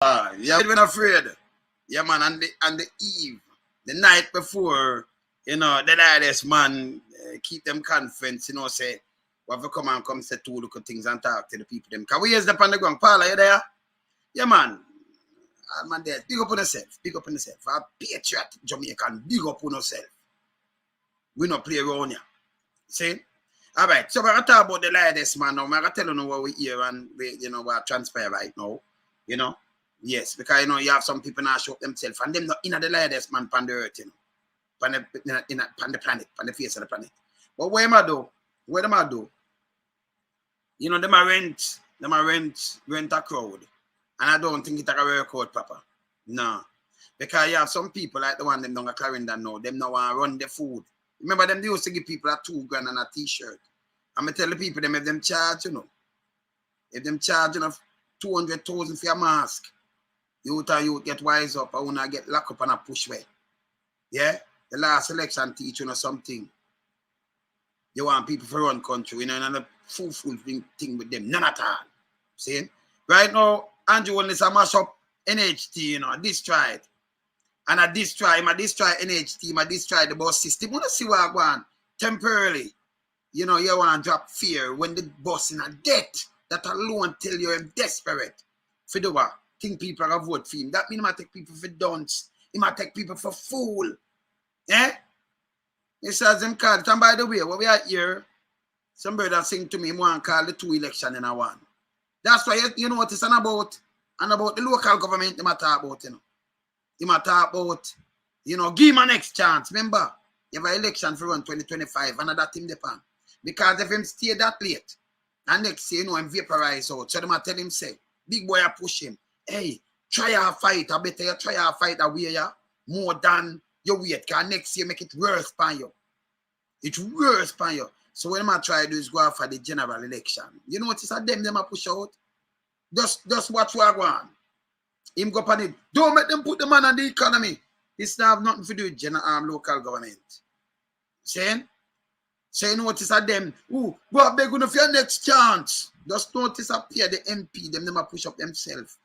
Yeah, been afraid. Yeah, man, on the eve, the night before, the latest man keep them conference, say, we have to come say two little things and talk to the people. Them. Can we use the on the ground? Paula, you there? Yeah, man. Man, there. Big up on yourself. Big up on yourself. For a patriot Jamaican, big up on yourself. We not play around here. See? All right. So we're going to talk about the latest man now. I'm going to tell you what we hear and what transpire right now. Yes, because you have some people now show up themselves and them not in the latest man on the earth, on the planet, on the face of the planet. But what am I do? What am I do? Them a rent a crowd. And I don't think it's a work out, Papa. No. Because you have some people like the one them down a Clarendon now, them now want to run the food. Remember them they used to give people a $2 grand and a t-shirt. I'm going to tell the people them if them charge, if them charge 200,000 for your mask, you get wise up, I want to get locked up and a push way. Yeah? The last election teach something. You want people to run country, and a full thing with them. None at all. See? Right now, Andrew Holness a mash up NHT, destroy it. And I destroy NHT, I destroy the bus system. You want to see what I want? Temporarily. You want to drop fear when the bus in a debt. That alone tell you I'm desperate. For the what? Think people are going to vote for him. That means he might take people for dunce. He might take people for fool. Eh? He says them call it. And by the way, what we are here, some brother sing to me, want to call the 2 election in a one. That's why you know what it's about. And about the local government, they might talk about, They might talk about, give him a next chance. Remember, you have an election for 2025, another team depend. Because if him stay that late, and next year, him vaporize out. So they might tell him, say, big boy, I push him. Hey, try a fight. I better you try a fight away, more than your weight. Because next year, make it worse for you. It's worse for you. So what I try to do is go out for the general election. You know what it's a them I push out? Just watch what I want. Him go on it. Don't make them put the man on the economy. This not have nothing to do with local government. Saying? So you notice at them, go up there for your next chance. Just notice appear the MP, them a push up themselves.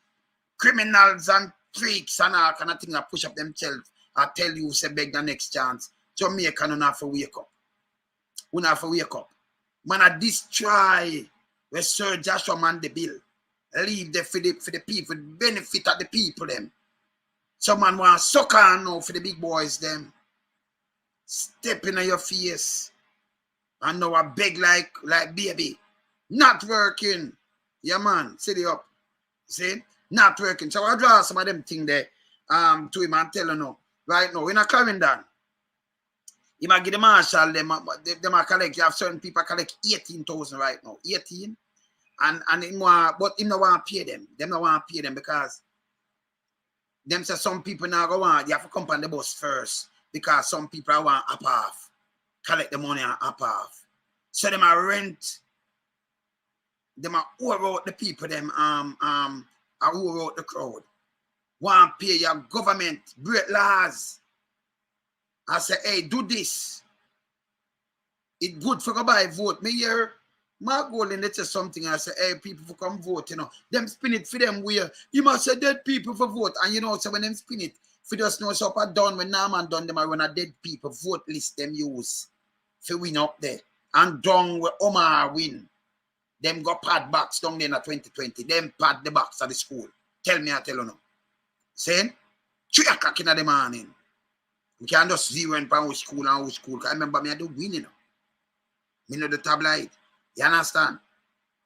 Criminals and freaks and all kind of thing that push up themselves. I tell you, say beg the next chance. Jamaica don't have to wake up. We don't have to wake up. Man, I destroy where Sir Joshua man the bill. Leave them for the people, benefit of the people them. Some man want to suck on now for the big boys them. Stepping on your face. And now I beg like baby. Not working. Yeah, man. Sit up. See? Not working. So I draw some of them things there to him and tell him right now, in a Clarendon, he might get the marshal, them might collect, you have certain people collect 18,000 right now. 18. And him want, but him don't want to pay them. Them don't want to pay them because them say some people now go on, you have to come on the bus first because some people want up half. Collect the money and up half. So them are rent. Them are overload the people, them are overload the crowd. Want to pay your government, break laws. I say, hey, do this. It's good for go buy vote. Me hear Mark Golden, they say something. I say, hey, people for come vote, Them spin it for them where you must say dead people for vote. And so when them spin it, for just know so done when Norman done them, I run a dead people vote list them use. For win up there. And down where Omar win. Them go pad box down there in 2020. Them pad the box at the school. Tell me, I tell you now. Saying, 3 o'clock in the morning. We can't just zero in which school and which school. I remember me, I do win, Me know the tabloid. You understand?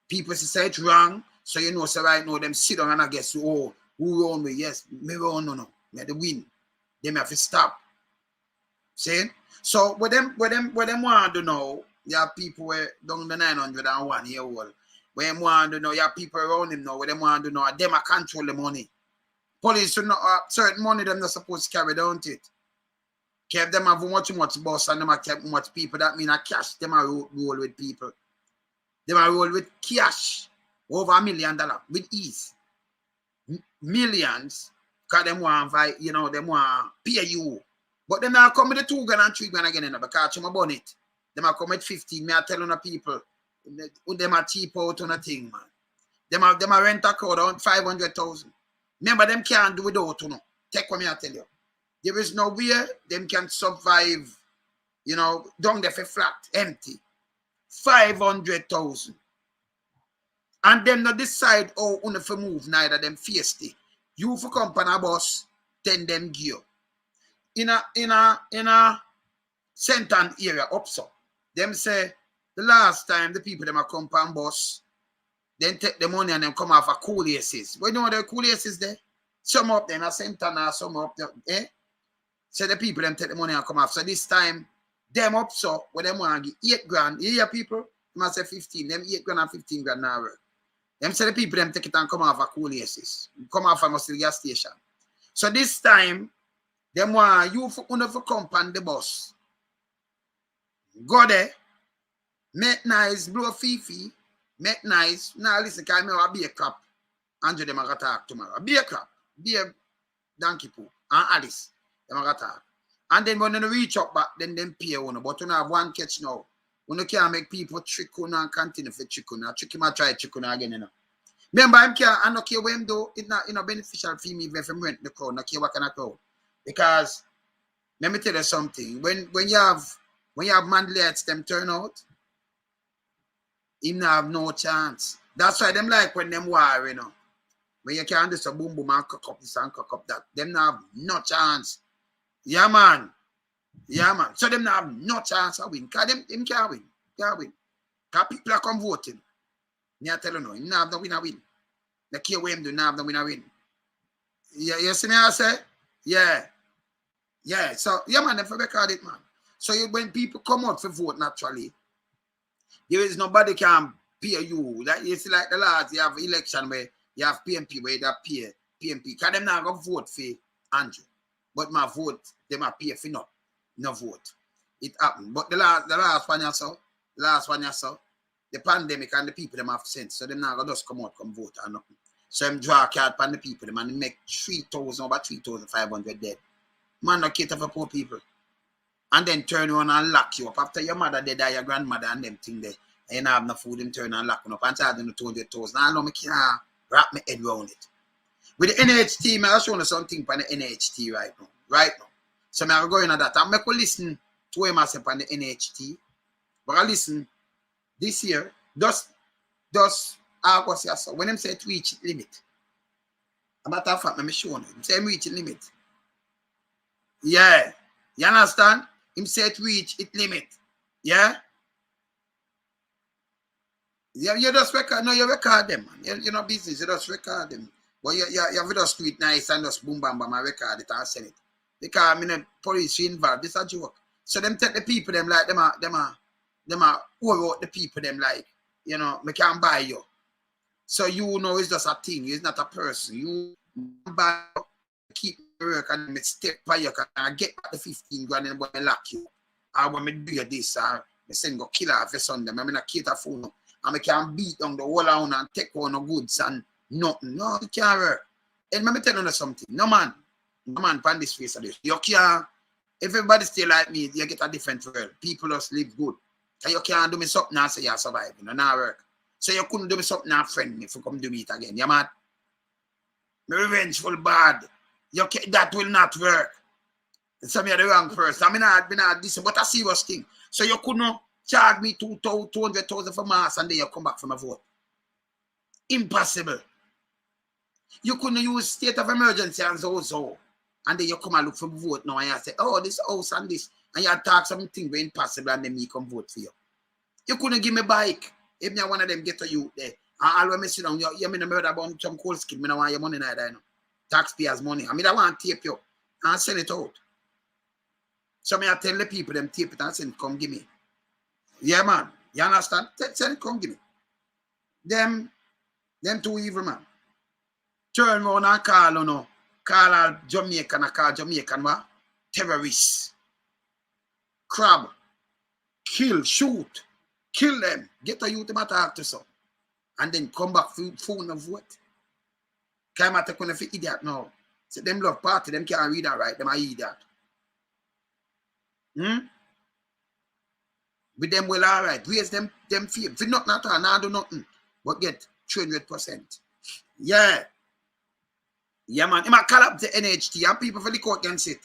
People say it's wrong. So so right now, them sit down and I guess, who won me? Yes, me won, no. Me the win. Them have to stop. Saying? So what them want to know, you have people where down the 901 year old. Where them want to know, you have people around him now, where them want to know, them a control the money. Police should not certain money them not supposed to carry down to it. Keep them have much boss and them have kept much people. That mean a cash. Them are roll with people. Them are roll with cash. Over $1 million with ease. Millions. Because them want them want pay you. But them are come with the $2 grand and $3 grand again because you burn it. Them are come with 15. Me are telling the people. Them are cheap out on a thing, man. Them are rent a crowd on 500,000. Remember, them can't do without you know. Take what me I tell you. There is no way them can survive, you know, down there for flat, empty. 500,000. And them not decide how on to move neither them feisty. You for company boss, then them gear. In a Senton area up so. Them say the last time the people them a compound boss, then take the money and then come off a cool aces. We know the cool aces there. Some up them a Senton or some up there, eh? So the people them take the money and come off. So this time, them up so where them want to give 8 grand. You hear people? Them a say 15. Them 8 grand and 15 grand now. Them say the people them take it and come off a cool aces. Come off from a gas station. So this time, them want you for come on the bus. Go there, make nice, blow fifi, make nice. Now listen, can I be a crap? Andrew them gonna talk tomorrow. Be a crap, be a donkey poo, and Alice them gonna talk. And then when they reach up back, then them pay one. But you have one catch now. When you can't make people trick on and continue for trick on, trick him and try trick on again, you know. Remember, I don't care when though it's not beneficial for me if I'm rent the crowd, not care what kind of crowd. Because let me tell you something. When you have Mandelites them turn out, him not have no chance. That's why them like when them war, you know. When you can't do some boom boom and cock up this and cock up that, them not have no chance. Yeah man. Yeah man. So them not have no chance of win. Because them can't win. Can't win. Because people are come voting. Me I tell you no, him not have no win a win. The care what him do, not have no win a win. Yeah, you see me I say? Yeah. Yeah. So yeah man, never record it, man. So when people come out for vote naturally, there is nobody can pay you. Like you see, like the last you have election where you have PMP where you have pay PMP. Because them not gonna vote for Andrew. But my vote, them are pay for no vote. It happened. But the last one you saw, the pandemic and the people them have sense. So them not gonna just come out, come vote or nothing. So them draw a card from the people, them and they make 3,000 over 3,500 dead. Man not cater for poor people. And then turn around and lock you up. After your mother dead or your grandmother and them thing there, and you don't have no food, them turn and lock you up and charge them 200,000. I know me can't wrap my head around it. With the NHT, I'll show you something on the NHT right now. Right now. So I'm going on that. I'm going to listen to him myself on the NHT. But I listen this year, just August, so when them say it reach limit. A matter of fact, I'm showing you. Say reach limit. Yeah. You understand? Him say it reach it limit. Yeah? You just record, no, you record them, man. You're not business, you just record them. But you have just do it nice and just boom bam bam and record it and send it. Because I mean the police involved, this is a joke. So them take the people them like them are over the people them like, you know, me can buy you. So you know it's just a thing, it's not a person. You buy keep work and me step by you and get back the 15 grand and when I lock you. Or when me do you this or me send go kill her for Sunday. I mean I cater for no. And I can beat down the whole around and take on the goods and nothing. No, it can't work. And let me tell you something. No man pan this face of this. You can't, if everybody stay like me, you get a different world. People just live good. And you can't do me something and say you're surviving. You know, not work. So you couldn't do me something and friend me if you come do me it again. You mad? Me revengeful bad. That will not work. So me are the wrong person. I mean, I've been at this, but a serious thing. So you couldn't charge me 200,000 for mass and then you come back from a vote. Impossible. You couldn't use state of emergency and so. And then you come and look for vote now and you say, oh, this house and this. And you talk something very impossible and then me come vote for you. You couldn't give me a bike. If me one of them get to you there. And all when me sit down, you mean a murder about some cold skin. I don't want your money neither, you know. Taxpayers' money. I mean, I want to tape you and send it out. So me I tell the people them tape it and send come give me. Yeah, man. You understand? Send it, come give me. Them two evil, man. Turn around and call, you know. Call all Jamaican and call Jamaican, what? Terrorists. Crab. Kill, shoot. Kill them. Get a youth to talk to some. And then come back for phone of what? Come at take one of the idiot now. So them love party, them can't read and write, them are idiot. With them well all right. Raise them fear. For nothing at all, now do nothing. But get 300%. Yeah. Yeah, man. He might call up the NHT and people for the court can sit.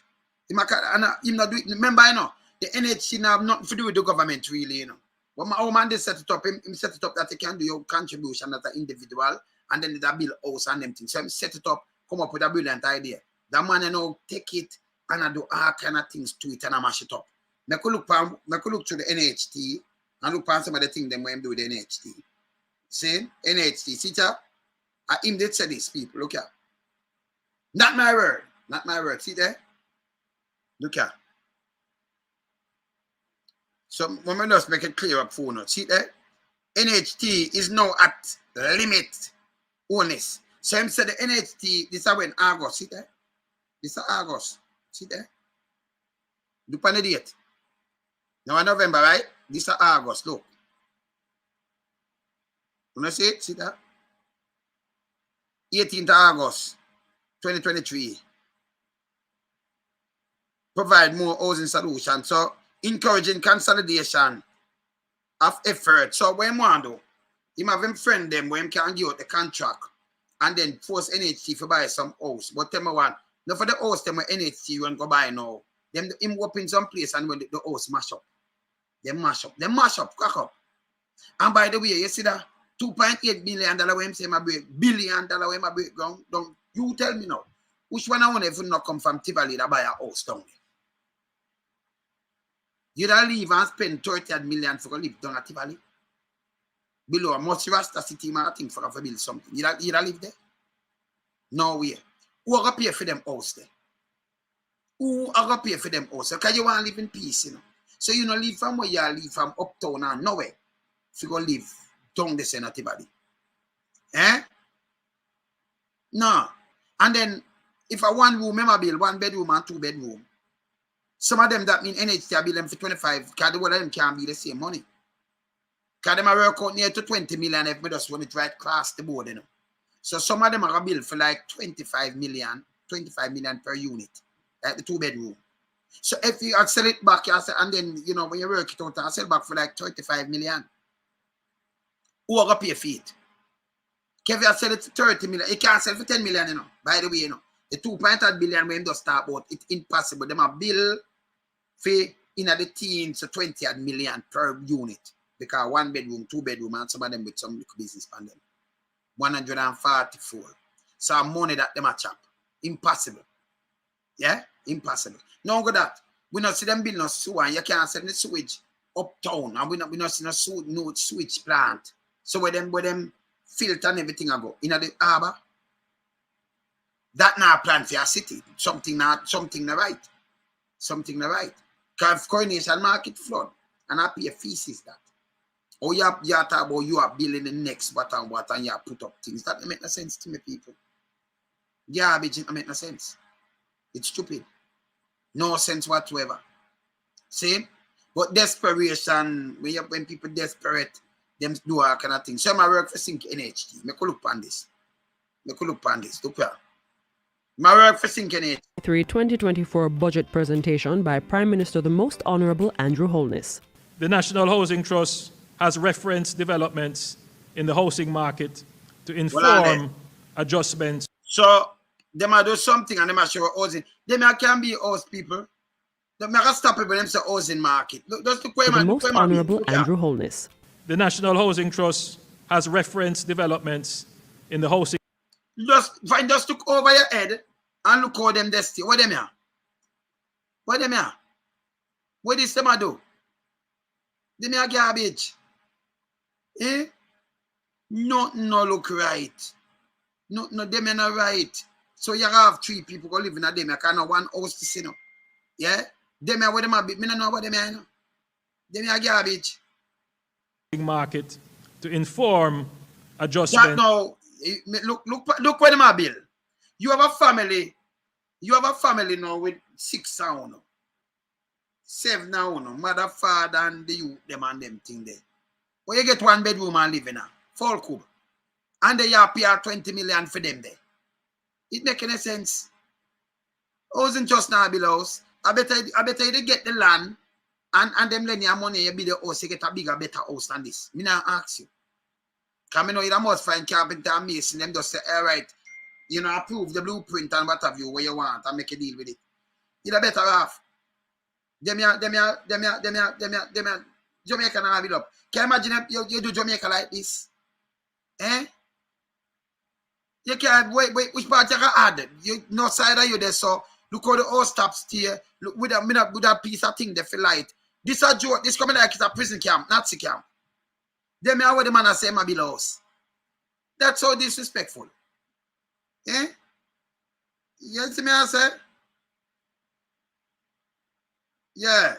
He might call, and him not do it. Remember, you know, the NHT now have nothing to do with the government, really, you know. But my old man, they set it up. Him set it up that he can do your contribution as an individual, and then they build house and them things. So him set it up, come up with a brilliant idea. That man, you know, take it and I do all kind of things to it and I mash it up. I could look through the NHT and look at some of the things them when do with the NHT. See? NHT. See that? Him did say this, people. Look here. Not my word. Not my word. See there? Look here. So when we just make it clear up for now. See there? NHT is now at limit onus. So him said the NHT, this is when August. See there? This is August. See there? Look on the date. Now in November, right? This is August. Look. You see it? See that? 18th August 2023. Provide more housing solutions. So encouraging consolidation of effort. So what him want to do? Him have him friend them where him can give out the contract and then force NHT to buy some house. But tell me one. Now for the house, them NHT you want to go buy now. Them him go up in some place and when the house mash up. They mash up. They mash up, crack up. And by the way, you see that $2.8 billion when him say my break, $1 billion when my break down. You tell me now. Which one I want if not come from Tivoli to buy a house down there? You don't leave and spend 30 million for a live down at Tivoli? Below a much Rasta city, man, I think for a build something. You don't live there? No way. Who are going to pay for them house there? Who are going to pay for them house? Because you want to live in peace, you know. So you don't live from where you live from uptown and nowhere. If you go live down the center Tivoli. Eh? No. And then if a one room, I build 1 bedroom and 2 bedroom. Some of them that mean NHT I build them for 25, because the one of them can't be the same money. Because them work out near to 20 million if we just want it right across the board, you know. So some of them are built for like 25 million per unit, like the 2 bedroom. So if you sell it back, and then, you know, when you work it out, I sell back for like 35 million. Who are going to pay for it? If you sell it for 30 million, you can't sell for 10 million, you know, by the way, you know. The 2.8 billion when you just start about, it's impossible. Them a bill for in the teens to 20 million per unit. Because 1 bedroom, 2 bedroom, and some of them with some little business on them. 144. So money that them a chop. Impossible. Yeah? Impossible. No go that. We not see them build no sewer and you can't send the sewage uptown. And we not see no sewage plant. So where them filter and everything I go in the harbor. That now plan for your city. Something not right. Something not right. Because Coronation Market flood. And I pay fees that. Or you talk about you are building the next what and you put up things. That make no sense to me, people. Garbage, it make no sense. It's stupid. No sense whatsoever. See? But desperation, when people desperate, them do all kind of things. So I work for Sync NHT. I could look on this. Look here. My work for Sync NHT. 2024 budget presentation by Prime Minister the Most Honorable Andrew Holness. The National Housing Trust has referenced developments in the housing market to inform adjustments. So, they might do something and they might show housing. They can be house people. They might stop people them say housing market. Look, just look where the Most Honorable Andrew Holness. The National Housing Trust has referenced developments in the housing. Just look over your head and look how them destiny. What them here? What them here? What is them do? Them here garbage. Eh? Nothing no look right. No, them are not right. So you have 3 people go live in a them. You can't have 1 house to see no. Yeah? Them are what them are. Me don't know what them are. Them are garbage. Market to inform adjustment. That now, look where them are build. You have a family. You have a family now with 6 sound. 7 now. Mother, father, and the youth, them and them thing there. But you get 1 bedroom and live in a full cube. And they have pay 20 million for them there. It make any sense. Housing just now build house. I better you get the land and them lend you money, you build the house, you get a bigger, better house than this. Me not ask you. Because I know you must find carpenter and mason, them just say, all right, you know, approve the blueprint and what have you, where you want, and make a deal with it. You're better off. Them Jamaica and have it up. Can you imagine you do Jamaica like this? Eh? You can't wait, which part you can add? You no side of you there, so look how the all stops here. Look with that piece of thing they feel light. This a joke, this coming like it's a prison camp, Nazi camp. Them are what the man say my house. That's so disrespectful. Eh? You see me I say? Yeah.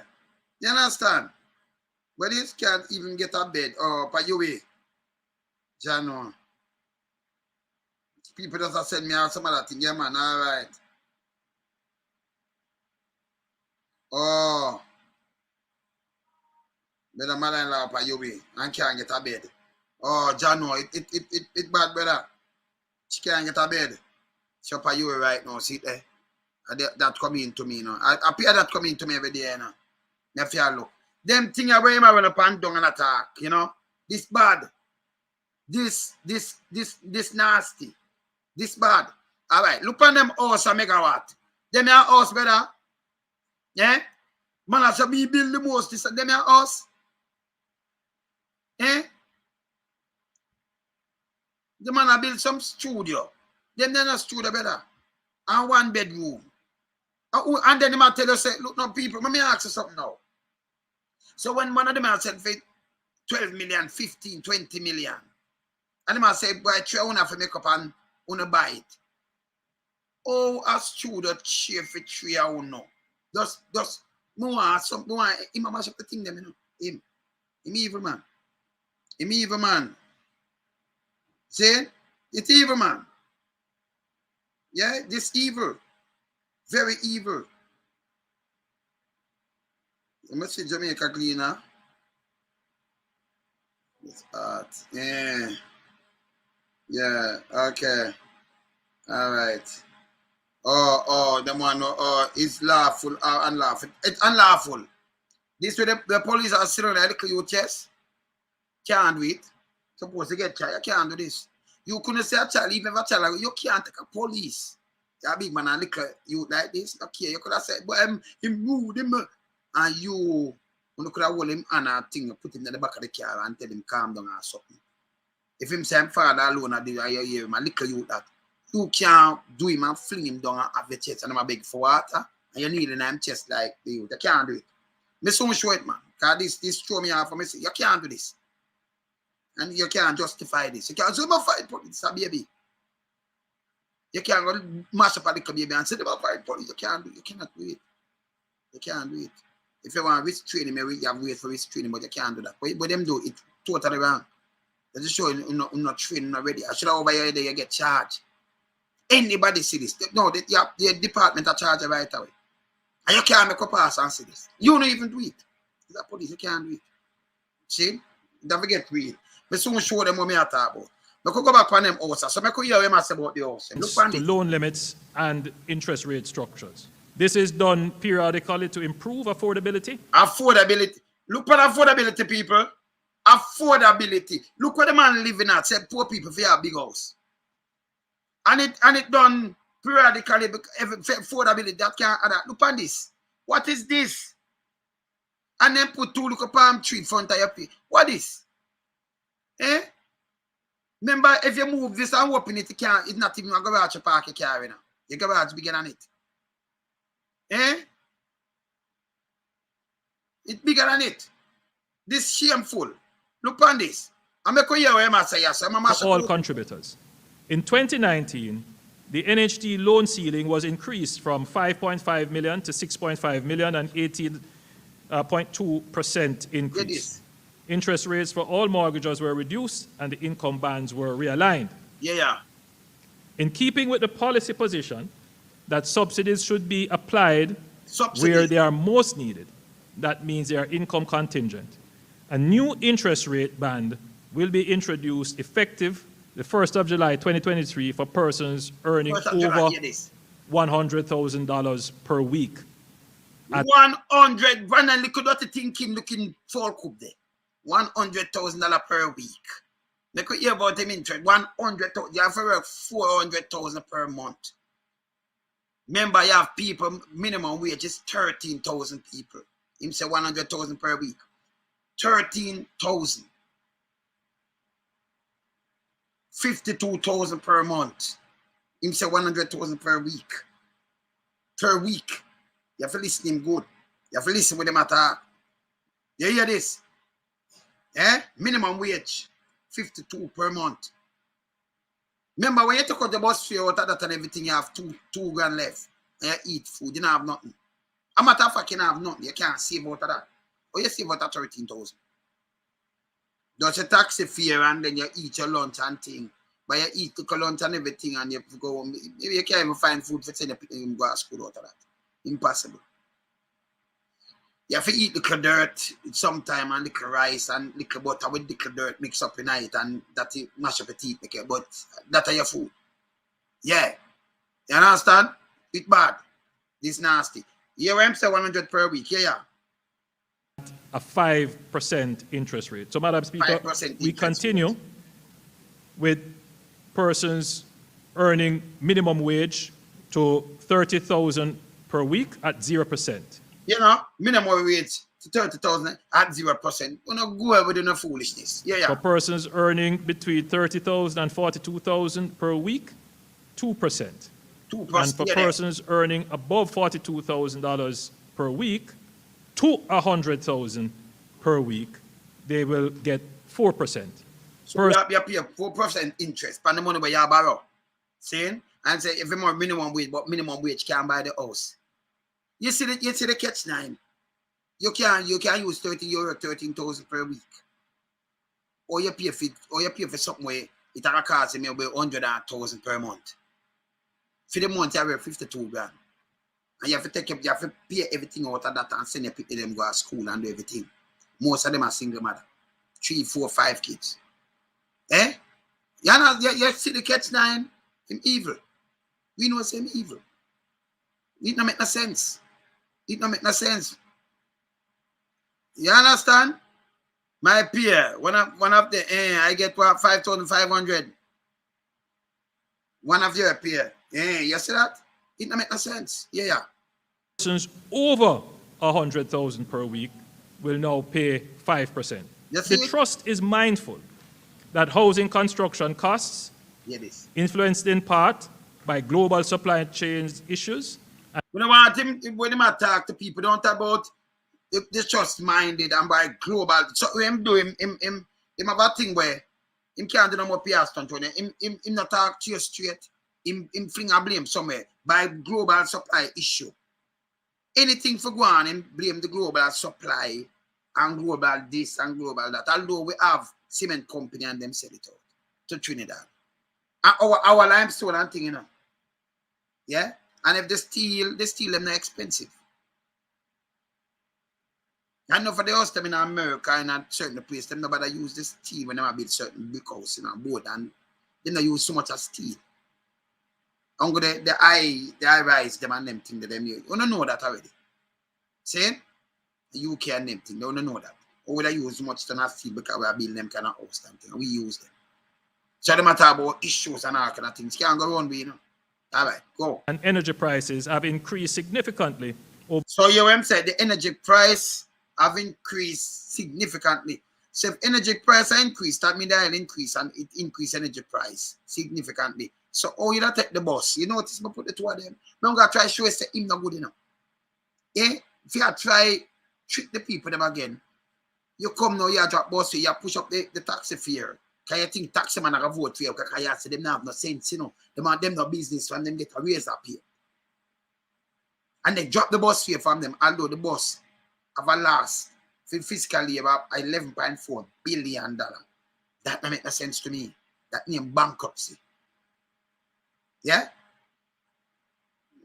You understand? But this can't even get a bed or by your way. Jano. People just send me out some other thing. Yeah, man. All right. Oh. But the mother-in-law by your way and can't get a bed. Oh, Jano. It bad, brother. She can't get a bed. She up you right now. See there? That coming to me, you know. I appear that coming to me every day, you know. If you look. Them thing are where I run up and down and attack, you know. This bad. This nasty. This bad. All right. Look on them house a megawatt. Them are house, brother. Yeah? Man, I should be build the most. Them are house. Eh? The man a build some studio. Them then a studio, brother. And 1 bedroom. And then he might tell you, say, look, no, people, let me ask you something now. So when one of them said for 12 million, 15, 20 million, and they might say, boy, try one for make up and wanna buy it. Oh, a studio chair for 3 or no. Just, more, him mash up the thing them, you know. Him evil man. Him evil man. See? It's evil man. Yeah, this evil. Very evil. Let me see Jamaica cleaner. It's art. Yeah. Yeah, okay. All right. Oh, the one is lawful or unlawful. It's unlawful. This way the police are sitting on the little your chest. Can't do it. Supposed to get child. You can't do this. You couldn't say a child, even a child, you can't take a police. You're a big man and look at you like this. Okay, you could have said, but him moved him and you could have hold him and a thing, put him in the back of the car and tell him calm down or something. If him say I'm father alone and you hear him and look at you that you can't do him and fling him down and have the chest and I'm a beg for water and you need in him chest like the youth. You can't do it. Me soon show it, man. Because this throw me off for me say, you can't do this. And you can't justify this. You can't say, I'm fight police, a baby. You can't go mash up a little baby and say, I'm fight police. You can't do it. You cannot do it. You can't do it. If you want risk training, maybe you have to wait for risk training, but you can't do that. But them do it totally wrong. They just show you're not training already. I should have over here, you get charged. Anybody see this? No, the department are charged right away. And you can't make a pass and see this. You don't even do it. The police, you can't do it. See? Don't forget to read. But soon show them what I talk about. I could go back on them houses. So I could hear what I say about the house. Look on to it. loan limits and interest rate structures. This is done periodically to improve affordability. Affordability. Look at affordability, people. Affordability. Look what the man living at. Said poor people for a big house. And it done periodically affordability. That can't add that. Look at this. What is this? And then put 2 little palm tree in front of your feet. What is? Eh? Remember, if you move this and open it, it's not even a garage park you carry now. Your garage bigger than it. Eh? It's bigger than it. This shameful. Look on this. I'm going to hear what I say. Yes, for all contributors. In 2019, the NHT loan ceiling was increased from 5.5 million to 6.5 million, an 18.2% increase. Interest rates for all mortgages were reduced and the income bands were realigned. Yeah. In keeping with the policy position that subsidies should be applied where they are most needed, that means they are income contingent. A new interest rate band will be introduced effective the 1st of July 2023 for persons earning over $100,000 per week. 100 grand and look at the thinking looking for cook there. $100,000 per week. They could hear about him interest. 100,000. You have to work 400,000 per month. Remember, you have people, minimum wage is 13,000 people. Him say 100,000 per week. 13,000. 52,000 per month. Him say 100,000 per week. Per week. You have to listen to him good. You have to listen with him at all. You hear this? Eh? Minimum wage. 52 per month. Remember, when you took out the bus fare out of that and everything, you have two grand left. And you eat food, you don't have nothing. A matter of fact, you don't have nothing. You can't save out of that. Or you save out of 13,000. That's a taxi fare and then you eat your lunch and thing. But you eat the lunch and everything and you go home. Maybe you can't even find food for send your people to go to school out of that. Impossible. You have to eat little dirt sometime and little rice and little butter with little dirt mix up in it and that you mash up your teeth. But that are your food. Yeah. You understand? It's bad. This nasty. You hear say 100 per week. Yeah. A 5% interest rate. So, Madam Speaker, we continue with persons earning minimum wage to 30,000 per week at 0%. You know, minimum wage to 30,000 at 0%. You know, go with no foolishness. Yeah. For persons earning between 30,000 and 42,000 per week, 2%. 2%. And for persons earning above $42,000 per week to 100,000 per week, they will get 4%. So you pay 4% interest on the money where you borrow. See? And say if you more minimum wage, but minimum wage can't buy the house. You see the catch 9. You can use €30, 13,000 per week. Or you pay for something where it costs me about 100,000 per month. For the month you have 52 grand. And you have to pay everything out of that and send your people them go to school and do everything. Most of them are single mother. 3, 4, 5 kids. Eh? You see the catch 9? Him evil. We know it's him evil. It don't make no sense. It don't make no sense. You understand? My peer, one of the I get 5,500. One of your peer. You see that? It don't make no sense. Yeah. Persons over 100,000 per week will now pay 5%. The trust is mindful that housing construction costs, influenced in part by global supply chain issues. We don't want him, when him talk to people, don't talk about the trust minded and by global. So him do him have a thing where him can't do no more PR stunt on him not talk to you straight. Him fling a blame somewhere by global supply issue. Anything for go on, him blame the global supply and global this and global that. Although we have cement company and them sell it out to Trinidad. And our limestone and thing, you know. Yeah? And if they steal them not expensive. I know for the house them in America and a certain place, them nobody use the steel when they build certain big house in a board and they don't use so much as steel. I'm going the high rise them and them thing that them use. You don't know that already. See? The UK and them thing, they don't know that. Or we don't use much to not steel because we are building them kind of house and thing. And we use them. So they matter about issues and all kind of things. Can't go on with, you know. All right, go. And energy prices have increased significantly. So you said the energy price have increased significantly. So if energy price are increased, that means they'll increase and it increase energy price significantly. So you don't take the bus. You notice me put the two of them. I'm going to try to show you that him not good enough. Yeah? If you try trick the people them again, you come now, you drop bus, you push up the taxi fare. Can you think taxi man are vote for you? Because you say them not have no sense, you know. Them no business from them get a raise up here. And they drop the bus fare from them, although the bus have a loss for fiscal year about $11.4 billion. That don't make no sense to me. That name bankruptcy. Yeah?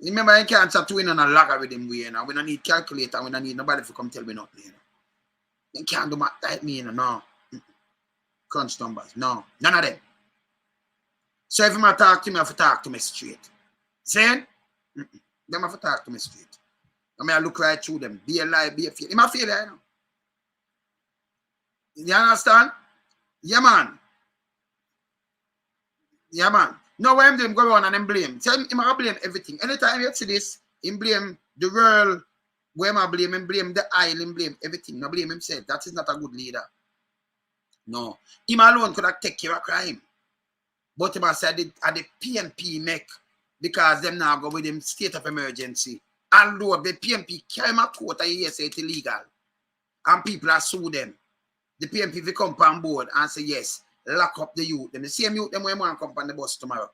Remember, you can't start doing on a logarithm way, you know. We don't need calculator, we don't need nobody to come tell me nothing, you know. You can't do math like me, you know, no. Crunch numbers, no. None of them. So if you talk to me, I have to talk to me straight. See? Them have to talk to me straight. I mean, I look right through them. Be a lie, be a failure. I'm a failure, you know. You understand? Yeah, man. Yeah, man. No, why him do him go on and him blame. Tell him I blame everything. Anytime you see this, him blame the world. Where I blame him the aisle, him blame everything. No blame himself. That is not a good leader. No. Him alone could have taken care of crime. But him said it at the PNP neck because them now go with him state of emergency. And Lord, the PNP carry him a court and he say it's illegal. And people are sue them. The PNP will come on board and say yes. Lock up the youth. Them the same youth them when want to come on the bus tomorrow.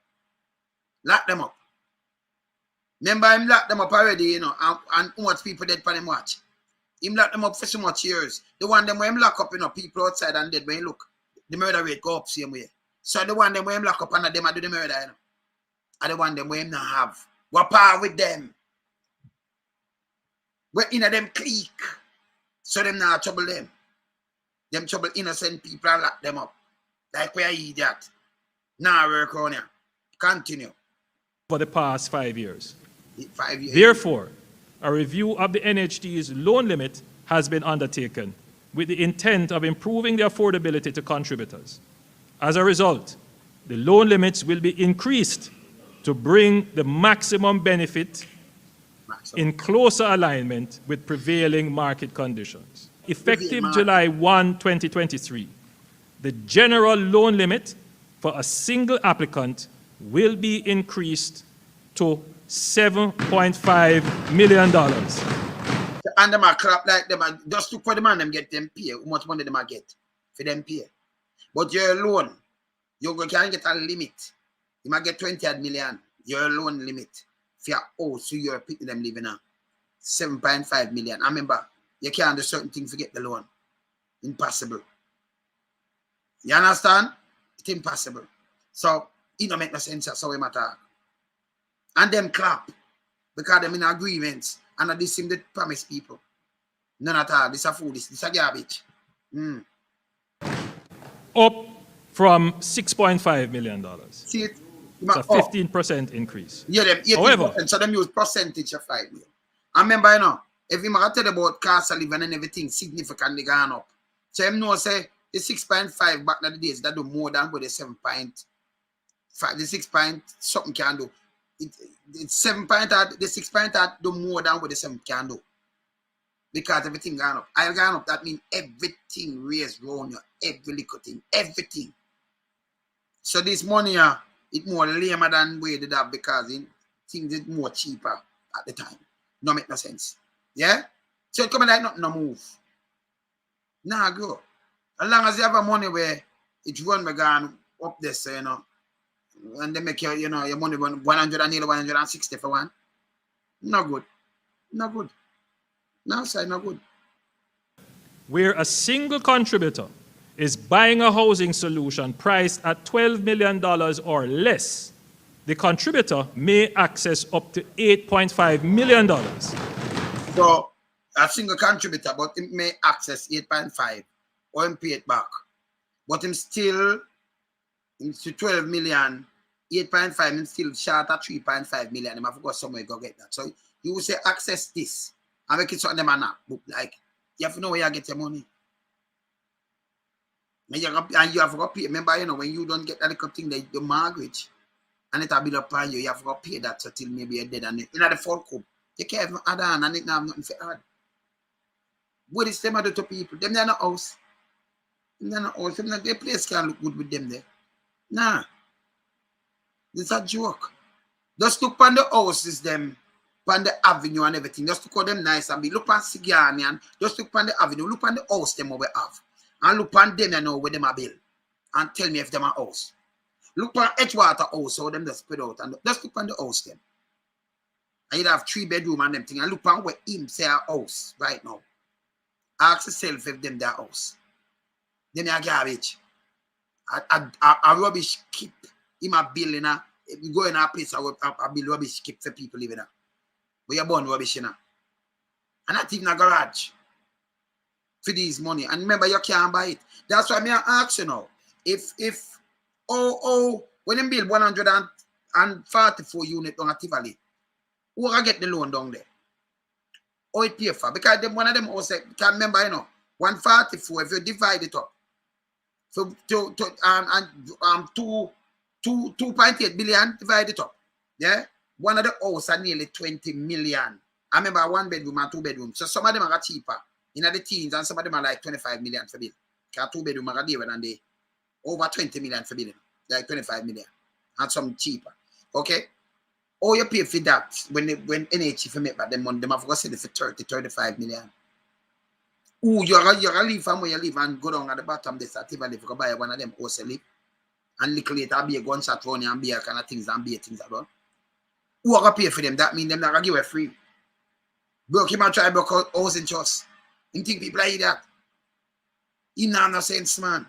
Lock them up. Remember him lock them up already, you know, and how much people dead for him watch. Him lock them up for so much years. The one them when him lock up, you know, people outside and dead when you look, the murder rate go up same way. So the one them when him lock up and them I do the murder, you know. And the one them when him not have. What power with them? We're in a them clique. So them not trouble them. Them trouble innocent people and lock them up. Like we are idiot. Now work on here. Continue. For the past 5 years. 5 years. Therefore, a review of the NHT's loan limit has been undertaken with the intent of improving the affordability to contributors. As a result, the loan limits will be increased to bring the maximum benefit in closer alignment with prevailing market conditions. Effective July 1, 2023, the general loan limit for a single applicant will be increased to $7.5 million. And them are clap like them. Just look for the man them get them pay. How much money them get for them pay. But your loan, you can get a limit. You might get 20 million. Your loan limit for your house, so you're picking them living now. 7.5 million. I remember, you can't do certain things to get the loan. Impossible. You understand? It's impossible. So, it don't make no sense that's how we matter. And them clap. Because them in agreements. And this seem to promise people. None at all. This is a fool. This is a garbage. Up from $6.5 million. See it? It's a 15% increase. Yeah, them 18%. However, so them use percentage of 5 million. I remember, you know, if you tell about cost of living and everything significantly gone up. So you know, say the 6.5 back in the days that do more than what the 7.5. The 6 point something can do. It's 7 point out, the 6 point out do more than what the 7 can do. Because everything gone up. I gone up, that means everything raised round you, every little thing, everything. So this money it more lamer than we did have because things is more cheaper at the time. No make no sense. Yeah? So it coming like nothing no move. Nah go. As long as you have a money where it's run me gone up there, so you know. And they make your, you know, your money 180, 160 for one. No good. No good. No, sir, no good. Where a single contributor is buying a housing solution priced at $12 million or less, the contributor may access up to $8.5 million. So, a single contributor, but he may access 8.5 or him pay it back. But him still, into 12 million, 8.5, him still short at 3.5 million. Him have to go somewhere to go get that. So, you will say access this and make it something them not book. Like, you have to know where you get your money. And you have to go pay. Remember, you know, when you don't get that little thing, the mortgage, and it will be upon you, you have to go pay that until maybe you're dead. And you know, the full coup, you can't even add on and it now have nothing to add. What is them do to people? Them they're not house. They're not house. Them their place can't look good with them there. Nah. This is a joke. Just look on the houses, them, on the avenue and everything. Just look at them nice and be. Look on Sigani and just look on the avenue. Look on the house them over have. And look on them, you know, where them are built. And tell me if them are house. Look on Edgewater house, how them just spread out. And just look on the house them. And you have 3 bedroom and them thing. And look on where him say a house right now. Ask yourself if them their house. Them are garbage. A rubbish keep. Him a building you go in a place a build rubbish keep for people living there. But you're born rubbish, you know. And not even a garage. For these money. And remember, you can't buy it. That's why I ask you now. If when you build 144 units on a Tivoli, who will get the loan down there? Or it pay for? Because one of them also can remember, you know, 144, if you divide it up. So two 2.8 billion, divide it up. Yeah? One of the house are nearly 20 million. I remember 1 bedroom and 2 bedrooms. So some of them are cheaper. In the teens, and some of them are like 25 million for bill. Because 2 bedroom are there and they over 20 million for bill. Like 25 million. And some cheaper. Okay? All you pay for that when NHT for make back them money, them have to sell it for 30, 35 million. Ooh, you're gonna leave from where you live and go down at the bottom this at Tivoli if you go buy one of them house live. And little later be a gunshot running and be a kind of things and be a things about. Who are gonna pay for them? That means them not gonna give it free. Broke him and try broke out housing trust. You think people like that? He not no sense, man.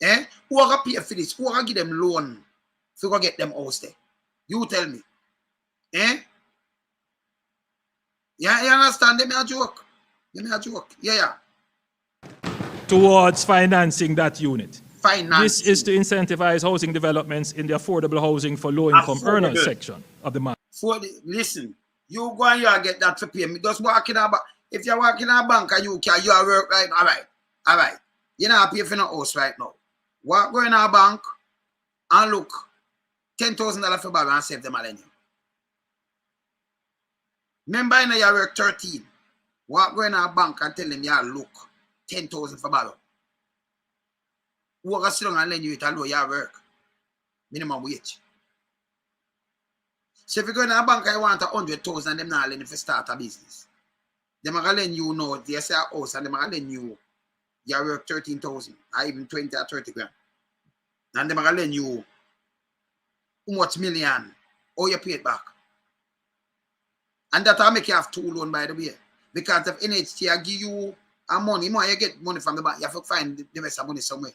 Eh? Who are gonna pay for this? Who are gonna give them loan to go get them house there? You tell me. Eh? Yeah, you understand? They may a joke. They may a joke. Yeah. Towards financing that unit. Financing. This is to incentivize housing developments in the affordable housing for low-income earners section of the market. Listen, you go and you get that to pay me. Just walk in a bank. If you're working in a bank and you are work right, all right. You're not paying for no house right now. Walk go in a bank and look, $10,000 for borrow and save them all in you. Remember, you work 13. Walk go in a bank and tell them, yeah, look, 10,000 for borrow. Who are sit down and lend you it alone, your work. Minimum wage. So if you go in a bank and you want 100,000, them not lend you to start a business. Them are going to lend you now, they say a house, and them are going to lend you your work 13,000, or even 20 or 30 grand. And them are going to lend you how much million, or you pay it back. And that will make you have 2 loans, by the way. Because if NHT give you a money, more you get money from the bank, you have to find the rest of money somewhere.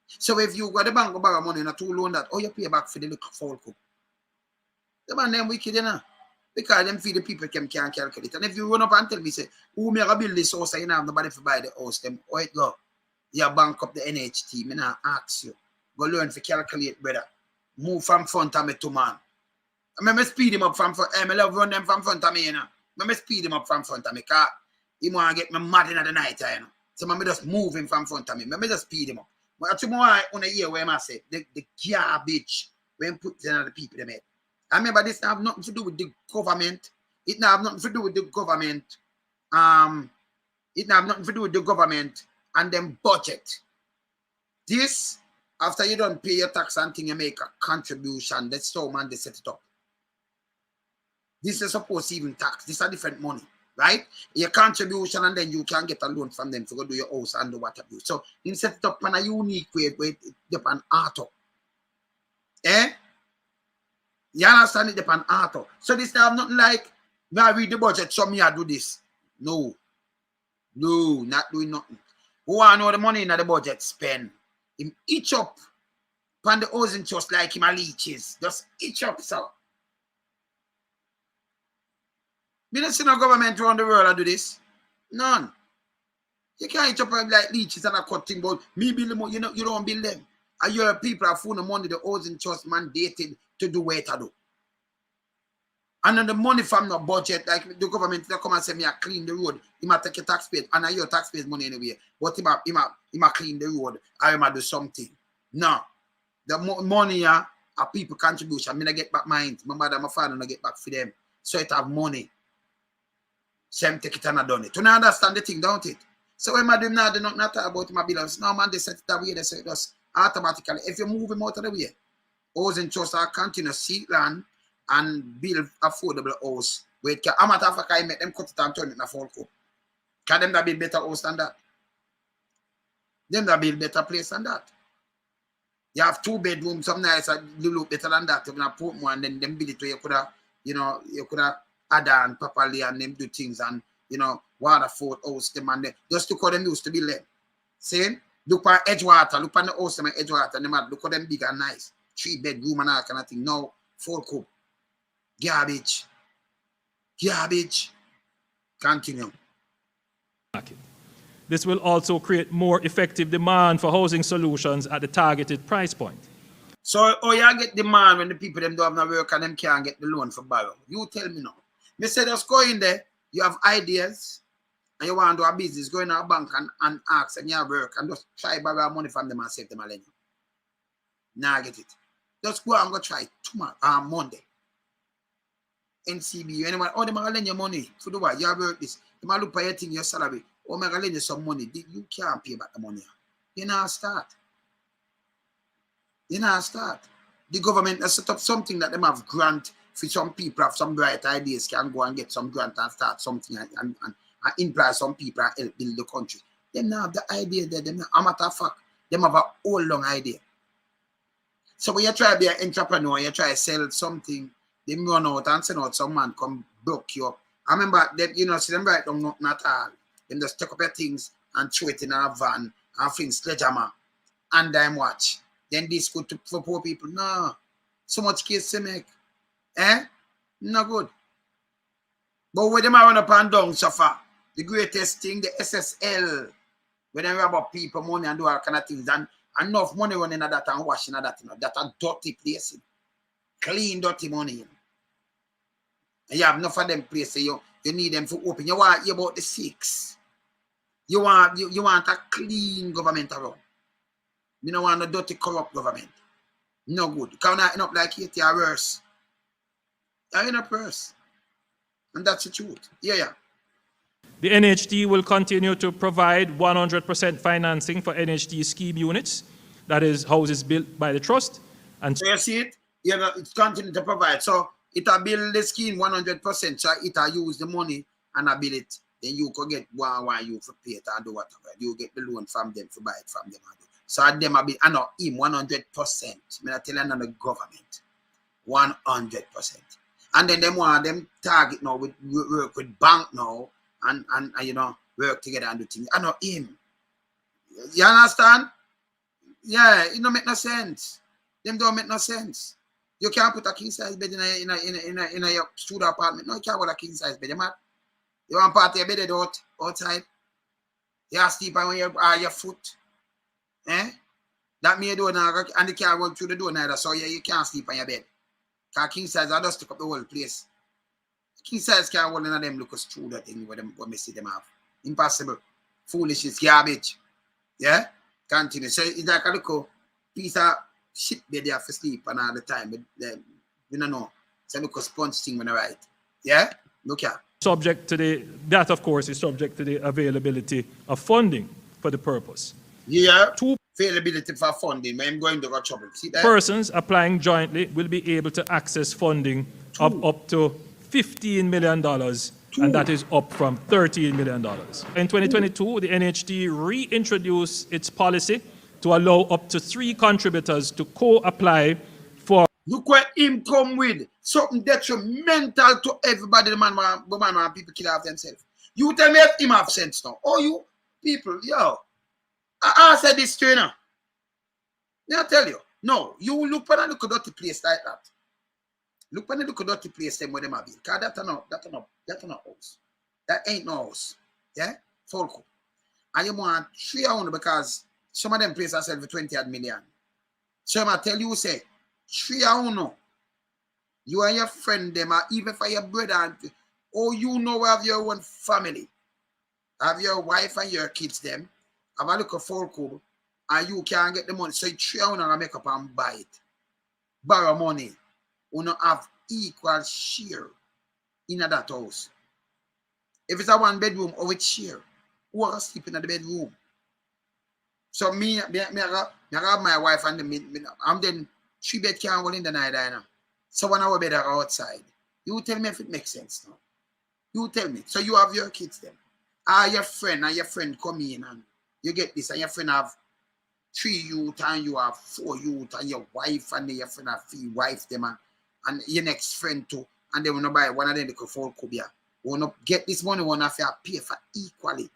So if you go to the bank go borrow money in a 2 loan that, you pay back for the little foul cook. The man them wicked, you know. Because them feed the people can't calculate. And if you run up and tell me, say, who may build this house and you have nobody to buy the house, them, how it go? You bank up the NHT. Me not ask you. Go learn to calculate, brother. Move from front of me to man. I me speed him up from front. I love run them from front of me, you know. I speed him up from front of me, because he want to get me mad in the night, you know. So I just move him from front of me. I just speed him up. But tomorrow, on a year where I say, the garbage when put in the people they made. I remember this have nothing to do with the government. It have nothing to do with the government. It have nothing to do with the government and them budget. This, after you don't pay your tax and thing, you make a contribution. That's so man, they set it up. This is supposed to even tax. This is a different money, right? Your contribution, and then you can get a loan from them to go do your house and do what have you. So you set it up in a unique way where it depends on auto. Eh? You understand it depends on auto. So this have nothing like, may I read the budget, so me I do this. No, not doing nothing. Who want to know the money in the budget spend? Him each up on the housing trust like him a leeches. Just each up, so. We don't see no government around the world do this. None. You can't each up like leeches and a cut thing, but me build them, you know, you don't build them. And your people are full of money, the housing trust mandated to do what to do. And then the money from the budget, like the government, they come and say, me I clean the road. He might take your taxpayer, and I your taxpayers money anyway. But he might clean the road, or he might do something. No. The money are people contribution. I mean, I get back mine. My mother and my father, I get back for them. So it have money. Same take it and I done it. You don't understand the thing, don't it? So when I do not, they not talk about my bills. No, man, they set it away. They say it just automatically. If you move him out of the way, housing trust are continue to seek land and build affordable house. Wait, I'm at Africa, I make them cut it and turn it in a full coop. Can them that build better house than that? Them that build better place than that. You have 2 bedrooms, some nice, a little better than that. You can put more and then them build it where you could have, you could have add on properly and them do things and, Waterford house, them and them. Just look how them used to be left. See? Look at Edgewater, look at the house, them Edgewater, them look at them big and nice. 3 bedroom and all kind of thing. Now, full coop. Garbage. Continue. This will also create more effective demand for housing solutions at the targeted price point. So, you get demand when the people them don't have no work and them can't get the loan for borrow. You tell me now. Me say just go in there, you have ideas, and you want to do a business, go in a bank and ask and you have work and just try borrow money from them and save them a lend. Nah, get it. Just go and go try tomorrow, Monday. NCB, anyone, oh, they might lend you money for the what? You have work this. They might look for your thing, your salary. Oh, might lend you some money. You can't pay back the money. You know, start. You know, start. The government has set up something that they have grant for some people have some bright ideas, can go and get some grant and start something and employ some people and help build the country. They now have the idea that them, a matter of fact, they have a whole long idea. So when you try to be an entrepreneur, you try to sell something, they run out and send out some man come broke you up. I remember them, you know, see them right down nothing at all. Them just take up your things and throw it in a van and fling sledgehammer and them watch. Then this good for poor people. No. So much case to make. No good. But when them are run up and down so far, the greatest thing, the SSL, when they rob up people money and do all kind of things, and enough money running at that and washing at that, you know, that a dirty place. You know. Clean, dirty money. You know. And you have enough of them places, you need them to open. You want about the 6. You want a clean government around. You don't want a dirty, corrupt government. No good. You can't end up like it, you're worse. You're in a worse. And that's the truth. Yeah. The NHT will continue to provide 100% financing for NHT scheme units, that is, houses built by the trust. And so you see it? Yeah, it's continue to provide. So it will build the scheme 100%, so it will use the money and build it. Then you could get one you for pay it and do whatever. You get the loan from them to buy it from them. So them will be, I know him 100%. I tell another government. 100%. And then them want them target now with work with bank now and you know work together and do things. I know him. You understand? Yeah, it don't make no sense. Them don't make no sense. You can't put a king size bed in a your studio apartment. No, you can't put a king size bed, man. You want part of your bed outside. You have to sleep on your foot. That mean door now and the car run through the door neither, so you can't sleep on your bed. Because king size I just took up the whole place. King size can't hold none of them look us through that thing where we see them have. Impossible. Foolishness, garbage. Yeah? Continue. So it's like a little piece of shit bed there for sleep and all the time. But you don't know. It's a little sponge thing when I write. Yeah? Look at. Subject to that of course is subject to the availability of funding for the purpose. Yeah. Availability for funding, I'm going to go trouble. See that? Persons applying jointly will be able to access funding of up to $15 million, and that is up from $13 million. In 2022, the NHT reintroduced its policy to allow up to 3 contributors to co-apply for. Look where him come with something detrimental to everybody. The man people kill off themselves. You tell me if him have sense now. Oh, you people, yo. I said this to you now. I tell you. No, you look for a little dirty place like that. Look for a little dirty place them where them have been. Because that's not house. That ain't no house. Yeah? Folko. And you want 3 owners because some of them places sell for 20 million. So I tell you, say, 3 owners. You and your friend them, or even for your brother, or you know have your own family. Have your wife and your kids them. Have a look at Folko, and you can't get the money. So you 3 owners and make up and buy it. Borrow money. You don't have equal share in that house. If it's a 1 bedroom, or it's share, who are sleeping in the bedroom? So me I have my wife and I'm then 3 bed can't hold in the night now. So 1 hour bed are outside. You tell me if it makes sense now. You tell me. So you have your kids then. Your friend come in and you get this, and your friend have 3 youth and you have 4 youth, and your wife and your friend have 3 wives them and your next friend too, and they want to buy one of them the for Kubia. Want to get this money, want to pay for equally.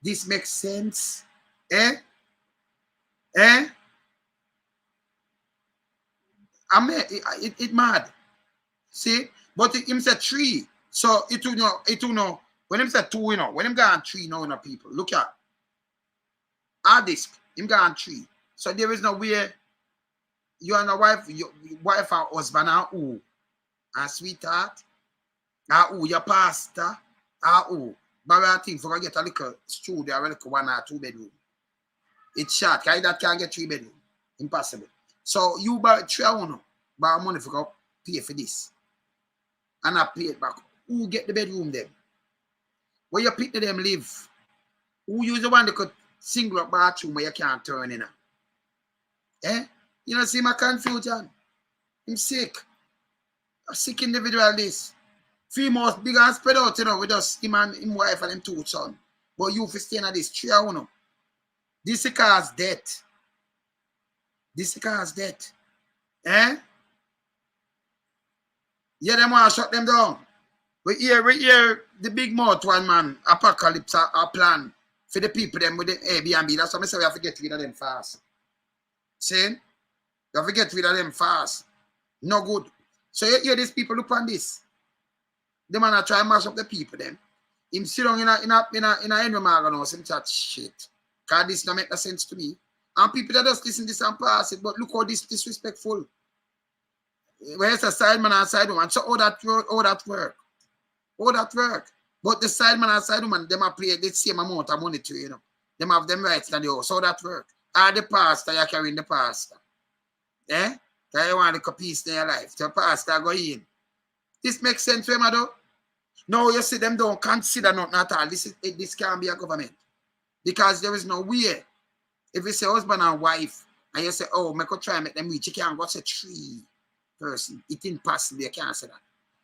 This makes sense. I mean, it mad. See? But him said 3. So it will know. When him said 2, you know, when him gone 3 now, you know, people. Look at our disk. Him gone 3. So there is no way you and a wife, your wife and husband are who? And sweetheart? Are who? Your pastor? Are who? But I think for get a little studio, a little 1 or 2 bedroom. It's short. Because that can't get 3 bedroom. Impossible. So you buy 3 borrow money for go pay for this. And I pay it back. Who get the bedroom then? Where you pick them live? Who use the one that could single up bathroom where you can't turn in? Eh? You know, see my confusion? I'm sick. A sick individual this. Females big and spread out, you know, with us, him and him wife and them 2 sons. But you for staying at this 3 This is cause death. This is cause death. Eh? Yeah, them want to shut them down. We hear the big mouth one man, apocalypse a plan for the people them with the Airbnb. That's why I say we have to get rid of them fast. See? We have to get rid of them fast. No good. So you hear these people look on this. The man try to mash up the people them. Him sit down in a Henry Morgan house and chat shit. Cause this don't make no sense to me. And people that just listen to this and pass it, but look how this disrespectful. Where's the side man and side woman? So all that work. But the side man and side woman, them are play the same amount of money to you know. Them have them rights in the house. So that work. Or the pastor, you're carrying the pastor. Eh? Because you want to peace in your life. The pastor go in. This makes sense to him, though. No, you see, them don't consider nothing at all. This can't be a government. Because there is no way. If you say husband and wife, and you say, oh, I could try and make them rich, you can't go say 3 person. It's impossible, you can't say that.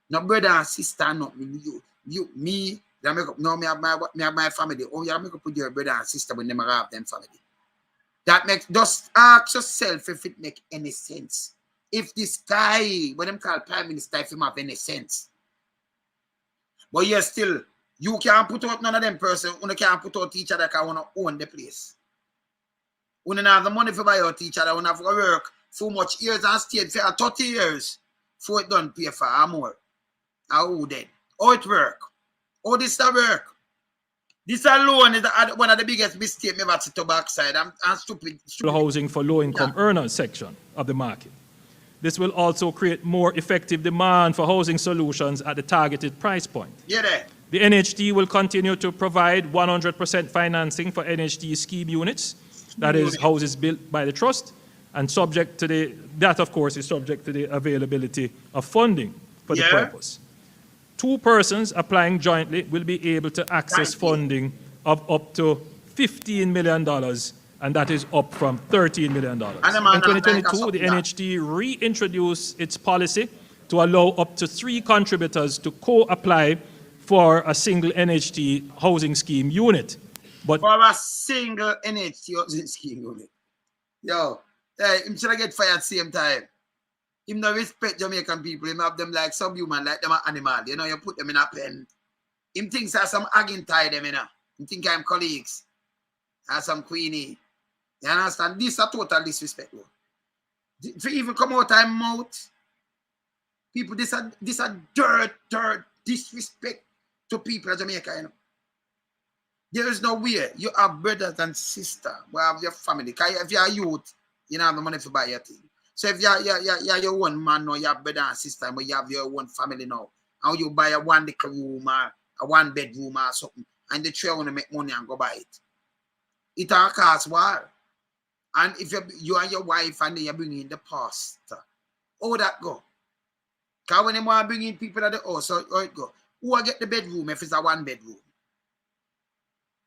No brother and sister, not me, that make up, no, me have my family. Oh, you make up with your brother and sister when they have them family. That makes, just ask yourself if it make any sense. If this guy, what them call Prime Minister, if him have any sense. But you still, you can't put out none of them person, you can't put out each other because you want to own the place. You don't have the money for buy out each other, you have to work so much years and stay for 30 years before it done pay for or more. How then? How it work? How this work? This alone is one of the biggest mistakes ever to backside. I'm stupid. Housing for low-income earners section of the market. This will also create more effective demand for housing solutions at the targeted price point. Yeah, the NHT will continue to provide 100% financing for NHT scheme units, that is houses built by the trust, and subject to that of course is subject to the availability of funding for the purpose. 2 persons applying jointly will be able to access funding of up to $15 million, and that is up from $13 million. In 2022, the NHT reintroduced its policy to allow up to 3 contributors to co-apply for a single NHT housing scheme unit. But for a single NHT housing scheme unit. Yo, him should get fired at the same time. Him no respect Jamaican people. Him have them like subhuman, like them an animal. You know, you put them in a pen. Him thinks there's some agent tie them, you know. Him think I'm colleagues. There's some queenie. You understand? This is a total disrespect. To even come out of mouth, people, this a dirt disrespect to people of Jamaica, you know. There is no way you have brothers and sisters, you have your family. Because if you're a youth, you don't have the money to buy your thing. So if you're your own man now, you have brother and sister, but you have your own family now, and you buy a 1 little room or a 1 bedroom or something, and the 3 want to make money and go buy it. It all costs war. And if you and your wife and then you bring in the pastor, how that go? Because when you want to bring in people at the house, how it go? Who will get the bedroom if it's a 1 bedroom?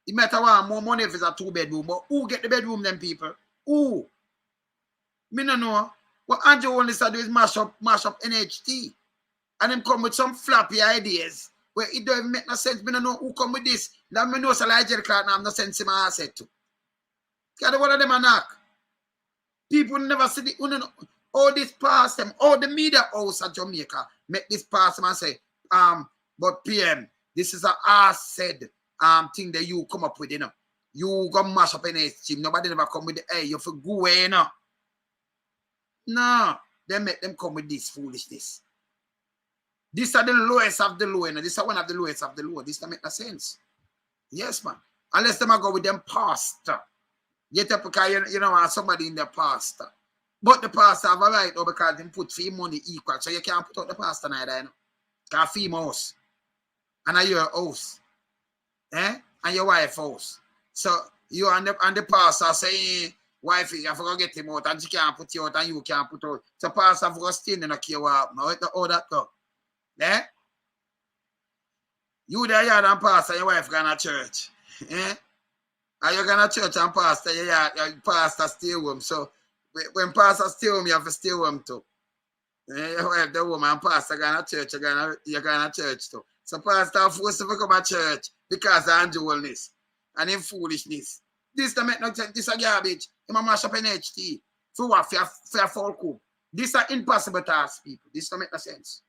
It matter want more money if it's a 2 bedroom, but who get the bedroom then people? Who? Me no know. What Andrew only said is mash up NHT. And them come with some floppy ideas where it don't even make no sense. Me no know who come with this. That me know so like Jerry Clark have no sense in my asset too. Because one of them a knock. People never see the all this past them, all the media house at Jamaica make this pass them and say, but PM, this is a said thing that you come up with, you know. You go mash up NHT. Nobody never come with the hey, you for go away, you know. No, they make them come with this foolishness. These are the lowest of the low, you know. This are one of the lowest of the low. This don't make no sense. Yes, man. Unless them go with them pastor. Get up because you know somebody in the pastor. But the pastor have a right or because they put fee money equal. So you can't put out the pastor neither, you know. Because fee house. And your house. And your wife house. So you and the pastor saying wife, you have to get him out, and she can't put you out, and you can't put out. So pastor have to stay in the care what happen. How that go? Eh? You there, yard and pastor, your wife going to church. Eh? And you going to church and pastor, your pastor stay home. So when pastor stay home, you have to stay home too. Your wife, the woman, pastor going to church, you're going to church too. So pastor forced to come to church because of Holness and in foolishness. This don't make no sense. This is garbage. You mash up NHT. For what? For a full coup. This is impossible task, people. This don't make no sense.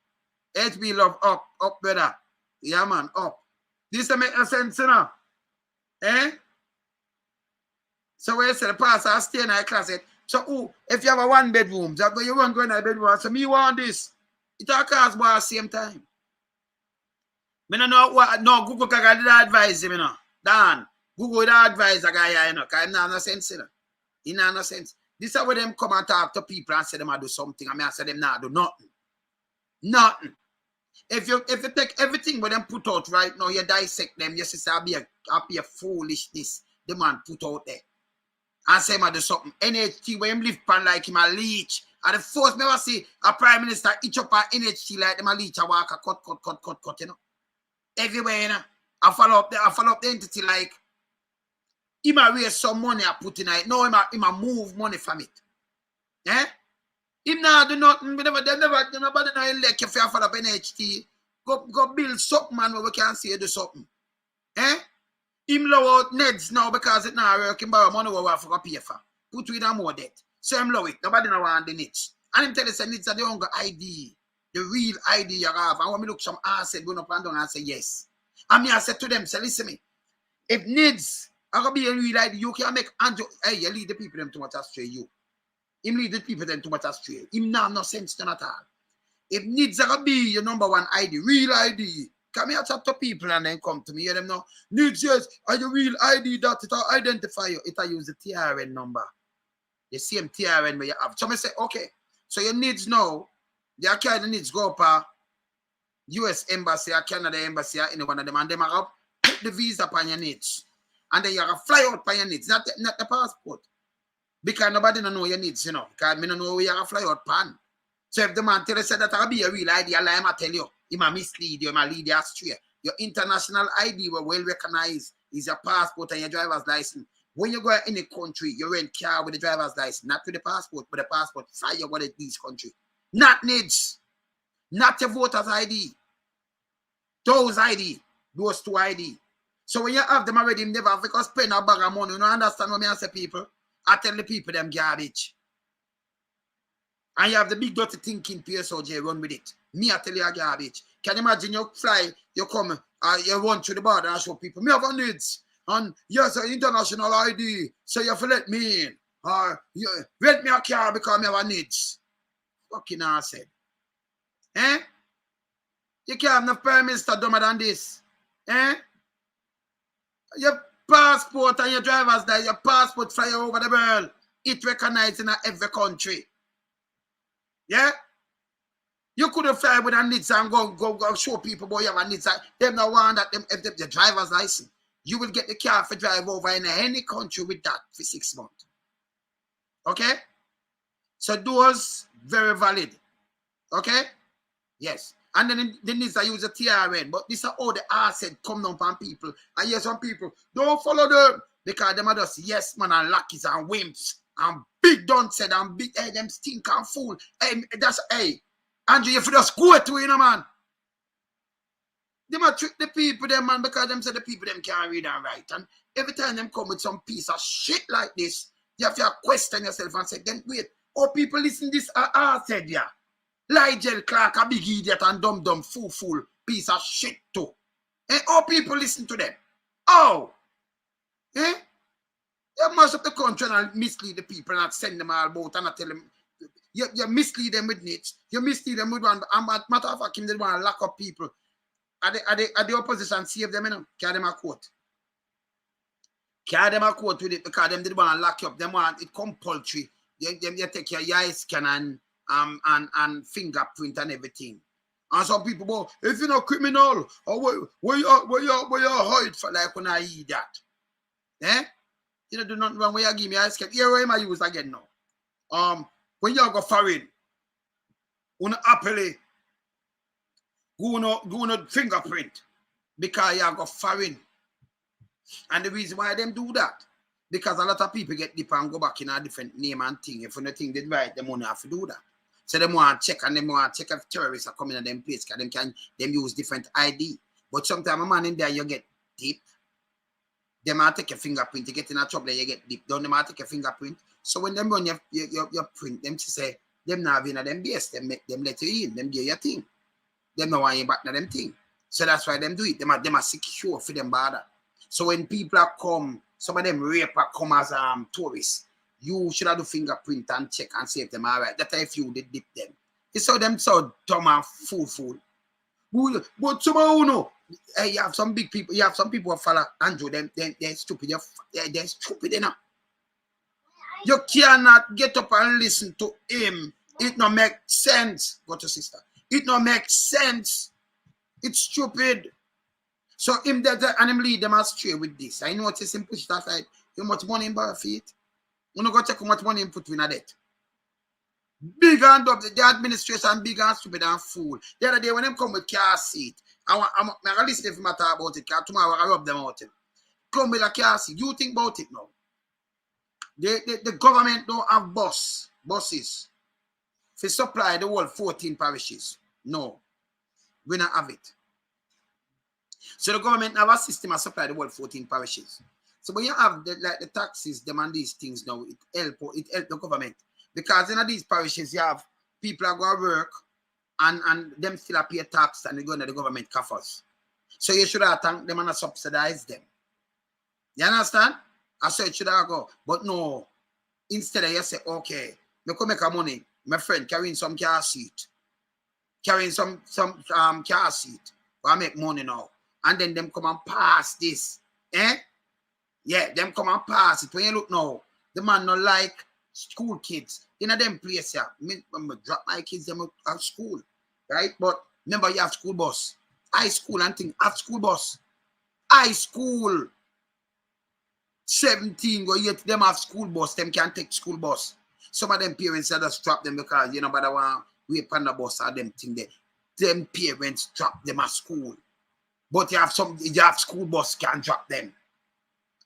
HB love up, brother. Yeah, man, up. This don't make no sense, you know. Eh? So when you say the pastor stay in a closet, so if you have a 1 bedroom, that way you want to go in a bedroom, so me want this. It all costs at the same time. I don't know what, no, Google can advise him, you know. Dan, Google will advise a guy, you know, because he has no sense, you know. He has no sense. This is where them come and talk to people and say them to do something. I mean, I say them not do nothing. Nothing. If you take everything where them put out right now, you dissect them, you say I'll be a foolishness the man put out there. And say him do something. NHT where him live pan like him a leech. And the first me ever see a prime minister each up an NHT like them a leech a walk a cut, you know. Everywhere, you know. I follow up the entity like he might raise some money I put in it. No, he might move money from it. Eh? Him not do nothing. Nobody know elect if you follow up NHT. Go build something, man, where we can see you do something. Eh? Him low out Neds now because it not working, borrow money we have to pay for. Put with more debt. So him low it. Nobody know want the Neds. And him tell us the Neds are the only ID. The real ID you have. And when me look some asset going up and down and say yes. And me I said to them, say listen me. If Neds are gonna be a real ID, you can make Andrew. Hey, you lead the people them too much astray, you. Him lead the people them too much astray. Him not no sense to at all. If Neds are gonna be your number 1 ID, real ID. Come here chat to people and then come to me. Hear them now. Neds, yes, are your real ID that it will identify you. It will use the TRN number. The same TRN where you have. So I say, okay. So your Neds now, they are carrying the Neds go up US embassy or Canada embassy or any one of them, and them are put the visa upon your Neds. And then you are fly out by your Neds, not the passport. Because nobody don't know your Neds, you know. Because I don't know where you are fly out pan. So if the man tell us that I'll be a real ID, I'll tell you, he might mislead you, he might lead you astray. Your international ID will well recognized is your passport and your driver's license. When you go in any country, you rent car with the driver's license, not with the passport, but the passport fly you go to this country. Not Neds. Not your voter's ID. Those ID. Those 2 ID. So when you have them already, you never have to spend a bag of money. You don't understand what I say, people? I tell the people them garbage. And you have the big dirty thinking PSOJ run with it. Me, I tell you a garbage. Can you imagine you fly, you come, you run through the border and show people, me have a Neds. And yes, an international ID. So you have to let me in. Or you rent me a car because me have a Neds. Fucking ass said. Eh? You can't have no prime minister dumber than this. Eh? Your passport and your driver's license, your passport fly over the world. It recognized in every country. Yeah? You could have fly with a Neds and go show people boy you have a Neds. Them no want that them if the driver's license. You will get the car for drive over in any country with that for 6 months. Okay? So those very valid. Okay? Yes. And then the Neds use a TRN. But this is how the asset come down from people. And yes, some people don't follow them. Because them are just yes man and lackeys and wimps. And big don't said and big them stink and fool. Hey, that's Andrew, if you just go to you know man. They might trick the people them man because them say the people them can't read and write. And every time them come with some piece of shit like this, you have to question yourself and say, then wait, oh people listen this said yeah. Ligel Clark a big idiot and dumb fool piece of shit too. And all people listen to them. Oh. Eh? You mash up the country and mislead the people and not send them all about and not tell them. You mislead them with Neds. You mislead them with one. And matter of fact, they want to lock up people. Are the opposition save them, you know? Carry them a court. Carry them a court with it because them did want to lock you up. Them want it compulsory. You take your eye scan and fingerprint and everything. And some people go, if you're not criminal, or where you hide for like when I eat that. Eh? You know, do nothing wrong when you give me ice cream. Here where I use again now. When you go foreign, you happily go no fingerprint because you go foreign. And the reason why them do that, because a lot of people get deep and go back in a different name and thing. If you don't think they right, them only have to do that. So them want to check and them want to check if terrorists are coming in them place because them use different ID. But sometimes a man in there you get deep. They might take a fingerprint, you get in a trouble, you get deep. Don't they might take a fingerprint? So when them run your print, them to say, them not in them base, them let you in, them do your thing. Them not want you back to them thing. So that's why them do it. Them are secure for them border. So when people are come, some of them rape come as tourists, you should have the fingerprint and check and see if them all right. That's if you did dip them. You saw them so dumb and fool. But somehow, no. You have some big people, you have some people who follow Andrew, they're stupid. They're stupid enough. You cannot get up and listen to him. It not make sense. Go to sister. It not make sense. It's stupid. So him that and him lead them astray with this. I know what is him push that side. How much money in bar feet? You know go check how much money him put in a debt. Big and up the administration, big and stupid and fool. The other day when them come with car seat, I'm gonna listen if I talk about it, because tomorrow I rub them out. Come with a car seat. You think about it now. The government don't have buses to supply the whole 14 parishes. No, we don't have it. So the government have a system to supply the whole 14 parishes. So when you have the taxes, them and these things now, it help the government. Because in these parishes you have people are going to work and them still pay tax and they go into the government coffers. So you should have thank them and subsidize them. You understand? I said it should have go. But no, instead of you say, okay, me come make a money, my friend carrying some car seat. Carrying some car seat. I make money now. And then them come and pass this. Yeah, them come and pass it. When you look now, the man not like school kids. In a them place here. I drop my kids them at school. Right? But remember you have school bus. High school and thing have school bus. High school. 17 go yet them have school bus. Them can take school bus. Some of them parents just drop them because you know but they want wait on the bus or them thing there. Them parents drop them at school. But you have school bus can drop them.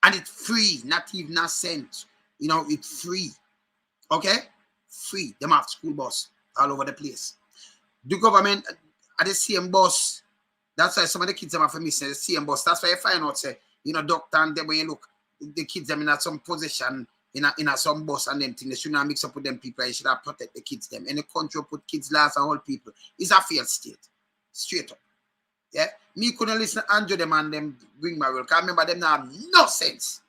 And it's free, not even a cent. You know, it's free. Okay? Free. Them have school bus all over the place. The government at the same bus. That's why some of the kids them are for missing the same bus. That's why you find out say, you know, doctor and them when you look, the kids them in some position in some bus and them thing. They should not mix up with them people. You should have protect the kids them. Any country put kids last and all people. It's a failed state. Straight up. Yeah, me couldn't listen to Andrew them and them bring my work. I remember them now have no sense.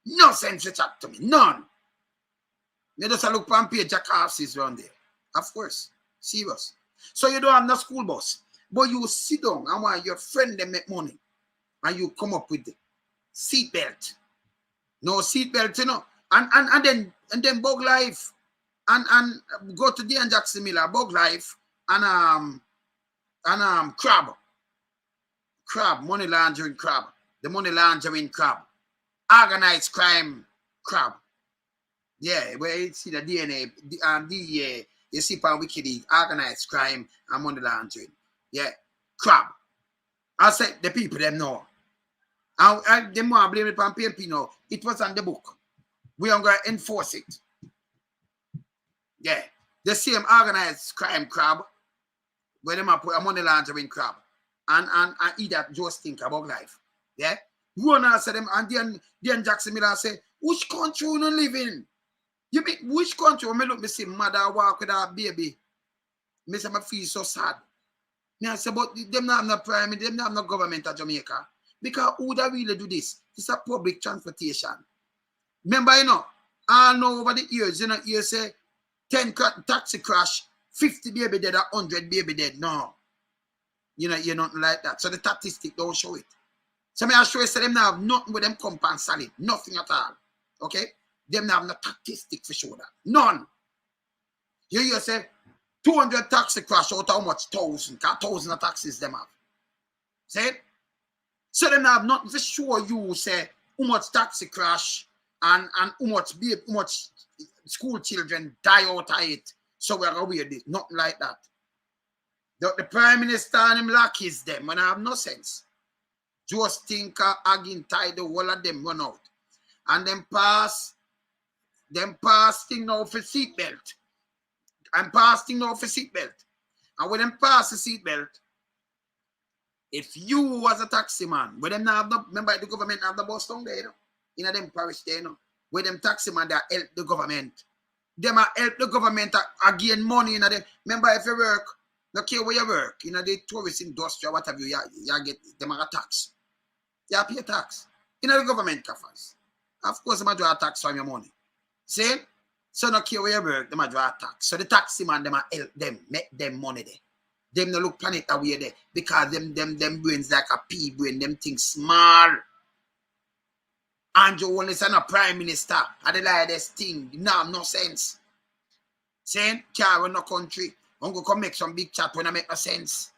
No sense to chat to me. None. They just look on page jackass around there. Of course. Serious. So you don't have no school bus. But you sit down and while your friend them make money. And you come up with the seatbelt. No seatbelt, you know. And then bug life. And go to the Jackson Miller, bug life and crab. Crab, money laundering crab. The money laundering crab. Organized crime crab. Yeah, where you see the DNA, DEA, you see on Wikileaks, organized crime and money laundering. Yeah, crab. I said the people them know. And them want to blame it on PMP now. It was on the book. We are going to enforce it. Yeah, the same organized crime crab where them put a money laundering crab. And eat that just think about life. Yeah? Rona said them, and then Jackson Miller say, which country you not live in? You mean which country? When I look, me see mother walk with her baby. Me say, I feel so sad. Me I say, but them not have no prime, them not have no government of Jamaica. Because who would really do this? It's a public transportation. Remember, you know, all know over the years, you know, you say 10 taxi crash, 50 baby dead, 100 baby dead. No. You know, you're not like that. So the statistic don't show it. So I show you, so them now have nothing with them compound solid. Nothing at all. Okay? Them now have no statistic for sure that. None. You say 200 taxi crash out how much? 1,000. 1,000 of taxis them have. See? So them now have nothing for sure you say how much taxi crash and how much school children die out of it. So we're going to wear this. Nothing like that. The Prime Minister and him lackeys them, and I have no sense. Just think again, tie the whole of them run out. And then pass thing now for seatbelt. And pass thing now for seatbelt. And when them pass the seatbelt, if you was a taxi man, when them have the, remember the government have the bus down there, you know, in them parish there, you know, where them taxi man they help the government. Them help the government again money in them. Remember if you work, no care where you work, you know, the tourist industry or whatever, you get them a tax. You pay a tax. You know the government coffers. Of course, they draw a tax from your money. See? So no care where you work, they draw a tax. So the taxi man, them help them, make them money there. Them no look planet away there. Because them brains like a pea brain, them things small. Andrew Holness and a prime minister. I like this thing. No sense. Saying, can't run no country. I'm going to come make some big chat when I make no sense.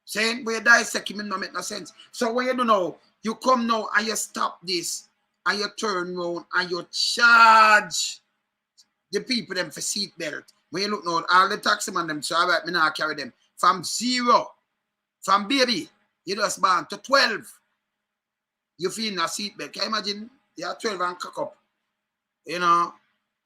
Saying, but you dissect him, it no make no sense. So when you do know, you come now and you stop this, and you turn around and you charge the people them for seatbelt. When you look now, all the taxi man them, so all right, me now carry them. From 0, from baby, you just born to 12. You feel in a seatbelt. Can you imagine? You're 12 and cock up. You know,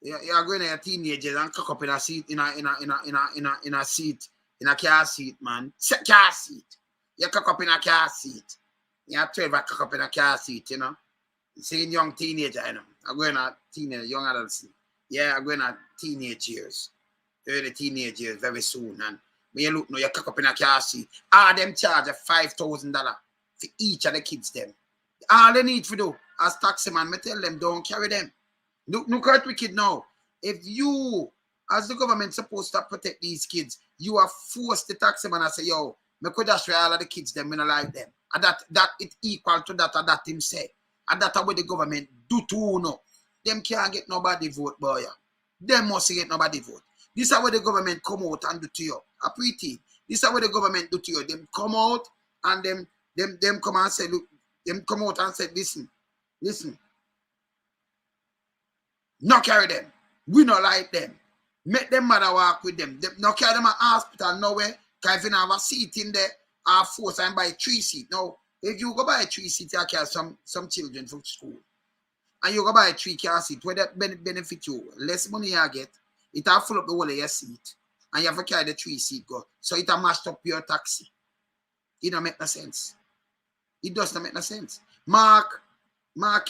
you're going to your teenagers and cock up in a seat, in a seat, in a car seat, man. Car seat. You cock up in a car seat. You're 12 and cock up in a car seat, you know. Seeing young teenager, you know. I'm going to teenage, young adults. Yeah, I'm going to teenage years. Early teenage years very soon. And when you look now, you cock up in a car seat. All them charge $5,000 for each of the kids them. All they need to do as taxi man, I tell them don't carry them. Look at wicked now. If you, as the government, supposed to protect these kids, you are forced the taxi man and say, yo, I could just all of the kids them when I like them. And that it equal to that him say. And that's what the government do too no. Them can't get nobody vote, boy. Them must get nobody vote. This is what the government come out and do to you. A pretty. This is what the government do to you. Them come out and them come and say, look, them come out and say, listen. No carry them. We not like them. Make them mother walk with them. No carry them at hospital nowhere. Because if you have a seat in there, or force and buy 3 seats. Now, if you go buy 3 seats, you carry some children from school. And you go buy 3 car seats, where that benefit you. Less money you get, it will fill up the whole of your seat. And you have to carry the 3 seat go. So it will mash up your taxi. It don't make no sense. It does not make no sense. Mark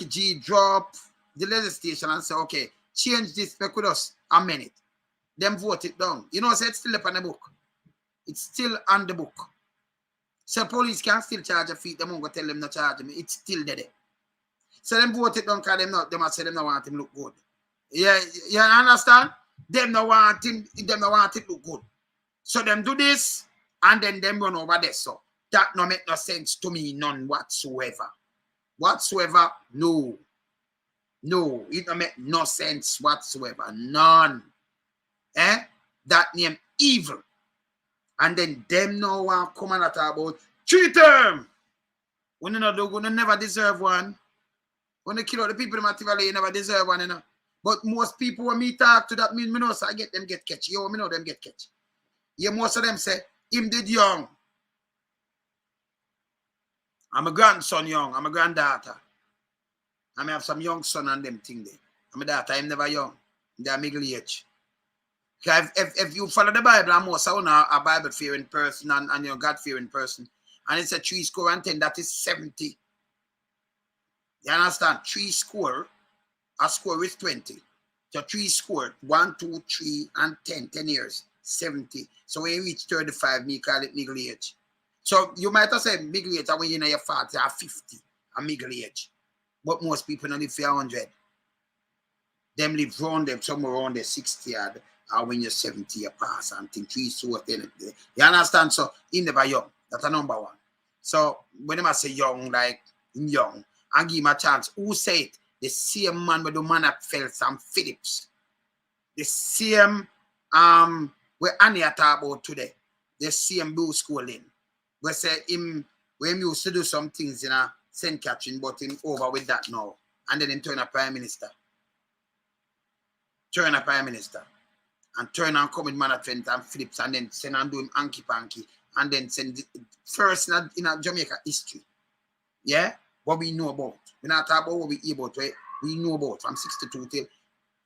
G drop the legislation and say, okay, change this back with us a minute. Them vote it down. You know, so it's still up on the book. It's still on the book. So police can still charge a fee. They won't go tell them not charge me. It's still there. So them vote it down because them say them not want him look good. Yeah, you understand? Them not want it look good. So them do this and then them run over there. So that no make no sense to me, none whatsoever. Whatsoever, no. No, it don't make no sense whatsoever. None. That name evil. And then them no one come and talk about 3 term. When you know they're gonna never deserve one. When they kill all the people in Mativale, you never deserve one, you know. But most people when me talk to that mean me know so I get them get catch. Yo, me know them get catch. Yeah, most of them say, him did young. I'm a grandson young. I'm a granddaughter. I may have some young son and them thing there. I'm a daughter, I'm never young. They're middle age. If you follow the Bible, I'm most of a Bible-fearing person and you're God-fearing person. And it's a 3 score and 10, that is 70. You understand? 3 score, a score is 20. So 3 score, 1, 2, 3, and 10. 10 years, 70. So when you reach 35, me call it middle age. So you might have said middle age when you're in your 40 or 50, a middle age. But most people don't live for 100. Them live around them, somewhere around the 60 or when you're 70, you pass and think 3 so 10. You understand? So he never young. That's a number 1. So when I say young, like young, and give him a chance. Who say it? The same man with the man at Phelps and Phillips. The same where Annie talk about today. The same blue schooling. Where say him when he used to do some things in a St. Catherine, but him over with that now. and then him turn a prime minister. Turn a prime minister. And turn and come with management and flips and then send and do him hanky panky and then send it first in a Jamaica history. Yeah? What we know about. We not talk about what we hear about, right? We know about from 62 till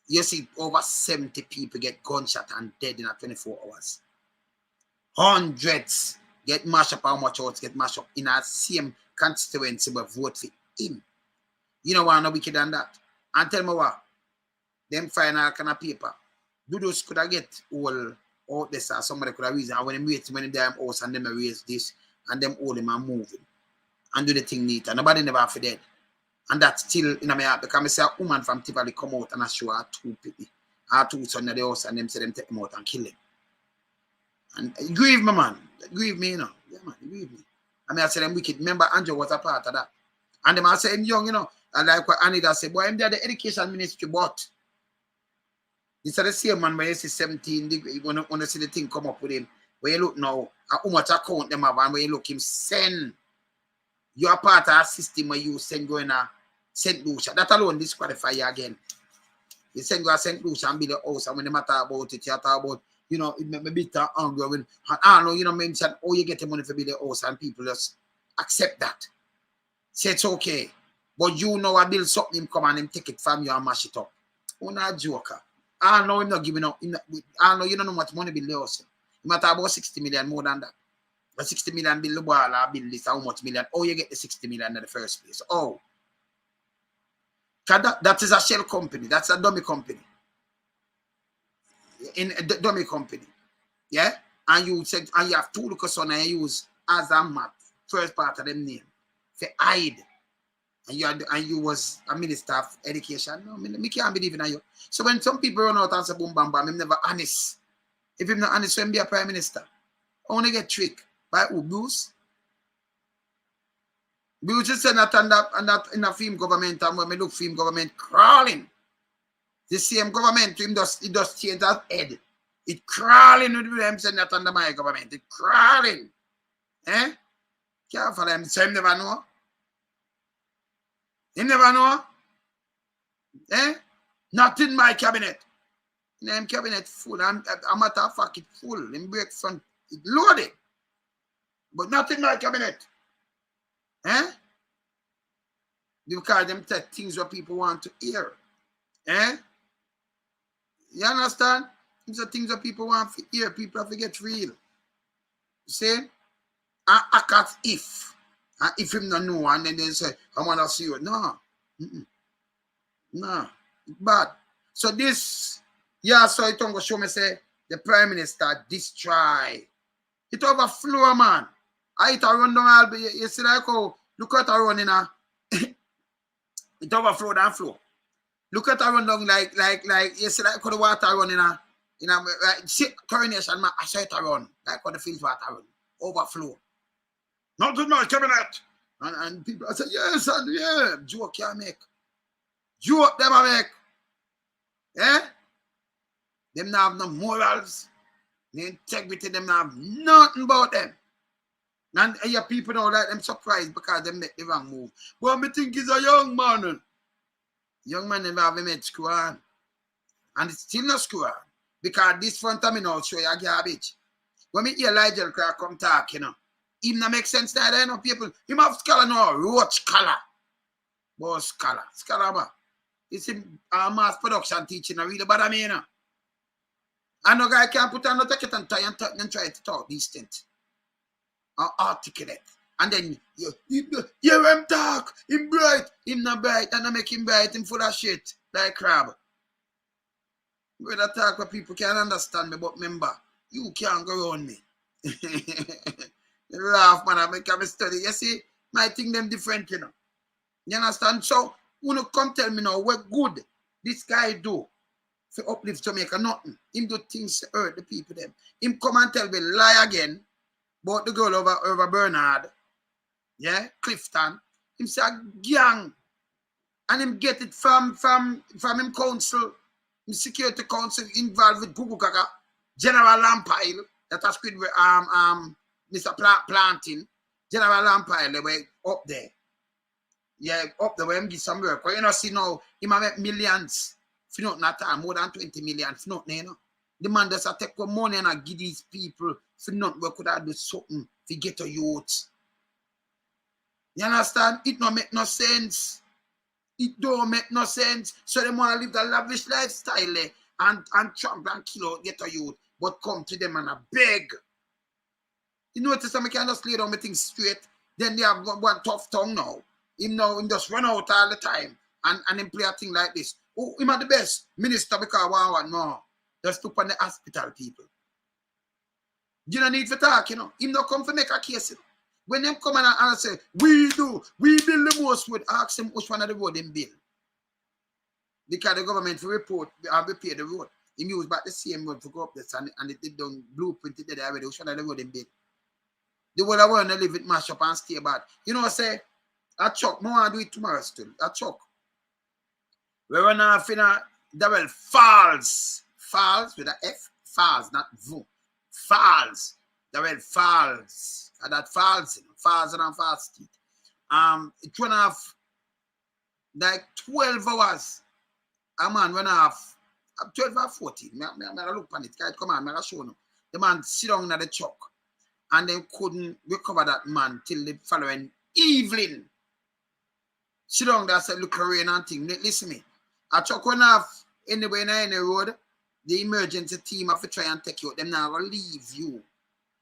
you see over 70 people get gunshot and dead in a 24 hours. Hundreds get mashed up, how much votes get mashed up in a same constituency but vote for him. You know why no wicked than that? And tell me what, them final kind of paper, do those could have get all out this or somebody could have reason when them wait when them house and them erase this and them all them are moving and do the thing neat and nobody never for dead. And that's still in my heart because I say a woman from Tivoli come out and I show her two people, her two sons in the house and them say them take them out and kill them. And it grieve me, man. It grieve me, you know. Yeah, man, it grieve me. I mean, I say them wicked. Remember, Andrew was a part of that. And them I say him young, you know. And like what Anita said, boy, I'm there the education ministry, but this is the same man where you see 17 degree, when you see the thing come up with him, where you look now, how much account them have, and where you look him send. You are part of a system where you send going to St. Lucia. That alone disqualify you again. You send go to St. Lucia and build a house, and when they matter about it, you talk about, you know, it may be bitter angry. When, I don't know, you know, mention, oh, you get the money for build a house, and people just accept that. Say it's okay. But you know, I build something, come and him take it from you and mash it up. Oh, not joker. I know him not giving up. I know you don't know much money build the house. You matter about 60 million more than that. But 60 million build the ball, I build this, how much million? Oh, you get the 60 million in the first place. Oh. That is a shell company. That's a dummy company. In a dummy company. Yeah? And you said, and you have two look son and you use as a map, first part of them name. For hide. And you was a minister of education. No, me can't believe in you. So when some people run out and say boom bam bam, I'm never honest. If I'm not honest, I'm be a prime minister. I want to get tricked by who? Bruce? Bruce just said that in a film government, and when we look film government crawling. The same government, it does change that head. It crawling with them saying that under my government. It crawling. Eh? Can't follow him. So him never know. Him never know. Eh? Not in my cabinet. In them cabinet full. I'm a matter of fact, it full. In break front, it loaded. But not in my cabinet. Eh? Because them take things what people want to hear. Eh? You understand? These are things that people want to hear. People have to get real. You see? And act as if. And if him don't know, and then they say, I want to see you. No. No. It's bad. So this, yeah, so it don't go show me, say, the Prime Minister destroy. It overflow, man. I it run down all, you see like how, look at her running now. It overflow and flow. Look at her run down like you see like how the water running now. You know, coronation, man, I saw it run. Like how the field water run. Overflow. Not in my cabinet. And people I say, yes, and yeah, joke you make. Joke them I make. Eh? Them not have no morals. The integrity, them not have nothing about them. And your people know that them surprised because they make the wrong move. But me think he's a young man. Young man never have him at school on. And it's still not school on. Because this front of me now show you a garbage. When me hear Ligel Clark come talk, you know, him not make sense that you know, people. Him have scholar now, roach scholar. But scholar. Scholar, man. It's him mass production teaching, I read about him, you know. And no guy can put on no take it and try and try to talk decent. Articulate. And then you hear him talk. Him bright. Him not bright. And I make him bright. Him full of shit. Like crab. When I talk where people can understand me, but remember, you can't go around me. You laugh, man. I make a study. You see, my thing them different, you know. You understand? So, you come tell me now what good this guy do for uplift Jamaica. Nothing. Him do things to hurt the people them. Him come and tell me lie again. About the girl over Bernard, yeah, Clifton, him say a gang, and him get it from him council, him security council involved with Gugu Gaga, General Lampile, that has quit with Mr. Planting, General Lampile, they were up there. Yeah, up the way him give some work. But you know, see now, he might make millions. For nothing at all, more than 20 million. For nothing, you know. The man does take money and give these people for nothing. We could have do something to get a youth. You understand? It don't make no sense. It don't make no sense. So they want to live the lavish lifestyle and tramp and kill out, get a youth. But come to them and beg. You notice that I can just lay down my things straight. Then they have one tough tongue now. Him just run out all the time and him play a thing like this. Oh, him are the best minister because one no. Just look on the hospital people. You don't need to talk, you know. Him not come to make a case, you know. When them come and say, we build the most wood, ask them which one of the road them build. Because the government will report, repair the road. Him use back the same road to go up this and it did done blueprint it there already, which one of the road them build. The world I want to live it mash up and stay bad. You know what I say? I chuck, more I do it tomorrow still. I chuck. We run off in a double falls. Falls with a F. Falls, not V. Falls. Double falls. And that falls, you know. Falls and falls teeth. It run off like 12 hours. A man run off 12 or 14. I look on it. Come on, I show you. The man sit down at the chuck. And they couldn't recover that man till the following evening. Sit down there, said, look, rain and thing. Listen me. I chuck one off anywhere in any road. The emergency team have to try and take you out. Them now will leave you.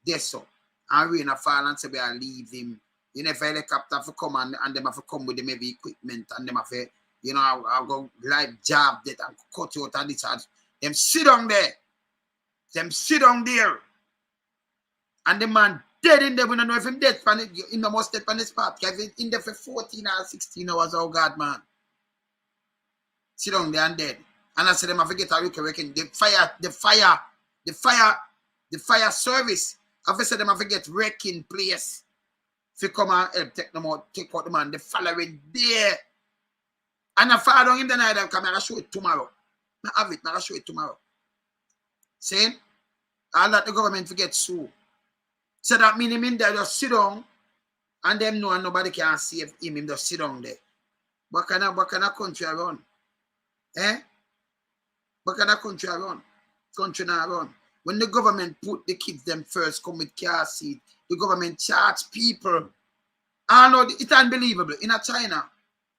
There so. And rain a fall and say, we will leave him. You know, if a helicopter have to come and them have to come with them heavy equipment and them have to, you know, I'll go live job that and cut you out and this. Them sit down there. Them sit down there. And the man dead in there. We don't know if him dead. He must dead on the spot. Because he's in there for 14 or 16 hours. Oh, God, man. Sit down there and dead. And I said, them I forget how you can reckon. The fire service. I said, them I forget wrecking place. If you come and help take them out, take out the man, the following day. And I fall down in the night, I'm coming to show it tomorrow. I have it, I'll show it tomorrow. See? I'll let the government forget so. So that means him in there just sit down and them know and nobody can save him just sit down there. What kind of country I run? Eh? What kind of country I run? Country now run. When the government put the kids them first, come with car seat, the government charge people. I know it's unbelievable. In a China,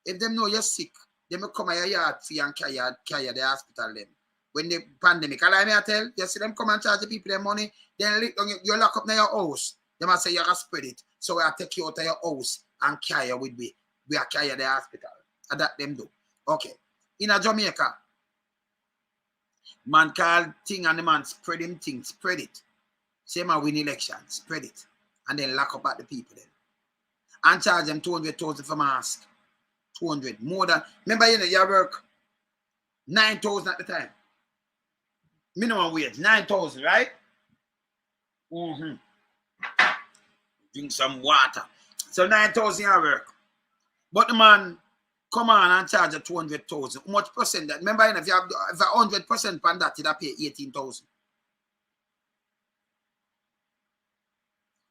if them know you're sick, they may come at your yard for you and carry the hospital them. When the pandemic, I may tell, you see them come and charge the people their money, then you lock up in your house. They must say you can spread it. So we take you out of your house and carry you with me. We are carry the hospital. And that them do. Okay. In a Jamaica, man call thing and the man spread him thing, spread it. Same as win election, spread it. And then lock up at the people then. And charge them 200,000 for mask. 200. More than, remember, you know, you work 9,000 at the time. Minimum wage, 9,000, right? Drink some water. So 9,000 you work. But the man come on and charge you 200,000. How much percent that? Remember, if you have 100% on that, you'll pay 18,000.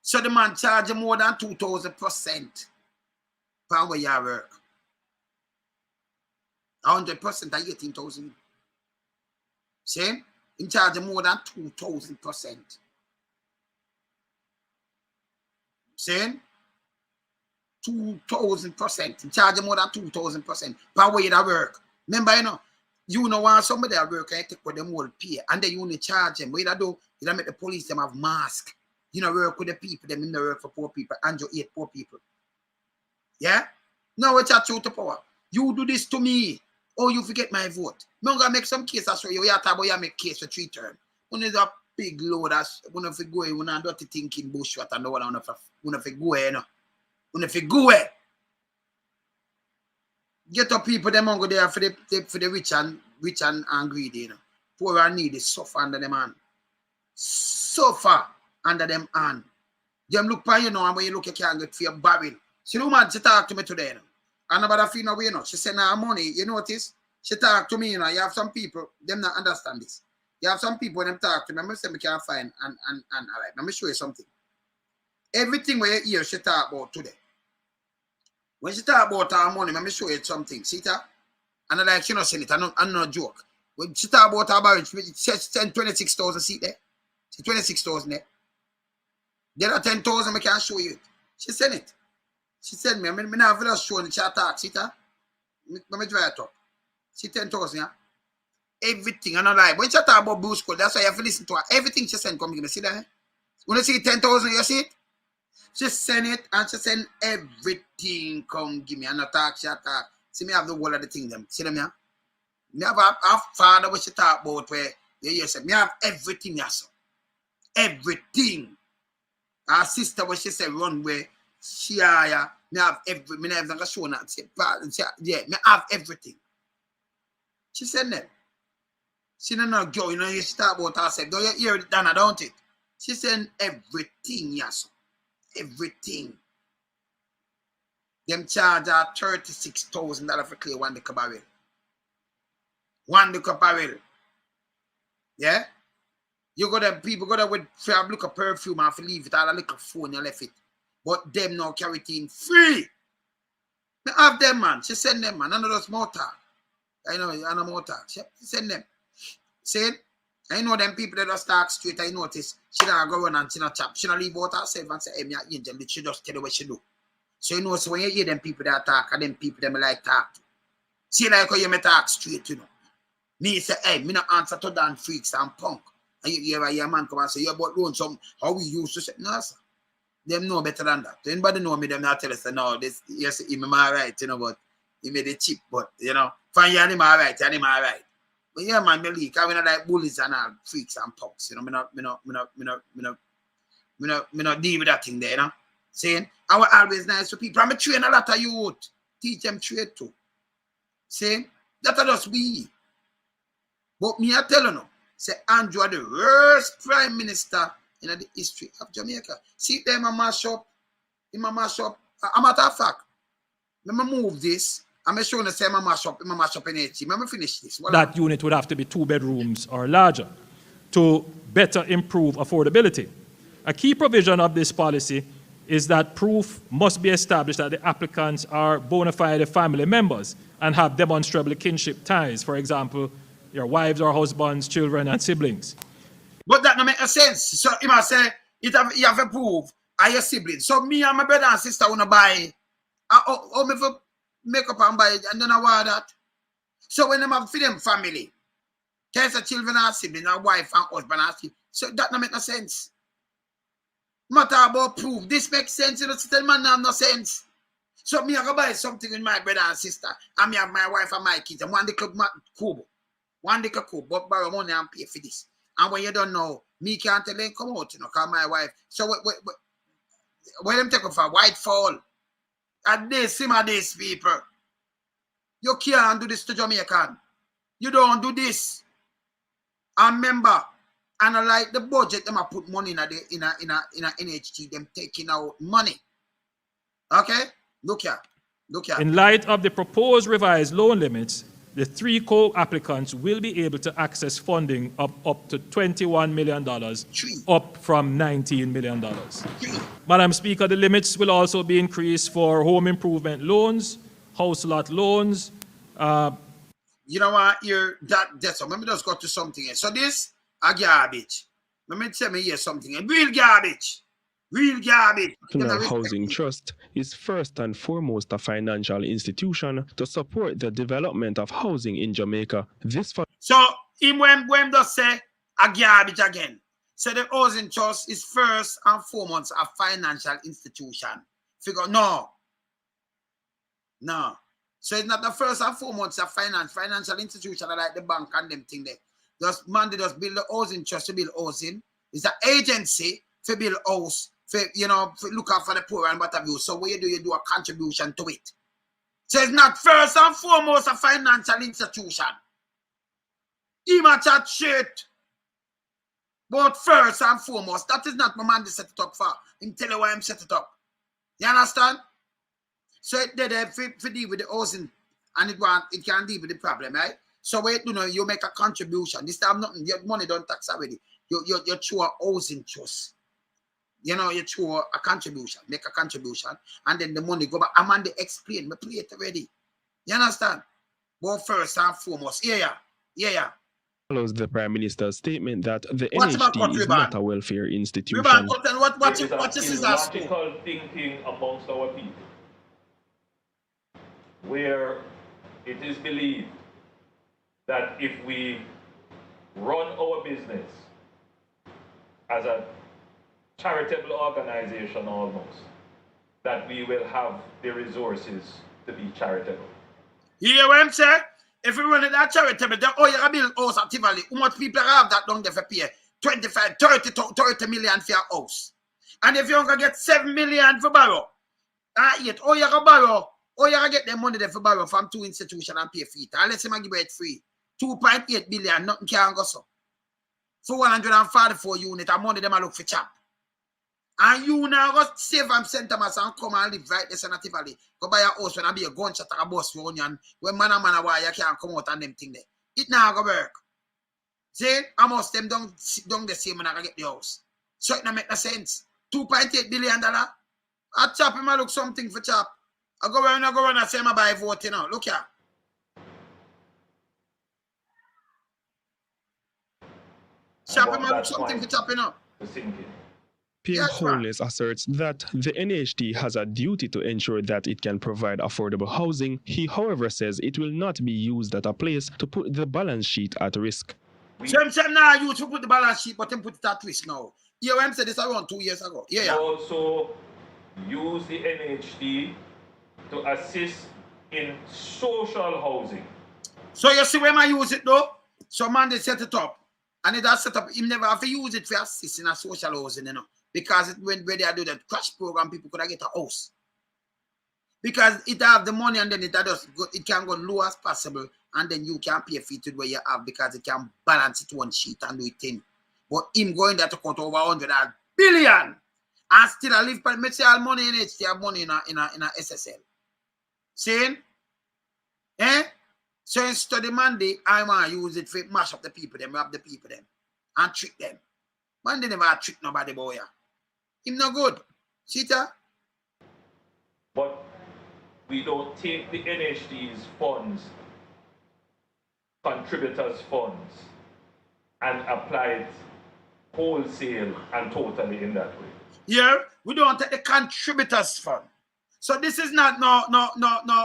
So the man charge you more than 2,000% per where you work. 100% at 18,000. See? In charge of more than 2,000%. See? 2,000%. In charge of more than 2,000% per way that work. Remember, you know when somebody at work, I take with them whole pay, and then you only charge them. What you do? You make the police them have mask. You know, work with the people, them in the work for poor people, and you hate poor people. Yeah? Now we chat you to power. You do this to me. Oh, you forget my vote. I'm going to make some case. I show you. You have to make case for 3 terms. When there's a big load, when if you go, when I'm not thinking bushwhack and no one, when if you go, when if you go, get up people, them go there for the rich and greedy, you know. Poor and needy suffer under them hand. Suffer under them hand. Them look for you know, and when you look, you can't get for your barrel. See the woman, she talk to me today, you know. And about a feel no way, you know. She said, nah, money, you notice? She talk to me, you know. You have some people, them not understand this. You have some people, when them talk to me, I say, I can't find, and all right, let me show you something. Everything where you hear she talk about today, When she talk about her money, let me show you something. See that? And I like she not saying it. I'm not joke. When she talk about her marriage, she sent 26,000 seat there. She 26,000 there. There are 10,000. I can't show you it. She sent it. She sent me. I mean, I have just shown it. She talk. See that? Let me try it up. She 10,000. Yeah. Everything. I don't lie. When she talk about Bruce Cole, that's why you have to listen to her. Everything she sent, come give me. See that? When you see 10,000, you see it? She send it and she send everything. Come give me. And I talk. She talk. See me have the whole of the thing. Them. See them here? Me have a father what she talk about where you say me have everything. Yes. Everything. Our sister what she said run where she are. Me have every. Me never show that. Yeah. Me have everything. She said them. She don't know, Joe, you know, you start about herself. Don't you hear it, Dana, don't it? She said everything, yes. Everything. Them charge her $36,000 for clear 1 liquor barrel. 1 liquor barrel. Yeah? You got them people go there with a look of perfume and leave it all a little phone you left it. But them now carry it in free. They have them, man. She send them, man. None of those motor. I know, and a motor. She send them. Say, I know them people that just talk straight. I notice she don't go run and she don't chop. She don't leave out herself and say, hey, me angel. She just tell you what she do. So you know, so when you hear them people that talk, and them people them like talk to. See like how you may talk straight, you know. Me say, hey, me not answer to damn freaks and punk. And you hear a man come and say, you about loan some how we used to say, no, sir. Them know better than that. So anybody know me, them not tell us, no, this, yes, him alright, you know, but he made it cheap, but, you know, find you him alright, and him alright. But yeah, man, me leak. I mean, like bullies and all freaks and punks. You know, me not deal with that thing there, you know. Saying, I was always nice to people. I'm train a lot of youth. Teach them trade too. Saying, that's just we. But me, I tell you now, say Andrew are the worst prime minister in the history of Jamaica. See them a mash up. In my mash up. A matter of fact, let me move this. I'm showing the same mash up in NHT. Let me finish this. That unit would have to be 2 bedrooms or larger to better improve affordability. A key provision of this policy is that proof must be established that the applicants are bona fide family members and have demonstrable kinship ties. For example, your wives or husbands, children, and siblings. But that don't make sense. So you must say you have to prove are your siblings. So me and my brother and sister wanna buy. Me for make up and buy it, and then I want that. So when them have for them family, there's a children and siblings, a wife and husband and siblings. So that don't make no sense. Matter about proof. This makes sense. You know, tell man have no sense. So me I go buy something with my brother and sister, and me have my wife and my kids, and one little Kubo. One little Kubo, but borrow money and pay for this. And when you don't know, me can't tell them come out, you know, call my wife. So when them take off a white fall, and some of these people, you can't do this to Jamaican. You don't do this. And remember, and I like the budget, them I put money in a NHT, them taking out money. Okay? Look here. In light of the proposed revised loan limits, the 3 co-applicants will be able to access funding of up to $21 million, up from $19 million. Madam Speaker, the limits will also be increased for home improvement loans, house lot loans. You know what? So let me just go to something else. So this a garbage. Let me tell me here something. Real garbage. Real garbage. National Housing Trust is first and foremost a financial institution to support the development of housing in Jamaica. So, when does say a garbage again? So the Housing Trust is first and foremost a financial institution. Figure no. So it's not the first and foremost a financial institution like the bank and them thing there. Just man, they just build the Housing Trust to build housing. It's an agency to build house. For, you know, for look out for the poor and what have you. So what you do a contribution to it. So it's not first and foremost a financial institution. He might chat shit. But first and foremost, that is not my man to set it up for. Him tell you why I'm set it up. You understand? So it did for deal with the housing and it can deal with the problem, right? So wait, you know, you make a contribution. This time nothing, your money don't tax already. You throw a housing trust. You know, you throw a contribution, make a contribution, and then the money go back. I'm on the explain, me play it already. You understand? But first and foremost, yeah. Follows the Prime Minister's statement that the What's about NHT is Ribbon? not a welfare institution. Ribbon, what There is is an illogical thinking amongst our people, where it is believed that if we run our business as a charitable organization almost, that we will have the resources to be charitable. You hear what I'm saying? If we run it that charitable, then you can build house at Tivoli. How much people have that down there for pay? 25, 30 million for your house. And if you're going to get 7 million for borrow, you can borrow, or you can get the money there for borrow from 2 institutions and pay for it. Unless you give it free. 2.8 billion, nothing can go so. For 144 units, and money them I look for chap. And you now go save from St. Thomas and come and live right there in Tivoli. Go buy a house when I be a gunshot or a bus for onion. When man and why you can't come out and them thing there. It now go work. See, I must them down the same when I get the house. So it don't make no sense. $2.8 billion. I chop him, I look something for chop. I go around and say I buy vote, you know. Look here. Chop him, I look something for chop, you know. PM Holness asserts that the NHT has a duty to ensure that it can provide affordable housing. He, however, says it will not be used at a place to put the balance sheet at risk. Same now you to put the balance sheet, but then put it at risk now. Yeah, I said this around 2 years ago. Yeah. Also use the NHT to assist in social housing. So you see when I use it though? So man, they set it up. And it has set up, he never have to use it for assist in a social housing, you know. Because when they do that crash program, people could get a house. Because it have the money and then it can go low as possible, and then you can pay for it where you have because it can balance it one sheet and do it thing. But him going there to cut over 100 billion and still I live by me say all money in it, still have money in a SSL. Saying? Eh? So instead of Monday, I want to use it for mash up the people, them, rob the people, them, and trick them. Man, they never trick nobody, boy. Him no good. See that? But we don't take the NHT's funds, contributors' funds, and apply it wholesale and totally in that way. Yeah, we don't take the contributors' fund. So this is not no.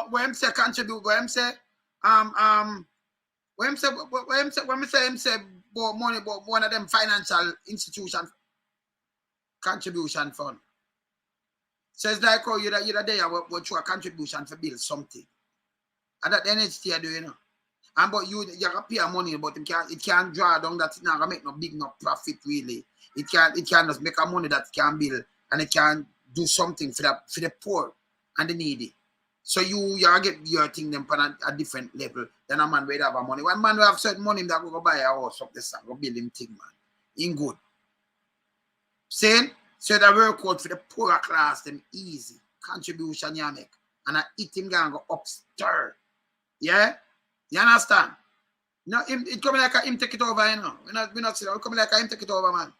When I say contribute, when I say when I say money, but one of them financial institution contribution fund. So it's like how you're there what you a contribution for build something. And that the NHT are doing, you know. And but you can pay money, but it can't draw down that it's not gonna make no big no profit really. It can just make a money that can build and it can do something for the poor and the needy. So you get your thing them on a different level than a man where have a money. One man will have certain money that go buy a house up the sun, go build him thing, man. In good. Saying so that work out for the poorer class them easy. Contribution you make. And I eat him gonna go upstairs. Yeah? You understand? No, it coming like him take it over, you know. We're not saying it coming like him take it over, man.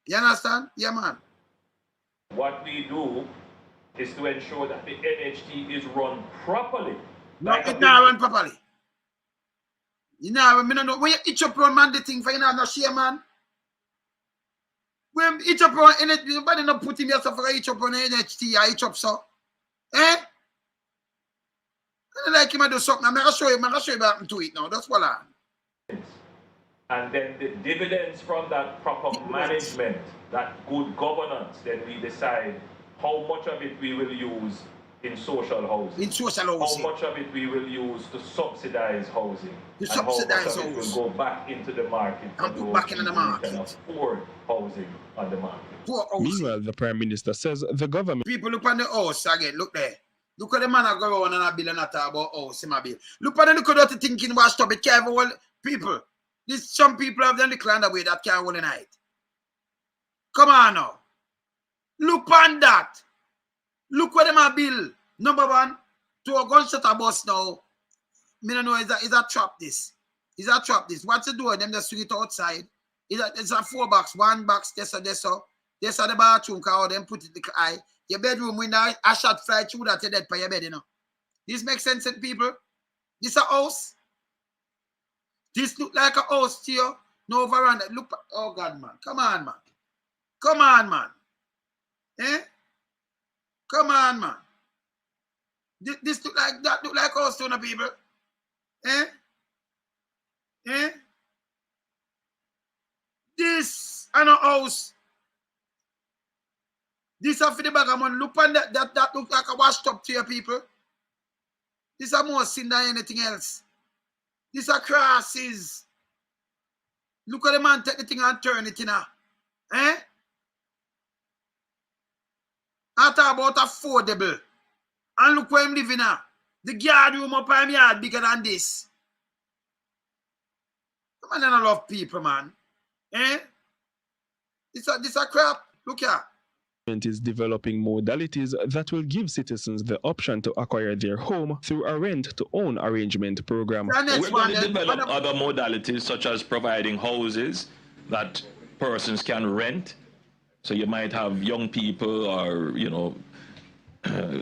You understand? Yeah, man. What we do is to ensure that the NHT is run properly. No, it's not run properly. You know, I don't know. When you itch up on man the thing for you know, no share, man. When itch up on NHT, nobody not put him yourself for itch up on NHT or itch up so. Eh? I don't like him to do something. I'm going to show you what happened to it now. That's what I. And then the dividends from that proper management, that good governance, then we decide how much of it we will use in social housing. In social housing. How much of it we will use to subsidize housing. To subsidize how much of it will go back into the market. And put back into the market. Can afford housing on the market. Meanwhile, the Prime Minister says the government... People look on the house again. Look there. Look at the man that go on and a bill and not about house in my bill. Look at the thinking about stop it. Can't hold people. Some people have done the clan away that can't hold a night. Come on now. Look on that. Look what them a bill. Number one, to a gunshot a bus now. Me don't know is a trap this. Is a trap this. What's the door? Them just swing it outside. It's a 4 box, 1 box, this or. They saw the bathroom car, them put it the eye. Your bedroom window, a shot fly through that, you're dead by your bed, you know. This makes sense to people? This a house? This look like a house to you? No veranda. Look, oh God, man. Come on, man. Come on, man. Eh? Come on, man. This look like that look like house to you, people. Eh? Eh? This and a house. This are for the bag of money. Look on that look like a washed up to your people. This are more sin than anything else. These are crosses. Look at the man take the thing and turn it in. Eh? I talk about affordable. And look where I'm living now. The guard room up on yard bigger than this. Come on, I don't love people, man. Eh? This a crap. Look here. Is developing modalities that will give citizens the option to acquire their home through a rent-to-own arrangement program. We're going to develop other modalities such as providing houses that persons can rent. So you might have young people or, you know,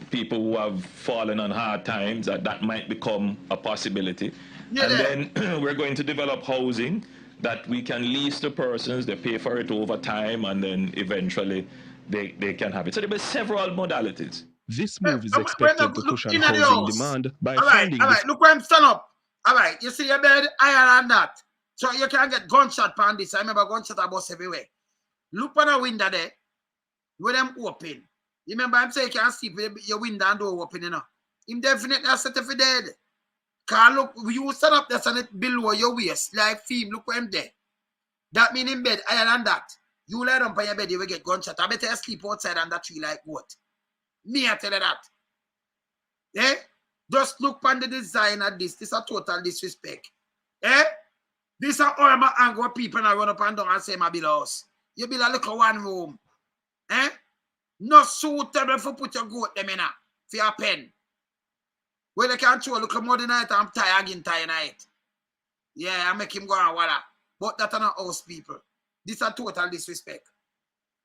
people who have fallen on hard times, that might become a possibility. Yeah. And then we're going to develop housing that we can lease to persons, they pay for it over time, and then eventually they can have it. So there will be several modalities. This move is expected to cushion housing demand by finding... All right, look where I'm stand up. All right, you see your bed higher than that. So you can get gunshot on this. I remember gunshot bus everywhere. Look on a window there, with them open. You remember I'm saying you can't sleep with your window and door open, you know. Him definitely has set if he dead. Cause look, you stand up there and it below your waist, like film, look where I'm there. That mean in bed higher than that. You lie down by your bed, you will get gunshot. I better you sleep outside under that tree like what? Me, I tell you that. Eh? Just look on the design of this. This is a total disrespect. Eh? This is all my anger people and run up and down and say my bill house. You build a little one room. Eh? Not suitable for put your goat them in for your pen. Well, they can't show a little more than night, I'm tired again, tired night. Yeah, I make him go and water. But that's not house people. This is a total disrespect.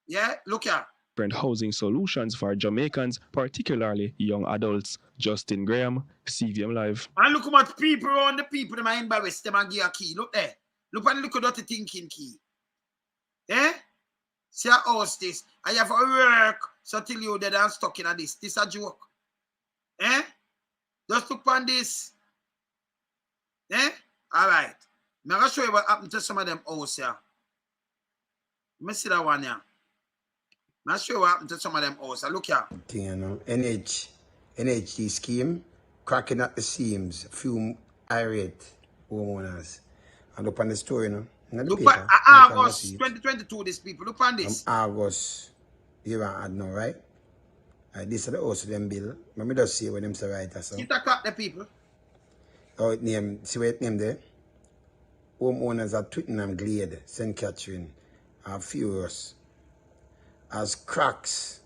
Yeah, look here. Different housing solutions for Jamaicans, particularly young adults. Justin Graham, CVM Live. And look how much people around the people them are embarrassed them and give a key. Look there. Look at the little dirty thinking key. Eh? See a house this. I have to work so till you dead and stuck in this. This a joke. Eh? Just look on this. Eh? Alright. I'm going to show you what happened to some of them house here. Let me see that one here. I'm show you what happened to some of them house. Look here. You know, NHT scheme, cracking at the seams, few irate homeowners. And look on the story, you know. Look at August 2022, these people. Look on this. August, you are now, right? This is the house of them bill. Let me just see what them say right or so. You talk about the people. Oh, it name, see what it name there? Homeowners at Twickenham Glade, St. Catherine, are furious as cracks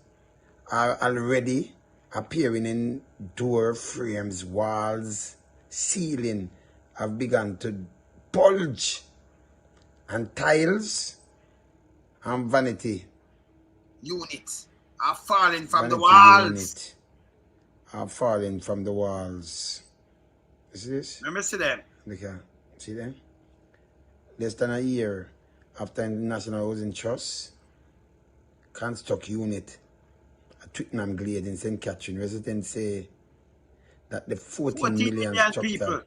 are already appearing in door frames, walls, ceiling have begun to bulge, and tiles and vanity units are falling from the walls. Are falling from the walls. You see this? Let me see them. Look here. See them? Less than a year after the National Housing Trust construct unit at Twickenham Glade in St. Catherine, residents say that the 14 million structure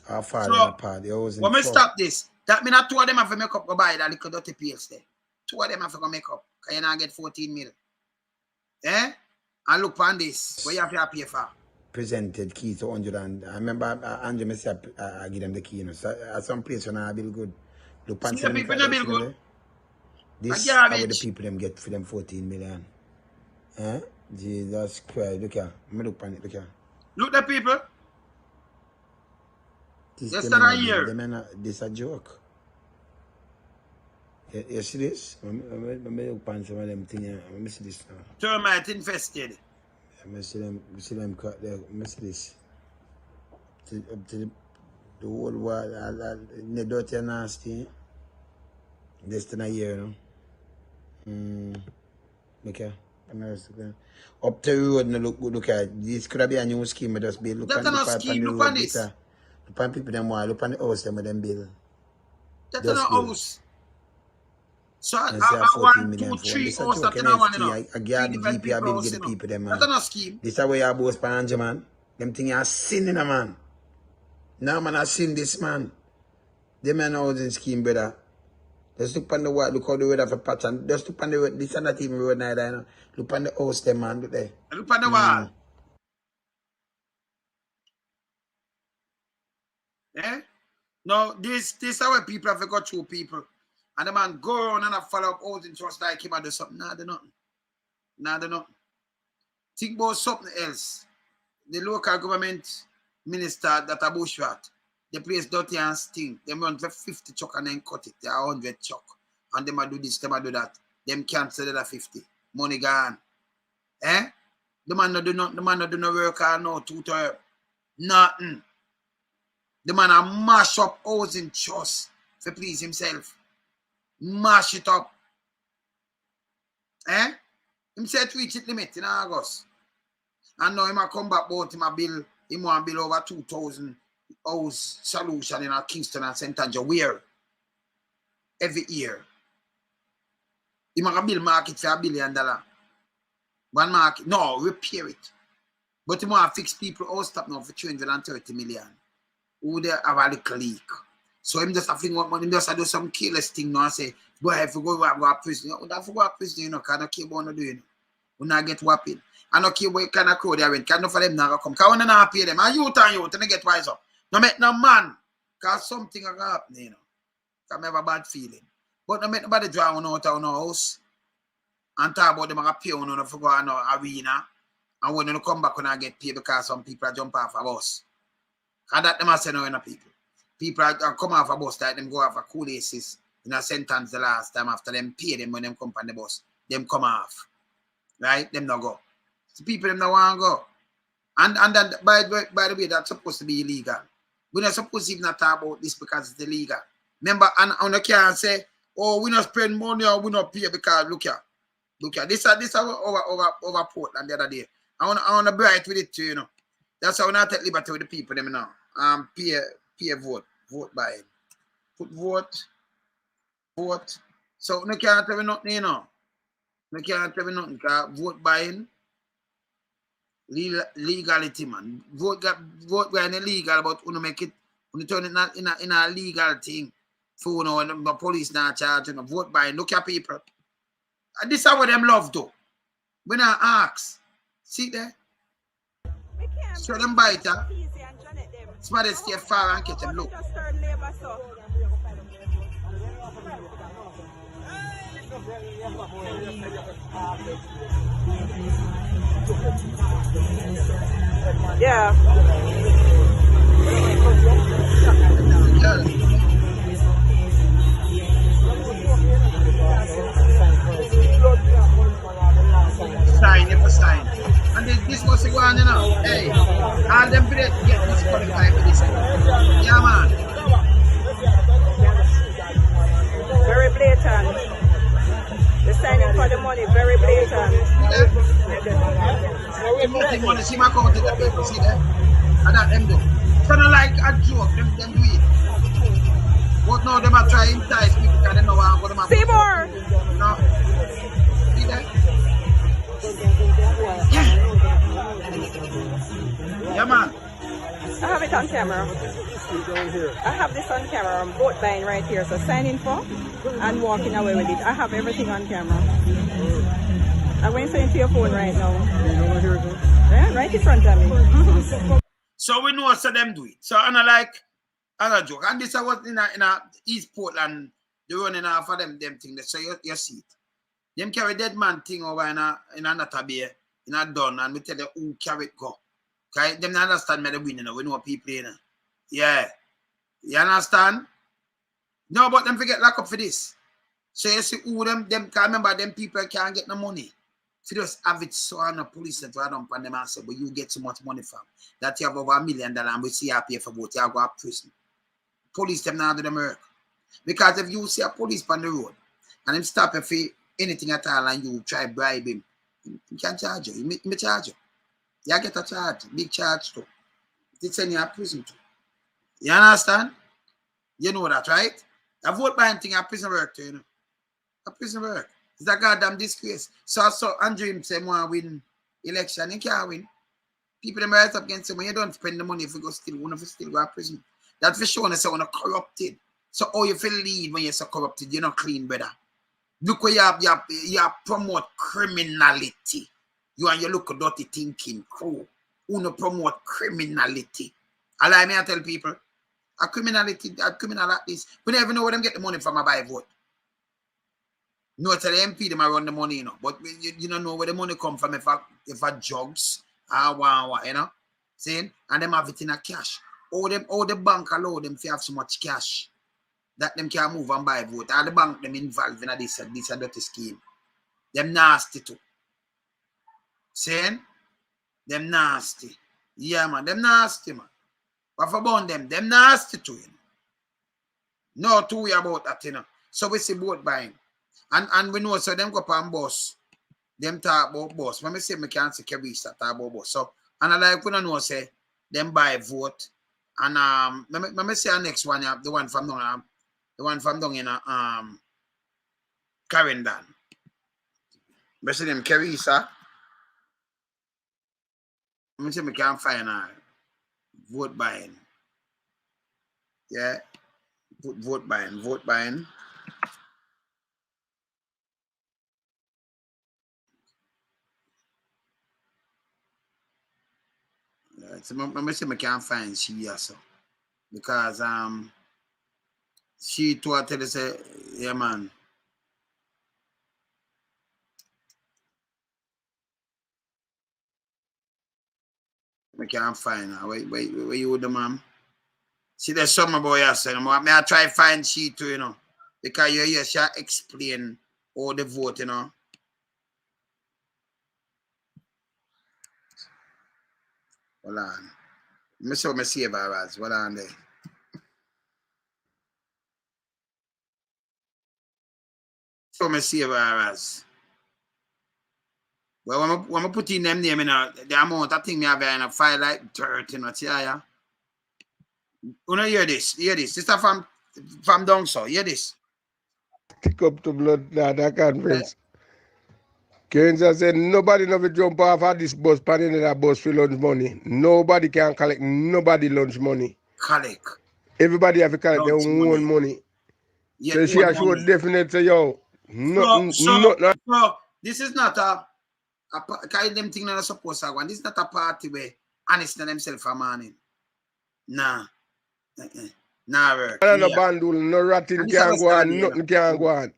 are falling apart. The housing when we stop this, that means that two of them have to make up go buy that little dirty pills there. Two of them have to go make up. Because you not get 14 mil. Eh? And look on this. What you have to pay for? Presented key to 100 and I remember Andrew Messi I give them the key, you know. So at some place when I bill good. Look on the people not bill good. This is how the people them get for them 14 million. Eh? Jesus Christ. Look here. Let me look on it. Look here. Look the people. Less than a year. This is a joke. You see this? Let me look on some of them things. Let me see this now. Termite infested. Let me see them cut there. Let me see this. Up to the whole world. The dirty and nasty. Less than a year, you know. Okay. Up to the road, no look at this could be a new scheme, but just build. That's not a scheme, look on this. Look on people them want, look on the house them with them bill. That's not a house. So I 14 1, 2, 3 This house that NHT, want, you know. I get the GP, I build get the people them, man. That's not a scheme. This is where you boss panja, man. Them thing you sin in a man. No man, I seen this man. Them man housing scheme, brother. Just look on the what, look how the weather for pattern. Just look on the road, this is not even road neither, you know. Look on the house them, man, look there. Look on the wall. Eh? No, this is how people have got through people. And the man go on and follow up housing trust like him and do something. Nah, they nothing. Nah, they nothing. Think about something else. The local government minister that a bushrat, the place dirty and stink. They run for 50 chuck and then cut it. They are 100 chuck. And them a do this, them a do that. Them cancel the 50. Money gone. Eh? The man no do nothing. The man no do no work or no tutor. Nothing. The man a mash up housing trust to please himself. Mash it up. Eh? Him said reach it limit in August. And now him a come back about him a bill. Him want bill over 2,000 house solution in Kingston and St. Andrew. Where? Every year. Him a bill market for $1 billion. One market. No, repair it. But him want to fix people house stop now for 330 million. Who they have a little leak. So him just have to want money, him just do some careless thing now and say, boy, if you go to prison, you don't go to prison, you know, because I don't care what you do, you know. You not get whopping. I don't care what you kind of crowd they rent, because none of them not come. Because when they not pay them, and you, and they get wise up. No make no man, because something will happen, you know. Because I have a bad feeling. But no make nobody draw on out of no house and talk about them and pay on them for go to no arena. And when you come back when I get paid because some people jump off a bus. And that them are saying no people. People are come off a bus like them go off a cool aces in a sentence the last time after them pay them when them come on the bus. Them come off. Right? Them not go. So people them not want to go. And then by the way, that's supposed to be illegal. We're not supposed to even talk about this because it's illegal. Remember, and you can't say, oh, we not spend money or we not pay because look here. This over Portland the other day. I want to bright with it too, you know. That's how I take liberty with the people them now. Pay vote buying. Put vote. So no can't tell me nothing, you know. No can't tell me nothing because vote buying legality, man. Vote buying illegal, but you make it turn it in a legal thing. For you know, when the police not charge, you know, vote buying. Look at people. And this is what them love do. When I ask, see there? So them bite her. Somebody stay far and catch them look. Yeah. Sign, you for sign. And this was the one, you know. Hey, all them get disqualified for this. Yeah, man. Very blatant. They're signing for the money, very blatant. The money, see my count to the people, see that? And that them do. It's kind of like a joke, them do it. But now them are trying to entice people because they know what I'm going to do. Seymour! You know? See that? Yeah, man. I have it on camera. I have this on camera. I'm boat buying right here. So signing for and walking away with it. I have everything on camera. I'm going to send it to your phone right now. Yeah, right in front of me. So we know so them do it. So I'm like, I'm a joke. And this was in a East Portland, they running off of them thing. So you see it. Them carry dead man thing over in a Natabia, in a Don, and we tell them who carry it go. Okay? Them not understand me the winning, you know. We know people, you know. Yeah. You understand? No, but them forget lock up for this. So you see who them can't remember them people can't get no money. So just have it so on the police that I don't pan them and say, but you get so much money from that you have over $1 million and we see you pay for both, you go to prison. Police them now do them work. Because if you see a police on the road and them stop you for anything at all and you try bribe him, he can charge you. He may charge you. You get a charge, big charge too. They send you to prison too. You understand? You know that, right? A vote buying thing a prison work too, you know. A prison work. It's a goddamn disgrace. So Andrew him say want win election, he can't win. People them rise up against him when you don't spend the money if you go still, one of you still go to prison. That's for sure say when you're corrupted. So how you feel lead when you're so corrupted, you're not clean, brother. Look where you promote criminality. You and you look at dirty thinking crew. Who promote criminality. Allow me to tell people, a criminal like this, we never know where them get the money from a buy vote. No, tell the MP them around the money, you know. But you don't know where the money come from if a drugs, you know. Saying, and them have it in a cash. All the bank allow them to have so much cash that them can move and buy vote. All the bank them involved in this dirty scheme. Them nasty too. Saying, them nasty. Yeah, man, them nasty, man. But for burn them nasty too, you know. No two way about that, you know. So we see boat buying. And we know so them go up and bus. Them talk about bus. When I say me can't see Kerisa talk about bus. So and I like we don't know say them buy vote. And let me say the next one, the one from down in Clarendon. I see them Kerisa. Let me say me can't find vote buying. Yeah. Vote buying. So I say I can't find she also. Because she told her say, yeah man. I can't find her. Where you with the mom? See there's something about yourself. I try to find she too, you know. Because you hear she explain all the vote, you know. Hold on. Let me show me save her as. Hold on there. Show me save her as. Well, when I put in them name, you know, the amount of thing me have in a file like 30, you know, yeah. You know, hear this. This is from down so. Hear this. Pick up the blood that conference. Kenza said nobody never jump off of this bus, panning in that bus for lunch money. Nobody can collect nobody lunch money. Collect. Everybody have to collect their own money. Yeah, so she has should definitely say, yo, so this is not a kind of them thing that are supposed to go. This is not a party where honest themselves are manning. Nah. Nah, work. No bandul, no ratting can go on, nothing can go on.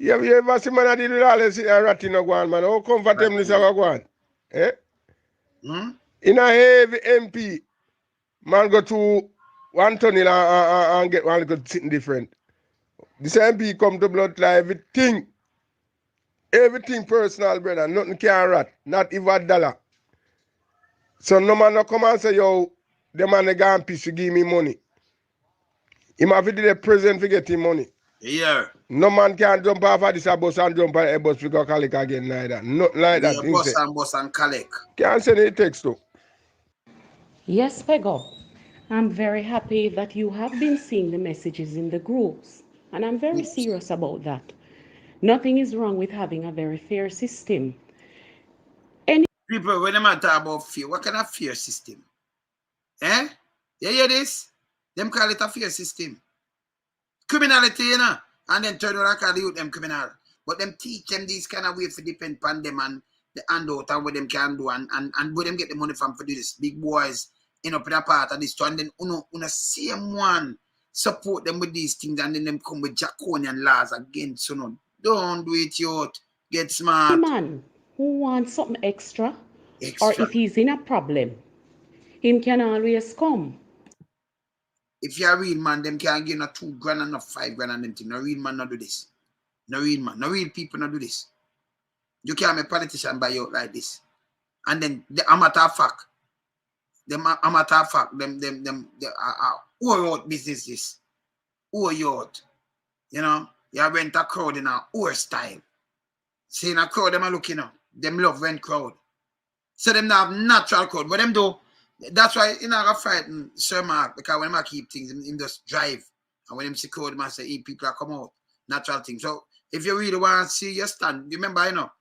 You ever see man that did all this ratting no go on, man? How comfortable this go on? Eh? In a heavy MP, man go to one tunnel and get one good sitting different. This MP come to blood like everything personal, brother. Nothing can rat, not even $1. So no man no come and say, yo, the man they go and piss to give me money. Him have to do the present to get him money. Yeah. No man can jump off of this bus and jump on a bus to go collect again like that. Not like that. Bus and collect. Can't send any text to. Yes, Pego. I'm very happy that you have been seeing the messages in the groups. And I'm very serious about that. Nothing is wrong with having a very fair system. People, when they talk about fear, what kind of fear system? Eh? You hear this? Them call it a fear system. Criminality, you know? And then turn around and call the youth them criminal. But them teach them these kind of ways to depend on them and the handout and what them can do and where them get the money from for this. Big boys, you know, put a part of this. And then, same one support them with these things and then them come with draconian laws against, you know. Don't do it, youth. Get smart. The man who wants something extra, or if he's in a problem, him can always come. If you're a real man, them can't give no $2,000 and no $5,000 and them thing. No real man not do this. No real man. No real people not do this. You can't make a politician buy you out like this. And then the amateur fact. Them who out businesses. Who out. You know, you rent a crowd in a whore style. Seeing a crowd, them are looking up. Them love rent crowd. So them not have natural crowd. What them do, that's why you know I frighten Sir Mark, because when I keep things, him just drive. And when him see crowd, him say, hey, people are come out. Natural thing. So if you really want to see your stand, remember, you know,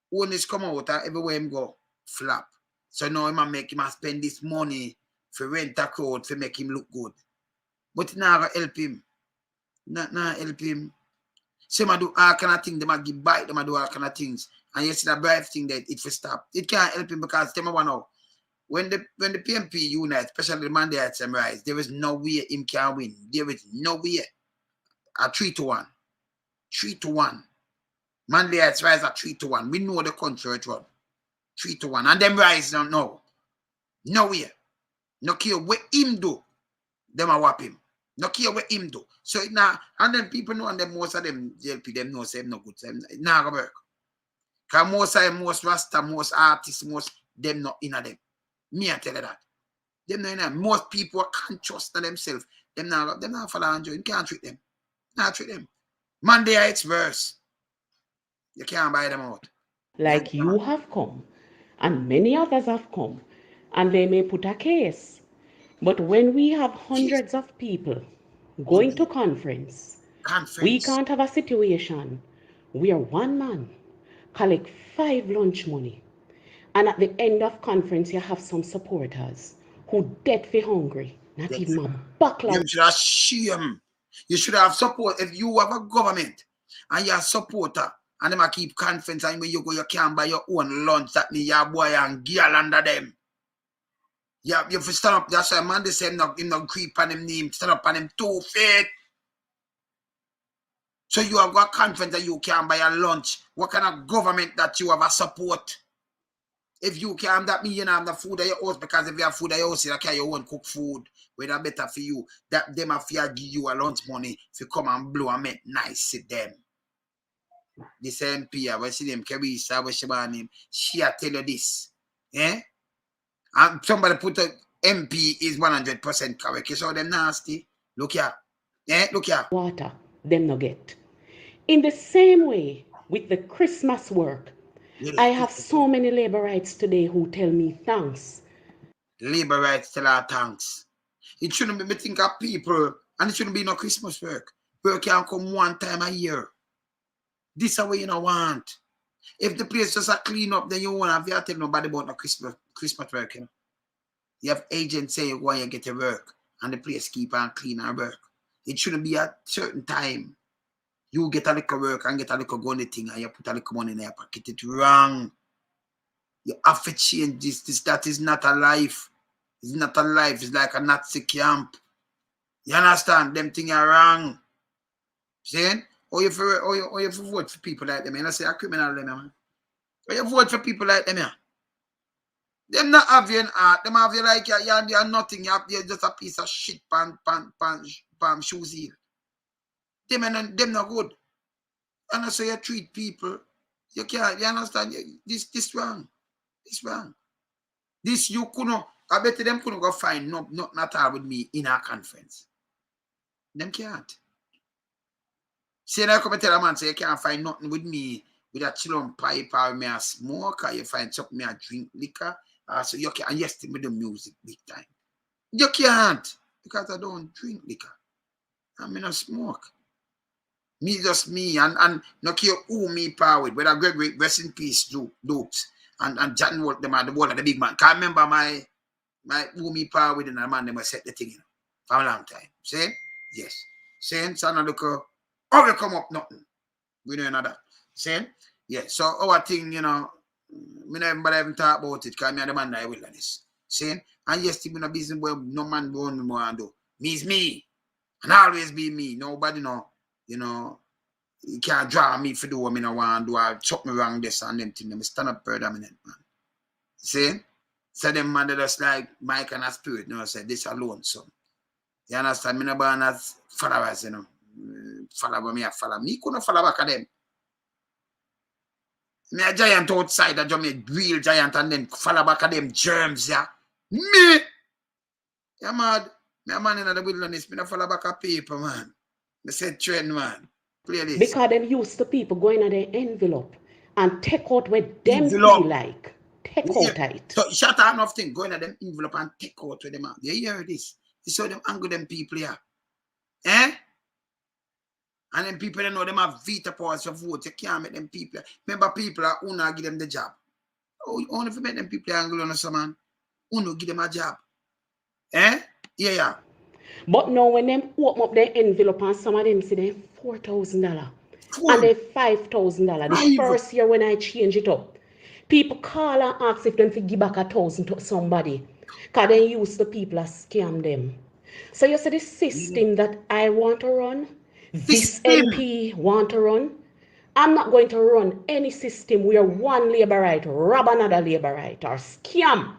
when this come out, everywhere him go, flap. So now him make him spend this money for rent a crowd to make him look good. But it not help him. Not help him. Some do all kind of things, they might give bite, they might do all kind of things. And you see that bribe thing that it will stop. It can't help him because tell me one now. When the PMP unite, especially the mandates and rise, there is no way him can win. There is no way. A 3-1. 3-1. Mandates rise at 3-1. We know the country it run. 3-1. And them rise don't know. No way. No care what him do. Them a whap him. No care what him do. So now, and then people know, and then most of them JLP, them know say him no good. So it not gonna work. Because most of them, most Rasta, most artists, most them not in them. Me I tell you that. Them not in them. Most people are conscious of themselves. Them not follow and join. You can't treat them. Not treat them. Monday it's worse. You can't buy them out. Like you have come, and many others have come, and they may put a case. But when we have hundreds of people going to conference, we can't have a situation where one man collect 5 lunch money, and at the end of conference you have some supporters who dead for hungry, not even a buckler. You should have shame. You should have support. If you have a government and you're a supporter and them a keep conference, and when you go you can buy your own lunch, that means your boy and girl under them. Yeah, you stand up. That's why man they say him not creep on him name, stand up on him 2 feet. So you have got a conference that you can buy a lunch. What kind of government that you have a support? If you can, that means you don't have the food at your house, because if you have food at your house, you can your own cook food, where that better for you. That them have to give you a lunch money to come and blow and make nice to them. This MP, I see them, Carissa, where she born him, she tell you this. Eh? And somebody put a MP is 100% correct. You saw them nasty. Look here. Eh? Look here. Water, them no get. In the same way, with the Christmas work, I have so many labor rights today who tell me thanks. Labor rights tell her thanks. It shouldn't be me think of people, and it shouldn't be no Christmas work. Work can come 1 time a year. This is what you don't want. If the place just a clean up, then you won't have to tell nobody about no Christmas work. You know? You have agents say you go and you get to work, and the place keep on clean and work. It shouldn't be a certain time. You get a little work and get a little gunny thing, and you put a little money in your pocket. It's wrong. You have to change this. That is not a life. It's not a life. It's like a Nazi camp. You understand? Them things are wrong. See? Or you vote for people like them. And I say a criminal them, man. Or you vote for people like them, yeah. Them not have you in art. Them have you like you're nothing. You're just a piece of shit pan shoes heel. Them not good. And I say you treat people. You can't. You understand? This wrong. This wrong. This you couldn't. I bet them couldn't go find not at all with me in our conference. Them can't. Say I come and tell a man, say you can't find nothing with me with a chill on pipe or me a smoke, or you find something me a drink liquor. So you can, and yes, with the music big time. You can't, because I don't drink liquor. I mean, I smoke. Me just me, and no care who me power with, whether Gregory, rest in peace, Dukes, and John Walt, them are the one of the big man. Can't remember my who me power with, and the man, them set the thing, for a long time. See? Yes. See? So now look, how will come up nothing? We know that. See? Yeah. So our thing, you know, me never even talk about it, because me are the man that I will on this. See? And yes, me no business where no man don't me want to do. Me is me. And always be me. Nobody know, you know, you can't draw me for do what me no want to do, or chop me wrong this and them thing. Them stand up predominant, man. See? So them man that just like Mike and a spirit, you know, say this alone, son. You understand? Me no born as followers, you know. Follow me, I follow me. Couldn't follow back at them. Me a giant outside, a real giant, and then follow back at them germs, yeah. Me! Yeah, mad. Me a man in the wilderness, me no follow back at people, man. Me said trend, man. Play this. Because them used to people going at their envelope and take out what them feel like. Take out it. So shut up enough thing, go in at them envelope and take out with them out. You hear this? You saw them angle them people here. Eh? And then people they know them have veto powers for vote. You can't make them people. Remember people are Uno give them the job. Oh, only if you make them people angle on some man. Uno give them a job. Eh? Yeah. But now when them open up their envelope and some of them see them $4,000 and they $5,000. The first year when I change it up, people call and ask if them to give back $1,000 to somebody. Because they use the people that scam them. So you see the system that I want to run, this MP want to run. I'm not going to run any system where one labor right rob another labor right or scam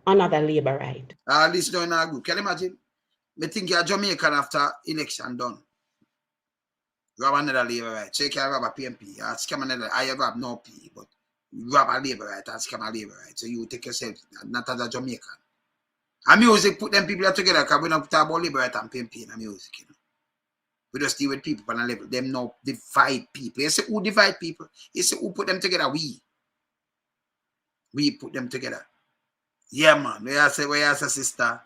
another labor right. This don't good. Can you imagine? I think you're Jamaican after election done. Rob another labor right. So you can rob a PMP. Scam another. I rob no P, but you rob a labor right and scam a labor right. So you take yourself, not as a Jamaican. And music put them people together because we don't talk about labor right and PMP in music, you know. We just deal with people on a level. Them now divide people. You say who divide people? You say who put them together? We put them together. Yeah, man. Where you say, sister?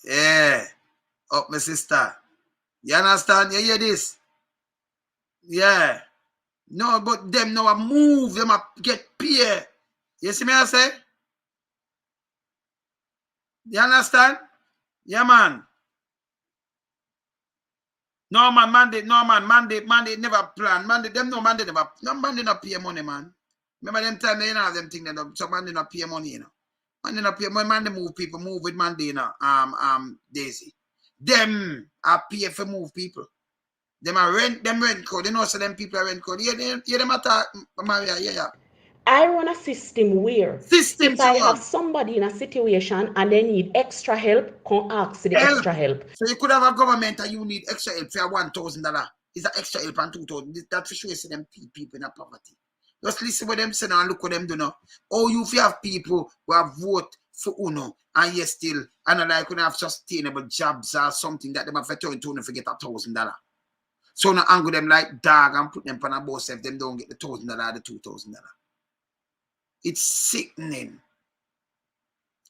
Yeah. Up, my sister. You understand? You hear this? Yeah. No, but them now move. Them get paid. You see me I say? You understand? Yeah, man. No man, mandate never plan. Mandate never pay money, man. Remember them time they have them thing that so mandate not pay money, you know. Mandate not pay money, mandate move people, move with mandate, you know, Daisy. Them are pay for move people. Them are rent code. You know, so them people are rent code. Yeah, them attack Maria, yeah. I run a system where if I have somebody in a situation and they need extra help, come ask for the extra help. So you could have a government and you need extra help for $1,000. Is that extra help and $2,000? That for sure you see them people in a poverty. Just listen what them say now and look what them do now. Oh, you have people who have vote for Uno and you still and like when have sustainable jobs or something that them have to turn to and forget $1,000. So now angle them like dog and put them on a bus if them don't get the $1,000 or the $2,000. It's sickening.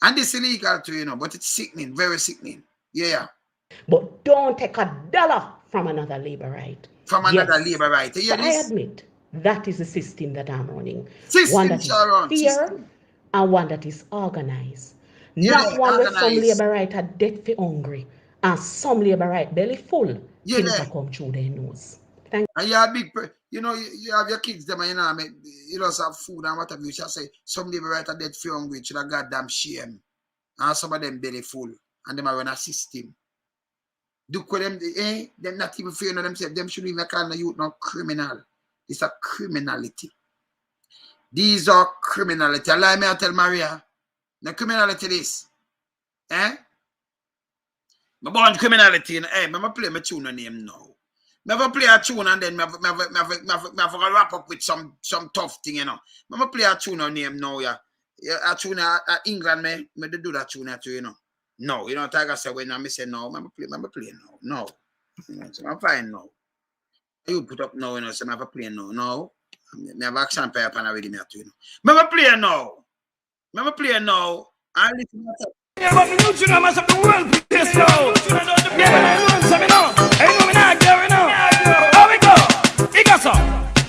And it's illegal too, you know, but it's sickening, very sickening. Yeah. But don't take $1 from another labor right. From another labor right. So I admit, that is the system that I'm running. One that is fair and one that is organized. Not one where some labor right are dead for hungry and some labor right belly full. Things that come through their nose. And you have big, you know, you have your kids, them, and you just have food and whatever. You shall say, some labor right are dead for hungry, which is a goddamn shame. And some of them belly full, and them are run a system. Do them, them not even fearing themselves. Them should even call the youth no criminal. It's a criminality. These are criminality. Allow me to tell Maria, the criminality this. My born criminality, I'm play my tune name now. Never play a tune and then I wrap up with some tough thing, you know. I play a tune name now, yeah. A tune at England, me do that tune too, you know. No, you know, Tiger said when I say no, I play now. No. You know, so I'm fine now. You put up now, you know, so I play now. No. I have action pair and already me too, you know. I play now. I listen to that. Yeah, but me know you know mash up the world place now. Yeah, I know some you know. I know me not there now. How we go? It goes so.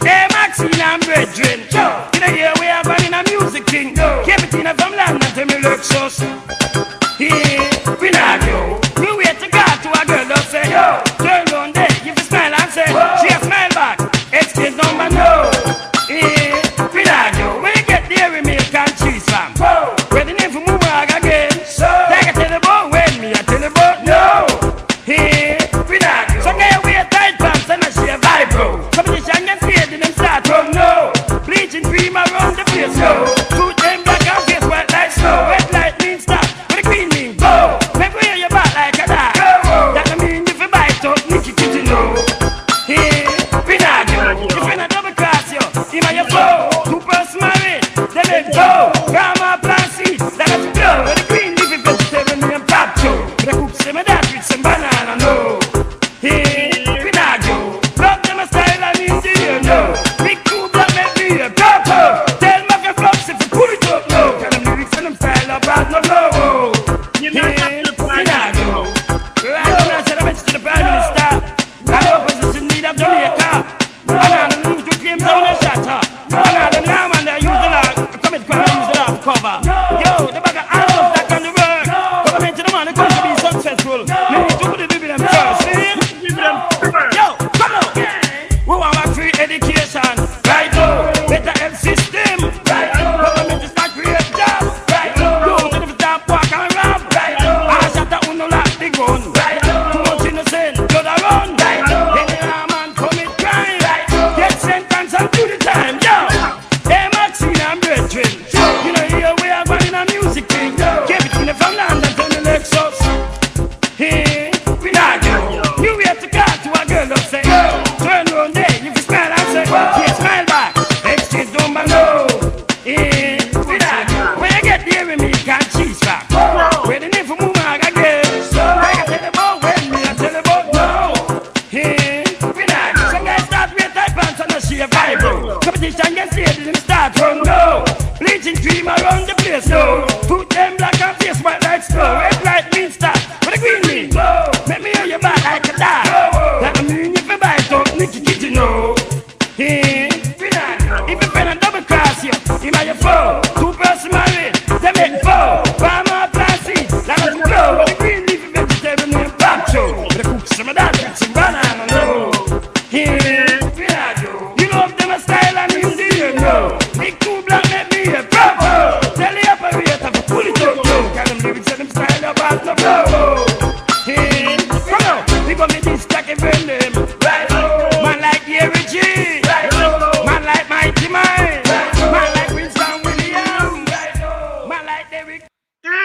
Hey, Maxine and Brethren. In a year we are running a music thing. Keep it in from London to me Lexus. Yeah, we not go. We wait to God to a girl that say, yo, turn on there, give a smile and say, she a smile back. Excuse number no. Yeah, we not go. When you get there we make and cheese fam. Where the name for move again. Like I tell the boy when me I tell the boy no. Hey, we not go. So get away tight pants and I share vibro. Competition gets paid in them start from no. Bleaching cream around the face go. Put them black and face white like snow. Wet light means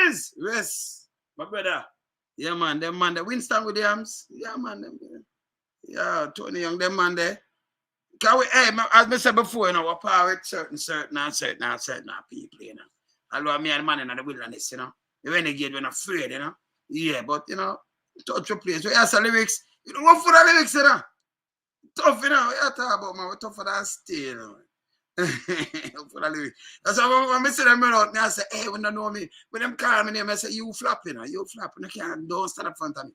Breeze! Yes, my brother. Yeah, man, them man, the Winston Williams. Yeah, man, them. Yeah, Tony Young, them man there. Can we, hey, as I said before, you know, we're power with certain people, you know. Although me and the man in the wilderness, you know. The renegade, we're not afraid, you know. Yeah, but, you know, touch your place. We have some lyrics. You don't go for the lyrics, you know. Tough, you know. We are talking about, man. We're tough for that still, you know. For the lyrics. That's why when I see them out, I say, hey, when they know me, when them call me name, I say, you flap, you know. You flap, you can't, don't stand up in front of me.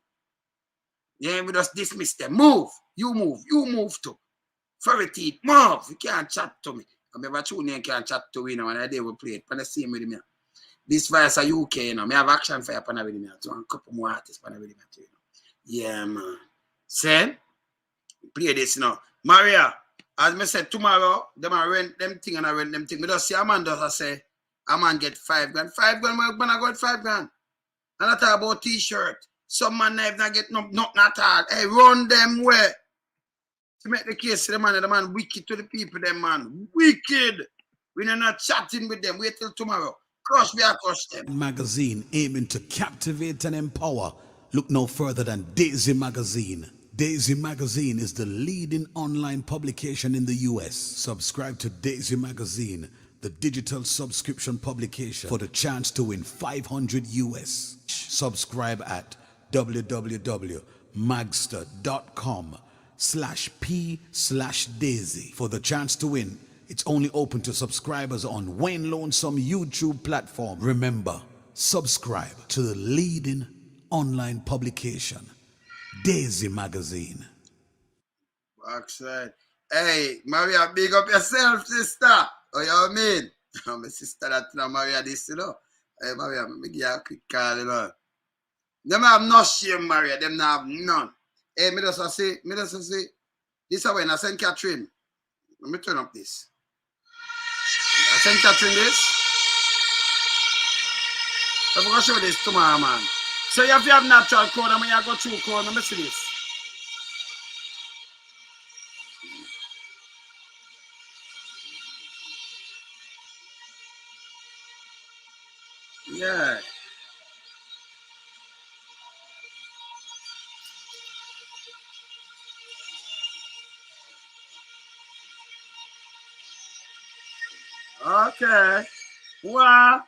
Yeah, we just dismiss them. Move. You move too. Furry teeth, move. You can't chat to me. I never tune in, can't chat to me, you know, and I did we play it. But the same with me. This voice are UK, you know. I have action for you with me. So a couple more artists with me, you know. Yeah, man. Say, play this, you know. Maria, as I said, tomorrow, them rent them thing and I rent them thing. I just see a man does I say, a man get 5 grand. 5 grand, man, I got 5 grand. And I talk about t-shirt. Some man not get nothing at all. Hey, run them way. To make the case to the man wicked to the people, them man. Wicked. We're not chatting with them. Wait till tomorrow. Crush me, I crush them. Magazine aiming to captivate and empower. Look no further than Daisy Magazine. Daisy Magazine is the leading online publication in the US. Subscribe to Daisy Magazine, the digital subscription publication, for the chance to win 500 US. Subscribe at www.magster.com/p/Daisy for the chance to win. It's only open to subscribers on Wayne Lonesome YouTube platform. Remember, subscribe to the leading online publication, Daisy Magazine. Backside. Hey, Maria, big up yourself, sister. Oh, you mean? My sister that now Maria this, you know. Hey, Maria, let me give you a quick call, you know. Them have no shame, Maria. Them have none. Hey, me just say, this is when I St. Catherine. Let me turn up this. I St. Catherine this. I'm going to show this tomorrow, man. So you have to have natural code, and when you go through code, let me see this. Yeah. Okay. Well,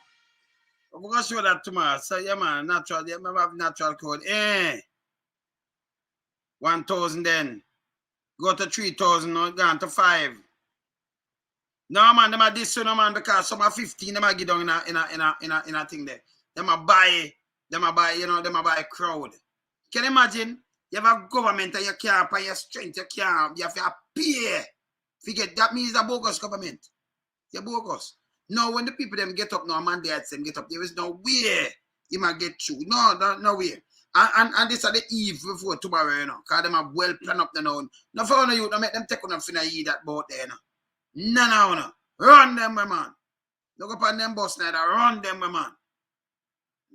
I'm going to show that tomorrow. So, yeah, man, natural. Yeah, I have natural code. 1,000 then. Go to 3,000, now gone to 5. No, man, them are this, no, man, because some are 15, them are get down in a thing there. Them are buy, you know, them are buy crowd. Can you imagine? You have a government and you can't pay your strength, you have to pay. Forget, that means a bogus government. You're bogus. No, when the people them get up now, mandates them get up, there is no way you might get through. No way. And this are the eve before tomorrow, you know, because them are well planned up now. No for you, don't make them take on them finna eat that boat there, you know. No. Run them, my man. Look up on them bus now, run them, my man.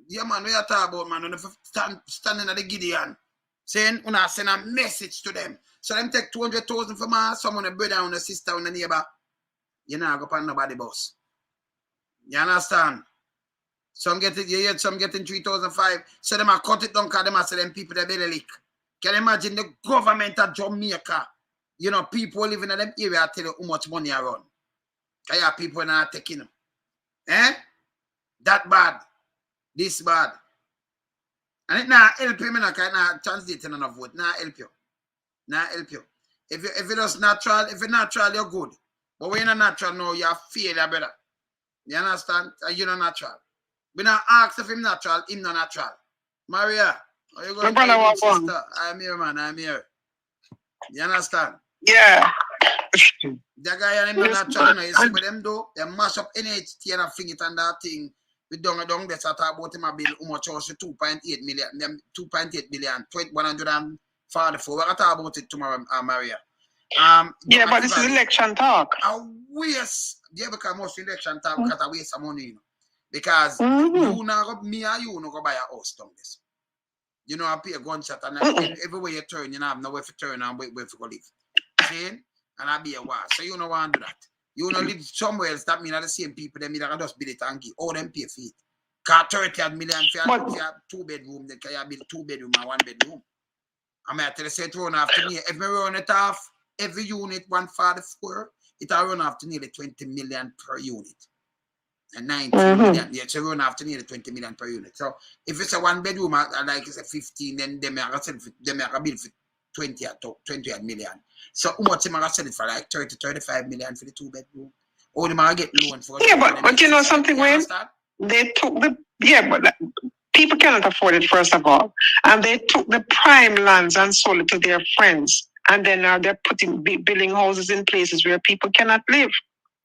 Yeah, man, we are talking about, man, when you standing at the Gideon, saying, when I send a message to them. So them take 200,000 from us, someone, a brother, and a sister, and a neighbor. You know, go on nobody bus. You understand? Some getting 3,005. So them are cut it down because them are selling people the belly lick. Can you imagine the government of Jamaica? You know, people living in them area tell you how much money I run. Because you have people not taking them. That bad. This bad. And it not help you, because it not translating enough vote. Not help you. Not help you. If it is natural, if it's natural, you're good. But when you're not natural now, you're failure, brother. You understand? You're not natural. We not ask if him natural, him not natural. Maria, are you going to tell me, sister? I'm here, man. I'm here. You understand? Yeah. The guy and him not natural, you know. You see what them do? They mash up NHT and fling it on that thing. We down there, so talk about him a bill, how much was 2.8 million, them 2.8 billion, 144. We're going to talk about it tomorrow, Maria. Yeah, but this is election talk. A waste. Yeah, because most election talk because I waste some money, you know. Because you now me and you no go buy a house down this. You know, I pay a gunshot and everywhere you turn, you know, have nowhere to turn and where to go live. See? And I be a war. So you don't want to do that. You know live somewhere else, that means the same people, they mean I can just build it and give all them pay for it. Car 30 million for a 2-bedroom, they can build 2-bedroom and 1-bedroom. I mean, I tell you, say it run after me. If we run it off, every unit 144, it'll run after nearly 20 million per unit. And 19 million. Yeah, so run after nearly 20 million per unit. So if it's a 1-bedroom, like it's a 15, then they may have build for 20 million. So how much am I sell it for? Like 30, 35 million for the 2-bedroom? Or they might get loan for it? Yeah, but you know something, Wayne? They took but people cannot afford it, first of all. And they took the prime lands and sold it to their friends. And then now they're building houses in places where people cannot live.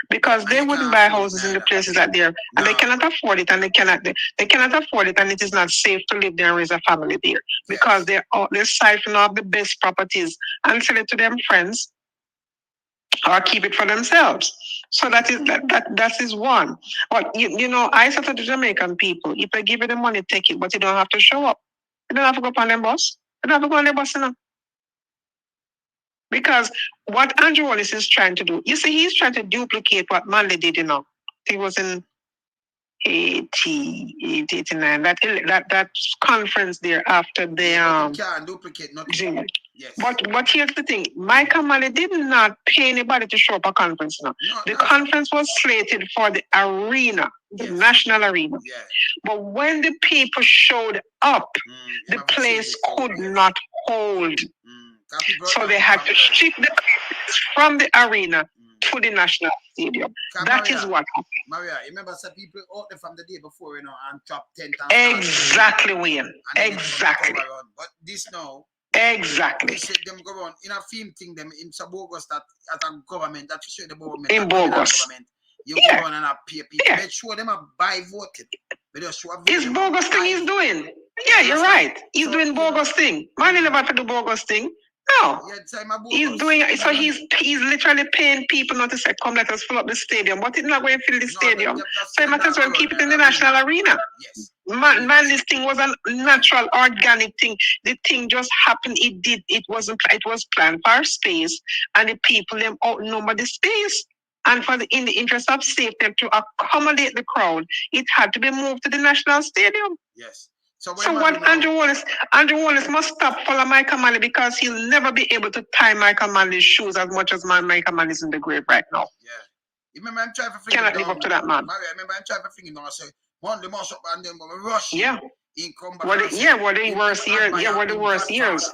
Because they wouldn't buy houses in the places that they're, and they cannot afford it, and they cannot afford it, and it is not safe to live there and raise a family there. Because they're siphon off the best properties and sell it to them friends or keep it for themselves. So that is one. But you know, I said to the Jamaican people, if I give you the money, take it, but you don't have to show up. You don't have to go up on them bus. You don't have to go on the bus, you know. Because what Andrew Holness is trying to do, you see, he's trying to duplicate what Manley did, you know. He was in 89, that conference there after the you can't duplicate nothing. Yes. But here's the thing, Michael Manley did not pay anybody to show up a conference now. The conference was slated for the arena, the national arena. Yes. But when the people showed up, the place could not hold. So they had to ship the from the arena to the national stadium. That is what happened. Maria, remember some people out there from the day before, you know, and drop 10,000. Exactly, Wayne. Exactly. But this now. Exactly. They say them go on in a film thing, them in some bogus that as a government, that you show the government. In bogus. You go on and pay people. Yeah. Make sure them are buy voted. It's bogus thing he's doing. Yeah, you're right. He's doing bogus thing. Man is about to do bogus thing. No, he's doing it. So he's literally paying people not to say, come, let us fill up the stadium. But it's not going to fill the stadium. So he might as well keep it in the national arena. Yes. Man, this thing was a natural, organic thing. The thing just happened. It was planned for space, and the people them outnumber the space. And in the interest of safety to accommodate the crowd, it had to be moved to the national stadium. Yes. So what Andrew Holness must stop following Michael Manley, because he'll never be able to tie Michael Manley's shoes as much as Michael Manley's in the grave right now. Yeah. You remember I'm trying to figure cannot live up to that man. I remember I'm trying to figure him out. I say, one the mash up and then rush. Yeah. In come back. What the worst years. Yeah, what the worst years.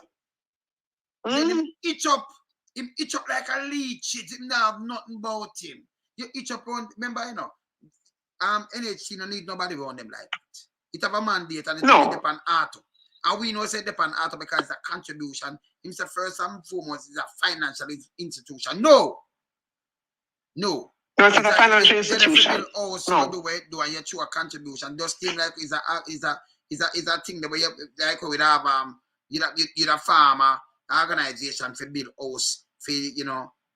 Then him itch up like a leech. Him now have nothing about him. You itch up on, remember, you know, NHT don't need nobody around them like that. It have a mandate and it depend on Arthur. And we know say depend on Arthur because it's a contribution. Himself first and foremost is a financial institution. No, it's not a financial institution. Also do and you show a contribution. Just thing like is a thing that we have, like we have you have farmer organization for build house for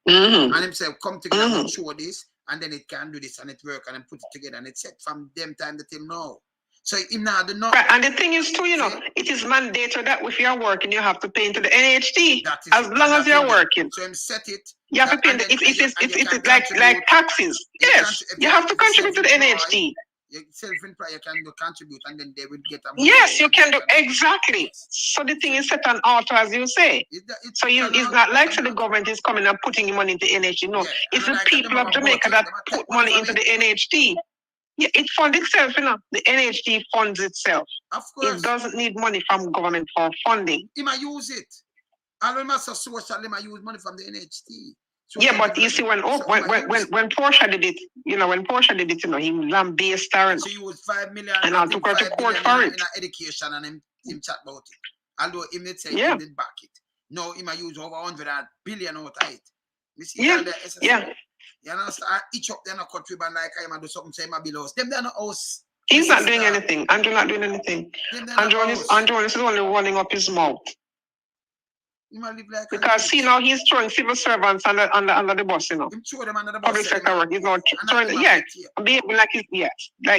and himself come together and show this, and then it can do this and it work and then put it together and it's set from them time to till now. So right. And the thing is too, it is mandated that if you're working, you have to pay into the NHT as long as you're working. So set it. You have to pay. It's like taxes. Yes, you have to contribute to the NHT. Self-employed, you can contribute, and then they will get a yes, you can do exactly. So the thing is set on auto, as you say. So it's not like the government is coming and putting money into the NHT. No, it's the people of Jamaica that put money into the NHT. Yeah, it funds itself, The NHT funds itself. Of course. It doesn't need money from government for funding. He might use it. And when master social, they might use money from the NHT. So yeah, but you see, when Portia did it, he lambasted her. So he used 5 million and I took her to court for it. In education and him chat about it. Although he may say he did back it. No, he might use over 100 billion out of it. You see, You understand? Each up there in a cut ribbon like I am do something, say my bills. Them they're not house. He's not doing anything. Andrew not doing anything. Andrew is only running up his mouth. Like because see now he's throwing civil servants under the bus, Him throw them under the bus. Public sector work. He's not throwing like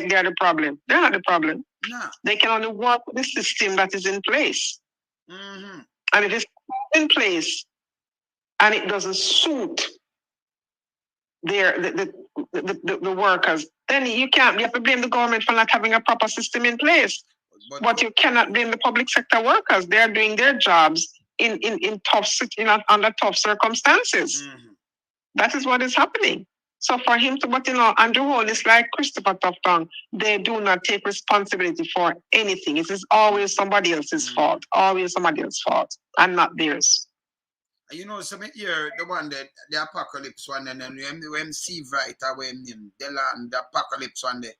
they're the problem. They're not the problem. No. They can only work with the system that is in place. And if it's in place and it doesn't suit the workers, then you have to blame the government for not having a proper system in place. But you cannot blame the public sector workers. They are doing their jobs in under tough circumstances. That is what is happening. So for him to, but Andrew Holness, like Christopher Tufton, they do not take responsibility for anything. It is always somebody else's fault, always somebody else's fault, and not theirs. Some here, the one that the apocalypse one, and then when Steve right away, the apocalypse one there.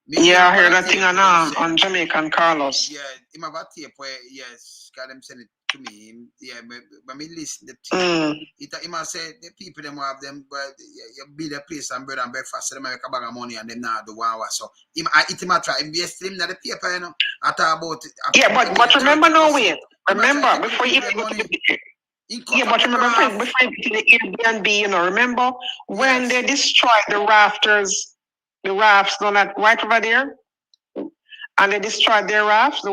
Yeah, I heard that thing on Jamaican Carlos. Yeah, him have a tape where, yes, God them send it to me. Yeah, but me listen to the tape. He must say the people them have them, but you build a place and bread and breakfast, so they make a bag of money and them now do one. So him try invest him in the paper, I talk about it. Yeah, but remember no way. Remember before you go to the but remember before you go to the Airbnb, remember when they destroyed the rafters. The rafts done at right over there, and they destroyed their rafts. The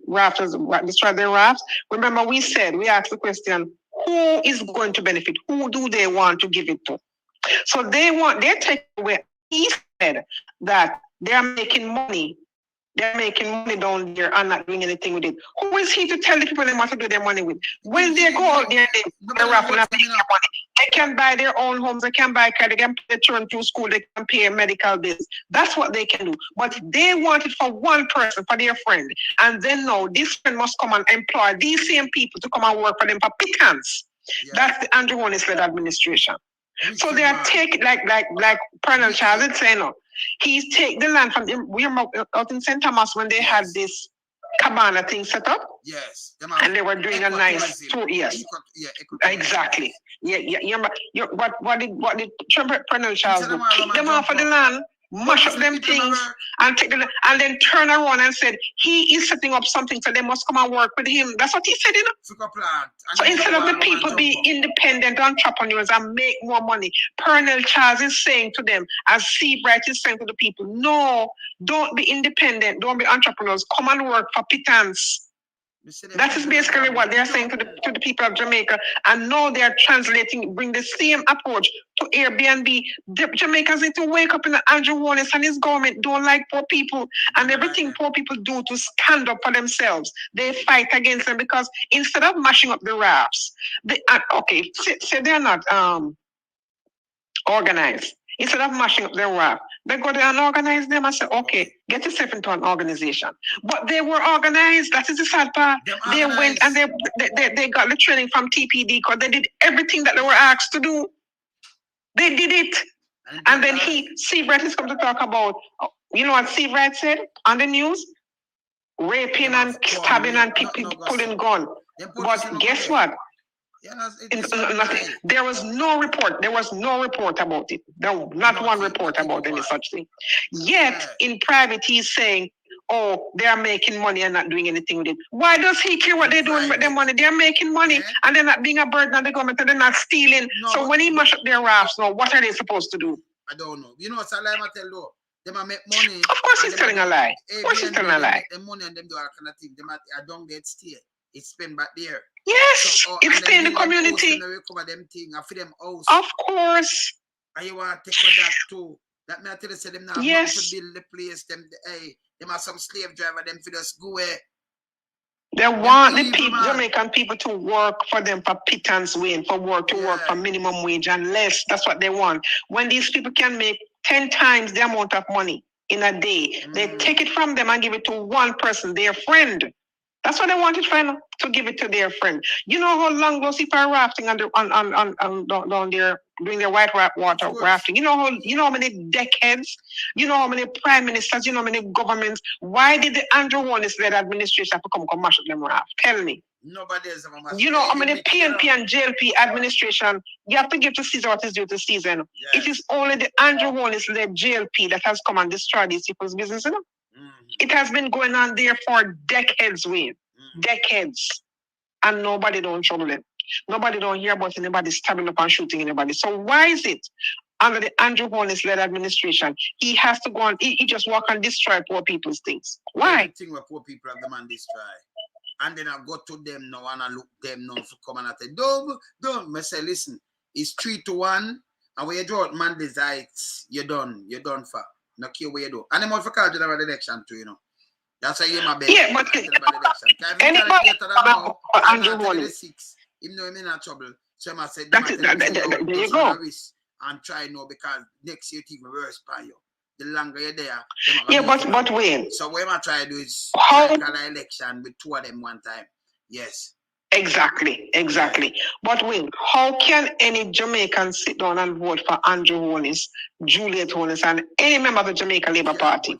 rafters destroyed their rafts. Remember, we asked the question: who is going to benefit? Who do they want to give it to? So they're taking away. He said that they're making money. They're making money down there and not doing anything with it. Who is he to tell the people they want to do their money with? When they go out there, they're raffling and making their money. They can buy their own homes, they can buy cars, they can pay children through school, they can pay medical bills. That's what they can do. But they want it for one person, for their friend. And then no, this friend must come and employ these same people to come and work for them for pittance. Yeah. That's the Andrew Holness-led administration. So they are taking, like Colonel Charles is saying, he's take the land from them. We are out in St. Thomas when they had this cabana thing set up. Yes. And they were doing a nice tour. Yes. Exactly. What did Colonel Charles do? Kick them off of the land, mash up them things, and take the, and then turn around and said he is setting up something, so they must come and work with him. That's what he said, So instead of the people be independent entrepreneurs and make more money, Colonel Charles is saying to them, as Seabright is saying to the people, no, don't be independent, don't be entrepreneurs, come and work for pittance. That is basically what they're saying to the people of Jamaica. And now they're translating, bring the same approach to Airbnb. The Jamaicans need to wake up in the Andrew Holness and his government don't like poor people. And everything poor people do to stand up for themselves, they fight against them, because instead of mashing up the rafts, say they're not organized. Instead of mashing up their raft, they go there and organize them and say, okay, get yourself into an organization. But they were organized. That is the sad part. They went and they got the training from TPD because they did everything that they were asked to do. They did it. And then Seabright has come to talk about, you know what Seabright said on the news? Raping and stabbing and people pulling gun. But guess what? There was no report. There was no report about it. Not one report about any such thing. Yet, in private, he's saying, oh, they are making money and not doing anything with it. Why does he care what they're doing with their money? They're making money and they're not being a burden on the government and they're not stealing. So when he mash up their rafts, now what are they supposed to do? I don't know. You know what's a lie I tell you? They might make money. Of course he's telling a lie. Of course he's telling a lie. The money and them do all kind of thing. They might don't get stay. It's spent back there. Yes, it's stay in the community. Of course. And you want to take that too. That may I tell you, say them now yes. To build the place. Them are some slave driver. Them for just go away. They want the people, Jamaican people, to work for them for pittance wage, for work for minimum wage and less. That's what they want. When these people can make 10 times the amount of money in a day, they take it from them and give it to one person, their friend. That's what they wanted, friend, to give it to their friend. You know how long those people are rafting on down there, doing their white water rafting. You know how many decades, you know how many prime ministers, you know how many governments. Why did the Andrew Holness-led administration have to come mash up them raft? Tell me. Nobody is. You know how many PNP and JLP administration, you have to give to Caesar what is due to Caesar. Yes. It is only the Andrew Holness-led JLP that has come and destroyed these people's business, you know? It has been going on there for decades, decades, and nobody don't trouble it. Nobody don't hear about anybody stabbing up and shooting anybody. So why is it under the Andrew Holness-led administration, he has to go on, he just walk and destroy poor people's things? Why? Everything where poor people have the man destroy. And then I go to them now and I look them now for come and I say, don't. I say, listen, it's 3-1. And when you draw out Mondays, you're done. You're done for. No care where you do. And I'm out for call general election too, you know. That's why you're my best. Yeah, but anybody Andrew Holness. Even though I'm in trouble, so I say, there you go. And try now because next year it will be worse by you. The longer you're there. Yeah, but Wayne. So what I'm trying to do is call an election with two of them one time. Yes. Exactly. But Wayne, how can any Jamaican sit down and vote for Andrew Holness, Juliet Holness, and any member of the Jamaican Labour Party?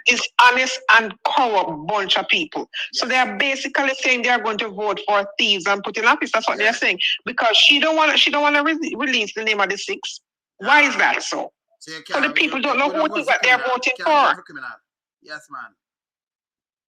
It's honest and corrupt bunch of people. Yes. So they are basically saying they are going to vote for thieves and put in office. That's what they're saying. Because she don't want to release the name of the six. Why is that so? So the people don't know who it is that they're voting for. Yes, man.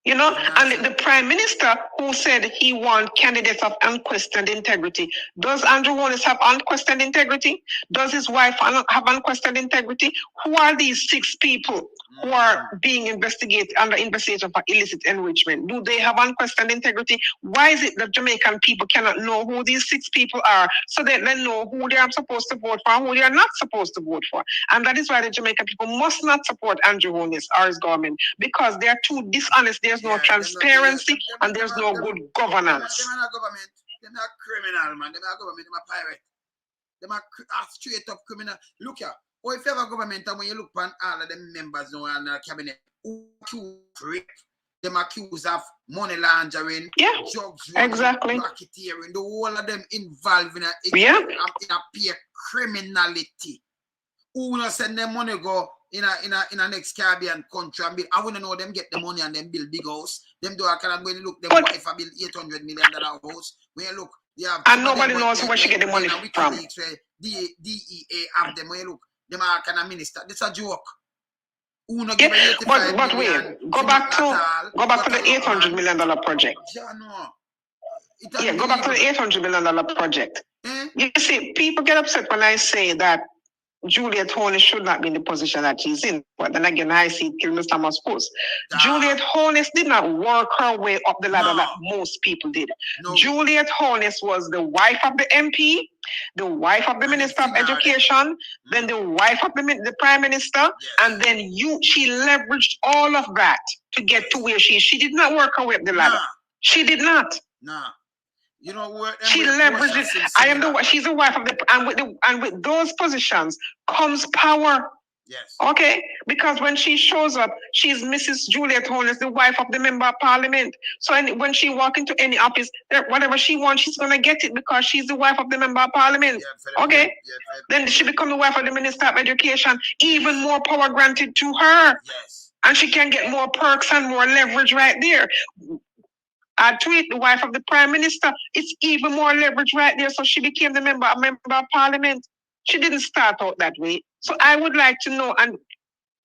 You know, and the Prime Minister who said he wants candidates of unquestioned integrity. Does Andrew Holness have unquestioned integrity? Does his wife have unquestioned integrity? Who are these 6 people who are being investigated under investigation for illicit enrichment? Do they have unquestioned integrity? Why is it that Jamaican people cannot know who these 6 people are so that they know who they are supposed to vote for and who they are not supposed to vote for? And that is why the Jamaican people must not support Andrew Holness or his government, because they are too dishonest. There's no transparency and there's no good governance. They're not government. They're not criminal, man. They're not government. They're pirate. They're not straight up criminal. Look here. Or if you have a government and when you look on all of them members in the cabinet, who them accused of money laundering, drugs, exactly, racketeering, the whole of them involved in a peer criminality. Who not send them money go in a next Caribbean country and build? I want to know them get the money and then build big house. Them do I cannot go and look them if I build $800 million house. When you look, you have and nobody knows where she get the money from. DEA have them. When you look, them are kind of minister. This a joke. But wait, go back to the $800 million project. Yeah, go back to the $800 million project. You see, people get upset when I say that Juliet Holness should not be in the position that she's in. But then again, I see it kill Mr. Thomas Post. Juliet Holness did not work her way up the ladder that most people did. Juliet Holness was the wife of the MP, the wife of the Minister of Education, then the wife of the Prime Minister, and then she leveraged all of that to get to where she did not work her way up the ladder. She did not. You know what? She leverages. She's the wife of the, and with those positions comes power. Yes. Okay, because when she shows up, she's Mrs. Juliet Holness, the wife of the Member of Parliament. So when she walks into any office, whatever she wants, she's gonna get it because she's the wife of the Member of Parliament. Okay. Then she becomes the wife of the Minister of Education. Even more power granted to her. Yes. And she can get more perks and more leverage right there. Add to it, the wife of the Prime Minister, it's even more leverage right there. So she became the member of Parliament. She didn't start out that way. So I would like to know, and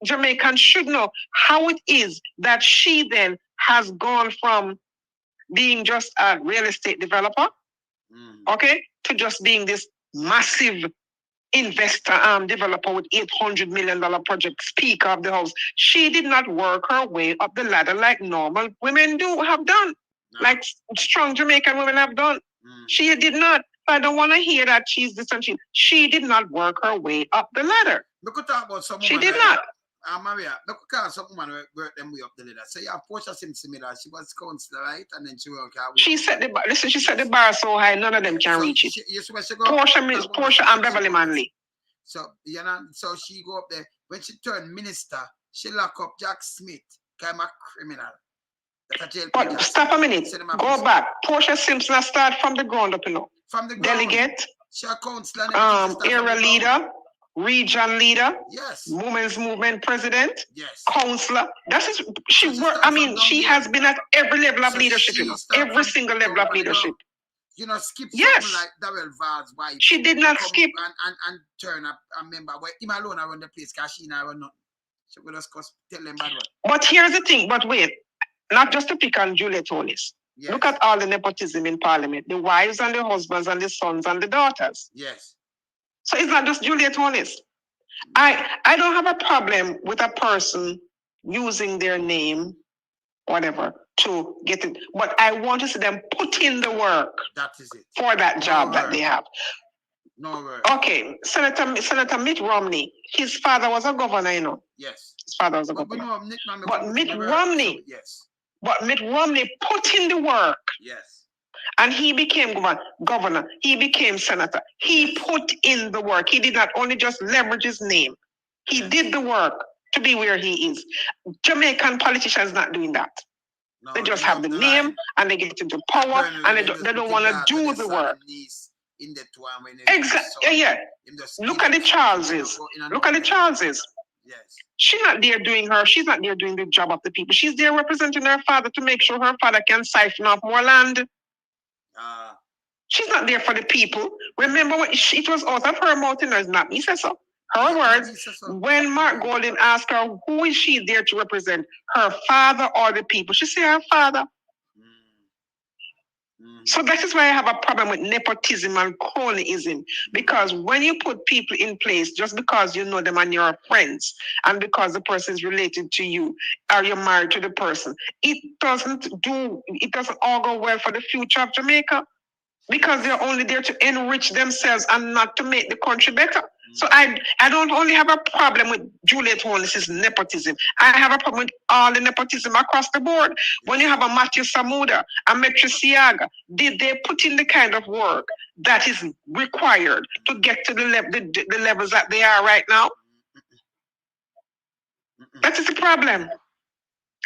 Jamaicans should know, how it is that she then has gone from being just a real estate developer, okay, to just being this massive investor, developer with $800 million project, Speaker of the House. She did not work her way up the ladder like normal women have done. Like strong Jamaican women have done. She did not. I don't want to hear that she's this and she did not work her way up the ladder. We could talk about someone. She did not. Maria, we could call someone who worked them way up the ladder. So you have Portia similar. She was counselor, right? And then she worked her way. She set the bar so high, none of them can reach it. Portia and Beverly Manley. So you know, so she go up there. When she turned minister, she lock up Jack Smith, kind of criminal. But stop a minute. Go back. Portia Simpson start from the ground up, you know. From the ground. Delegate. She a counselor. Area leader. Region leader. Yes. Women's movement president. Yes. Counselor. She has been at every level of leadership, you know. Every single level of leadership. You know, skip something like Darrell Vard's wife. She did not skip. And turn up a member. Where him alone around the place because she never know. She will just tell them bad one. But here's the thing, wait. Not just to pick on Juliet Holness. Yes. Look at all the nepotism in Parliament. The wives and the husbands and the sons and the daughters. Yes. So it's not just Juliet Holness. I don't have a problem with a person using their name, whatever, to get it. But I want to see them put in the work that is it. for that job that they have. No way. Okay, Senator Mitt Romney, his father was a governor, you know. Yes. His father was a governor. But Mitt Romney, but Mitt Romney put in the work. Yes. And he became governor. He became senator. He put in the work. He did not only just leverage his name. He did the work to be where he is. Jamaican politicians not doing that. No, they just have the name and they get into power and they don't want to do the work. Exactly. Yeah. Look at the Charleses. Look at the Charleses. Yes. She's not there doing the job of the people. She's there representing her father to make sure her father can siphon off more land. She's not there for the people. Remember, it was out of her mouth, and it's not me say so. Her words. When Mark Golden asked her, who is she there to represent, her father or the people? She said her father. So that is why I have a problem with nepotism and cronyism. Because when you put people in place, just because you know them and you're friends, and because the person is related to you, or you're married to the person, it doesn't all go well for the future of Jamaica. Because they're only there to enrich themselves and not to make the country better. So I don't only have a problem with Juliet Holness's nepotism. I have a problem with all the nepotism across the board. When you have a Matthew Samuda, a Metro Siaga, did they put in the kind of work that is required to get to the levels that they are right now? That is the problem.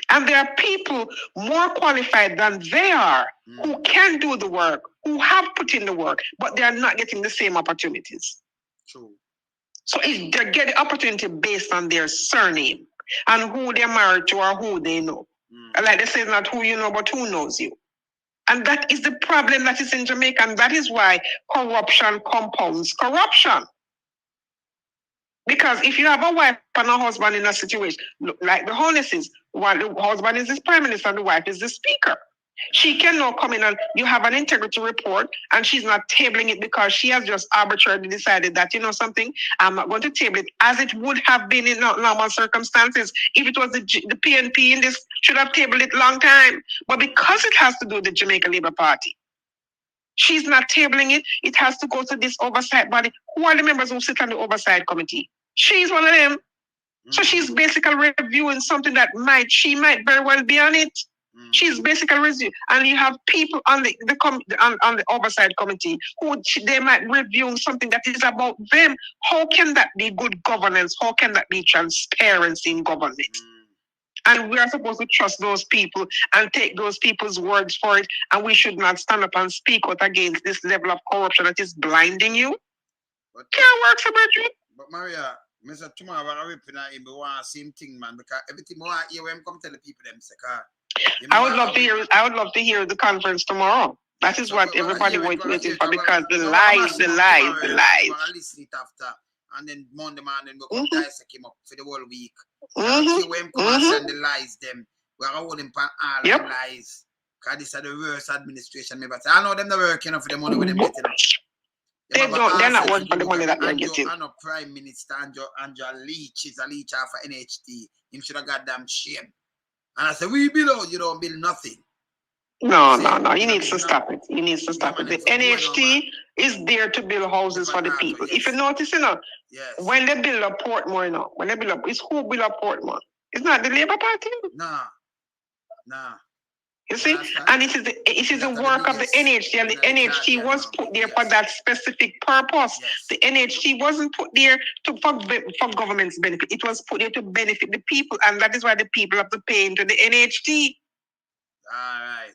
And there are people more qualified than they are who can do the work, who have put in the work, but they are not getting the same opportunities. True. So they get the opportunity based on their surname and who they're married to or who they know. Like they say, not who you know, but who knows you. And that is the problem that is in Jamaica. And that is why corruption compounds corruption. Because if you have a wife and a husband in a situation, like the Holnesses, while the husband is the prime minister and the wife is the speaker, she can now come in and you have an integrity report and she's not tabling it because she has just arbitrarily decided that, you know something, I'm not going to table it as it would have been in normal circumstances. If it was the PNP in this, should have tabled it long time. But because it has to do with the Jamaica Labour Party, she's not tabling it. It has to go to this oversight body. Who are the members who sit on the oversight committee? She's one of them. So she's basically reviewing something that she might very well be on it. She's basically reviewing, and you have people on the oversight committee who they might review something that is about them. How can that be good governance? How can that be transparency in government? And we are supposed to trust those people and take those people's words for it. And we should not stand up and speak out against this level of corruption that is blinding you. Can't work for Bridget. But Maria, Mr. Tomorrow, I want the same thing, man, because everything more here when come tell the people them say, I would love to hear the conference tomorrow. That is what everybody waiting for, because the lies. Listen it after, and then Monday morning we come dissect him up for the whole week. See when come and send the lies them. We are holding pan all the lies. Because this is the worst administration. I know them not working for the money with them getting. They're not working for the money that they're getting. And Prime Minister Andrew Leach is a leech for NHT. Him should have got damn shame. And I said, we build, you don't build nothing. No. He needs to stop it. He needs to stop it. The NHT is there to build houses for the people. If you notice, when they build a Portmore, it's who build a Portmore? It's not the Labour Party. Nah. You see, and it is the work of the NHT, and the NHT was put there for that specific purpose. The NHT wasn't put there for government's benefit. It was put there to benefit the people, and that is why the people have to pay into the NHT. All right.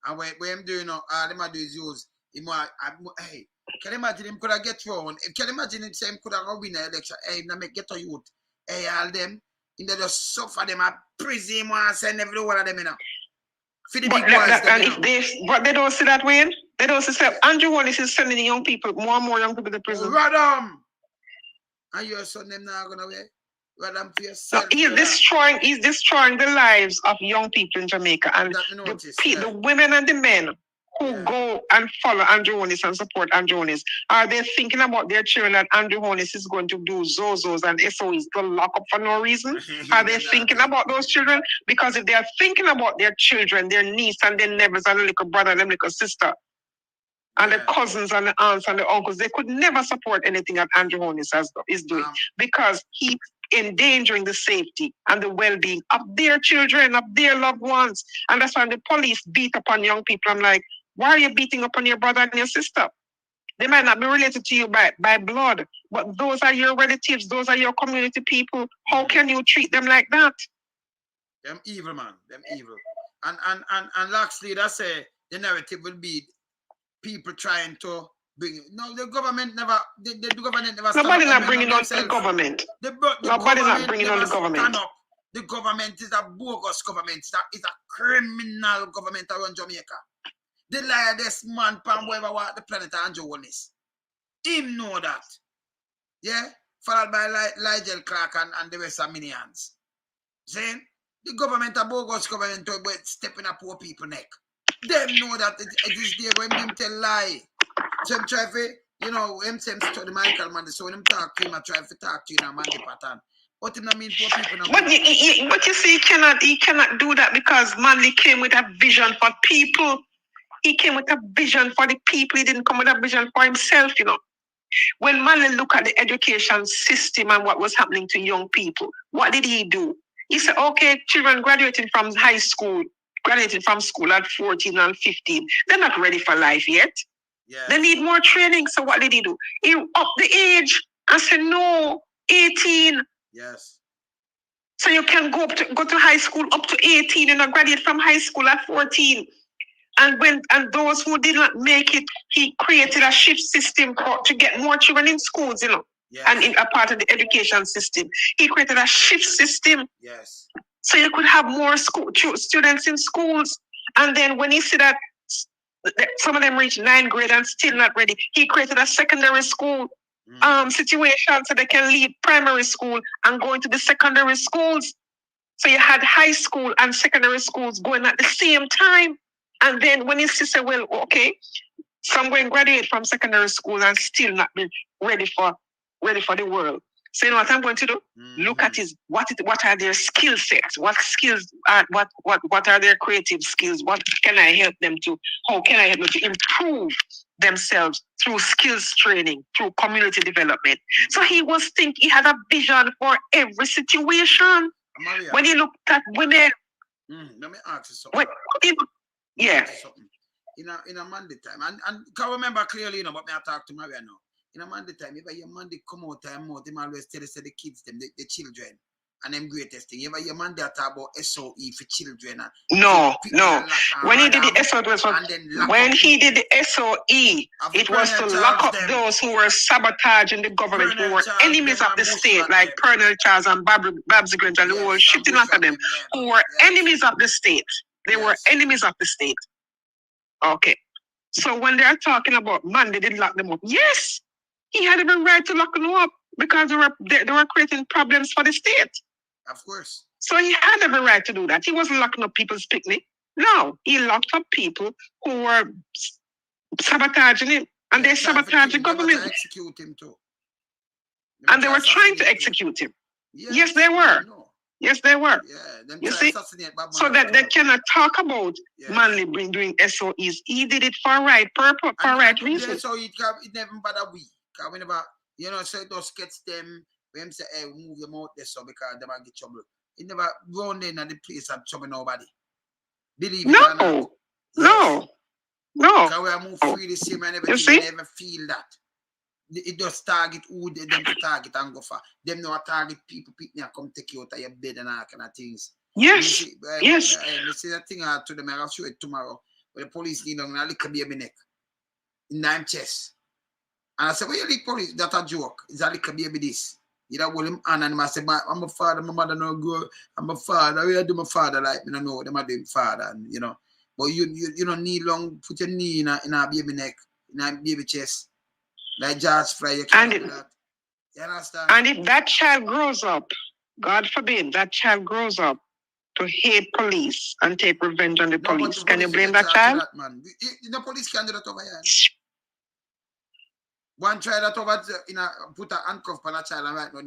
And what I'm doing, all them do is use him. Hey, can you imagine him could have get thrown? Can you imagine him saying could have win an election? Hey, now make get a youth. Hey, all them, they just suffer them at prison and send every one of them, For the big boys, but they don't see that way. They don't see that. Andrew Holness is sending young people, more and more young people to prison. Radam! And your son them now gonna away? Radam for yourself. No, he's destroying the lives of young people in Jamaica, and the women and the men who go and follow Andrew Holness and support Andrew Holness. Are they thinking about their children that Andrew Holness is going to do Zozos and SOEs to lock up for no reason? Are they thinking about those children? Because if they are thinking about their children, their niece and their nephews and their little brother and their little sister, and the cousins and the aunts and the uncles, they could never support anything that Andrew Holness is doing because he's endangering the safety and the well-being of their children, of their loved ones. And that's why the police beat upon young people. I'm like, why are you beating upon your brother and your sister? They might not be related to you by blood, but those are your relatives. Those are your community people. How can you treat them like that? Them evil, man. Them evil. And lastly, that's the narrative will be people trying to bring. No, the government never. The government never. Nobody's not bringing on the government. Nobody's not bringing on the government. The government is a bogus government. It's a criminal government around Jamaica. The liardest man pan whoever walk the planet Andrew Holness. Him know that. Yeah? Followed by Ligel Clark and the rest of minions. Saying the government a bogus government to stepping up poor people neck. Them know that it is there when them tell lie. So him try to, you know, him say to the Michael man, so when him talk to him, I try to talk to you in a Monday pattern. But him not mean poor people. But you see, he cannot do that because Manley came with a vision for people. He came with a vision for the people. He didn't come with a vision for himself, you know. When Manley looked at the education system and what was happening to young people, what did he do? He said, okay, children graduating from high school, graduating from school at 14 and 15, they're not ready for life yet. Yeah. They need more training. So what did he do? He upped the age and said, no, 18. Yes. So you can go to high school up to 18 and graduate from high school at 14. And those who did not make it, he created a shift system to get more children in schools, you know, yes. And in a part of the education system. He created a shift system. Yes. So you could have more students in schools. And then when he said that some of them reached 9th grade and still not ready, he created a secondary school situation so they can leave primary school and go into the secondary schools. So you had high school and secondary schools going at the same time. And then when his sister, well, okay, some going to graduate from secondary school and still not be ready for the world. So you know what I'm going to do? Look at what are their skill sets? What skills are what are their creative skills? What can I help them to? How can I help them to improve themselves through skills training, through community development? So he had a vision for every situation. Maria, when he looked at women, let me ask you something. Yeah. In a Monday time, and can remember clearly, you know, but me I talk to Maria now. In a Monday time, if your Monday come out time out, them always tell us the kids, them the children, and them greatest thing. If your Monday talk about SOE for children. No. When he did the SOE, it was to lock up those who were sabotaging the government, who were enemies of the state, like Colonel Charles and Babs Grant, and who were shifting after them, who were enemies of the state. They were enemies of the state. Okay. So when they're talking about man, they did lock them up. Yes, he had every right to lock them up because they were creating problems for the state. Of course. So he had every right to do that. He wasn't locking up people's picnic. No, he locked up people who were sabotaging him. And they sabotaged the government. Execute him too. And they were trying to execute him. Yes, they were. Yes, they were. Yeah, you see, so that they cannot talk about Manley doing SOEs. He did it for right purpose, for right reason. So it never bother we. Because whenever, you know, so those gets them, when say, hey, we move them out there so because they might get trouble. It never run in at the place of trouble nobody. Believe it or not. No. Because we are move free the same and everything, they never feel that. It just target who them to target and go for. Them no target people come take you out of your bed and all kind of things. Yes. You see that thing to them, I'll show it tomorrow. But the police need on a little baby neck. In my chest. And I said, well, you leave police, that's a joke. It's a little baby this. You don't hold him on and I say, I'm a father, my mother no go. I'm a father. We do my father like me, I know them are doing father, and you know. But you don't need long, put your knee in a baby neck, in a baby chest. Like George Fry, you can't do that. You understand? And if that child grows up, God forbid, that child grows up to hate police and take revenge on the police, can you blame that child? That, man. The police can't do that over here. One try that over put a handcuff on a child and right now,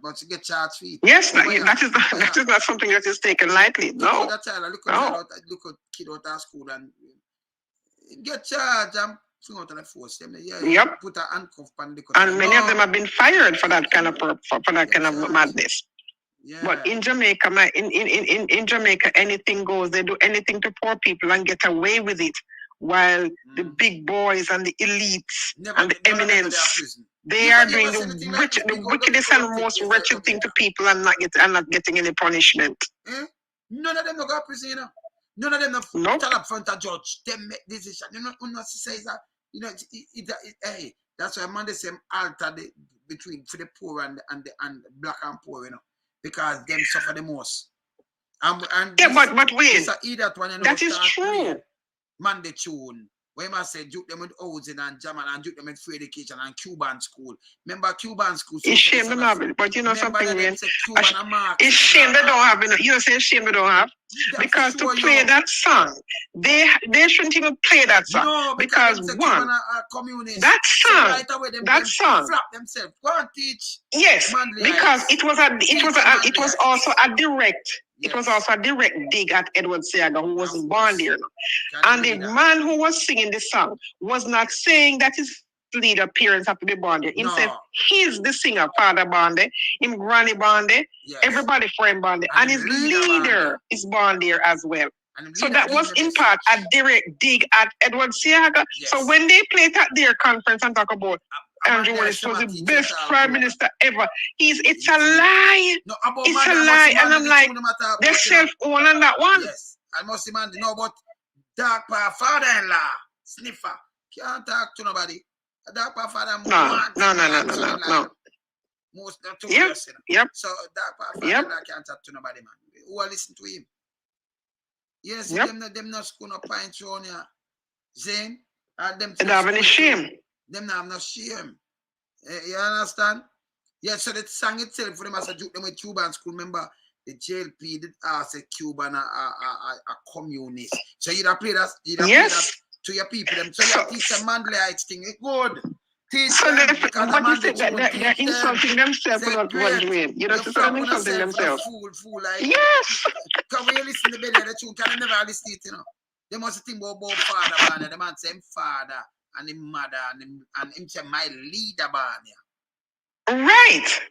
must get charged for it. Yes, that is not something that is taken lightly. No. Look at that child, look at kid out of school and get charged and swing out of the force. Them, put a handcuff on the and many of them have been fired for that kind of kind of madness. Yeah. But in Jamaica, in Jamaica, anything goes. They do anything to poor people and get away with it. While the big boys and the elites and the eminence, they are doing the wickedest and most wretched thing to people and not getting any punishment. None of them no go to prison, you know. None of them no stand up front of judge. Them make decision. You know, says that. You know, hey, that's why man the same alter between for the poor and black and poor, you know, because them suffer the most. And but wait, that is true. Man the tune. When I say juke them with housing and German and juke them with free education and Cuban school. Remember Cuban school? It's shame they don't have it, but you know something, it's shame they don't have it. You know, say shame they don't have. Because to play that song, they shouldn't even play that song. No, because one, that song, flap themselves. Go and teach. Yes, because it was also a direct. It was also a direct dig at Edward Seaga, who wasn't born there. And the man who was singing the song was not saying that his leader parents have to be born there. He said he's the singer, Father Bonde, him Granny Bonde, everybody for him Bonde, and his leader is born there as well. So that was in part a direct dig at Edward Seaga. Yes. So when they played at their conference and talk about Andrew Holness was the best prime minister ever. It's a lie. No, it's a lie. And I'm like, they're self-owned on that one. Yes. I must demand, no, but dark father-in-law, sniffer, can't talk to nobody. A dark father-in-law. No. Most notorious. Yep. So dark father-in-law can't talk to nobody, man. Who will listen to him? Yes, them not school up pine thrown here. Zane, them don't have any shame. Them not have no shame. You understand? Yeah, so the song itself for them as a juke them with Cuban school. Remember, the JLP did ask a Cuban a communist. So you'd have played that, to your people. Them. So you teach them Mandelaite thing. It's good. Teach so them they're insulting themselves for not wondering. You know, they're insulting themselves. Fool like. Yes. Because when you listen to the belly of the tune, can you never listen to it, you know? They must think about father, man. The man say him father and him mother and him say my leader, man.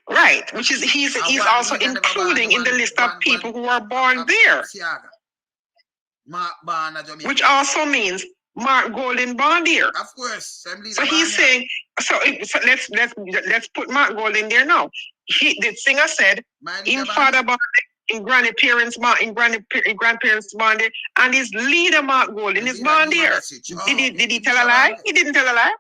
Right. Which is he's also including in the list of people who are born there. Which also means Mark Golden born there. Of course. So he's saying, so let's put Mark Golden there now. The singer said, in father born, in grandparents born there, and his leader Mark Golden is born there. Did he tell a lie? He didn't tell a lie.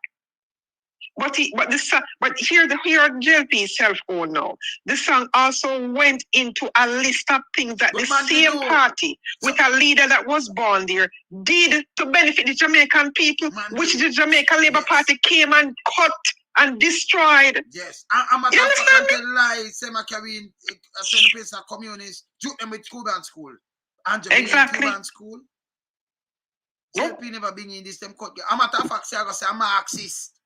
But here JLP is self-owned now. The song also went into a list of things that the same party with a leader that was born there did to benefit the Jamaican people, which the Jamaica Labour Party came and cut and destroyed. Yes, I'm a lie. Say my carrying a place of communists, juke them with Cuban school, and exactly Cuban school. JLP never been in this them cut. I'm a fact say I go say I'm Marxist.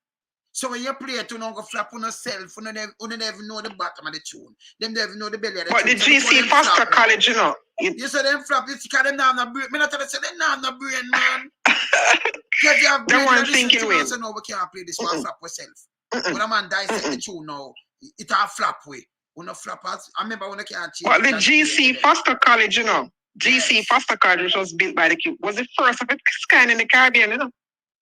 So when you play it, you don't go flap on yourself, you don't even know the bottom of the tune. Them don't even know the belly of the tune. But the GC Foster College, you know. You say them flap, you see them now have no brain. Me not tell you say them now have no brain, man. Because you have brain, they weren't thinking way. So now we can't play this one flap yourself. When a man dissect the tune now, it all flap way. When a flap, I remember when I can't change. But the GC Foster College, you know. GC Foster College was built by the Q. Was the first of its kind in the Caribbean, you know.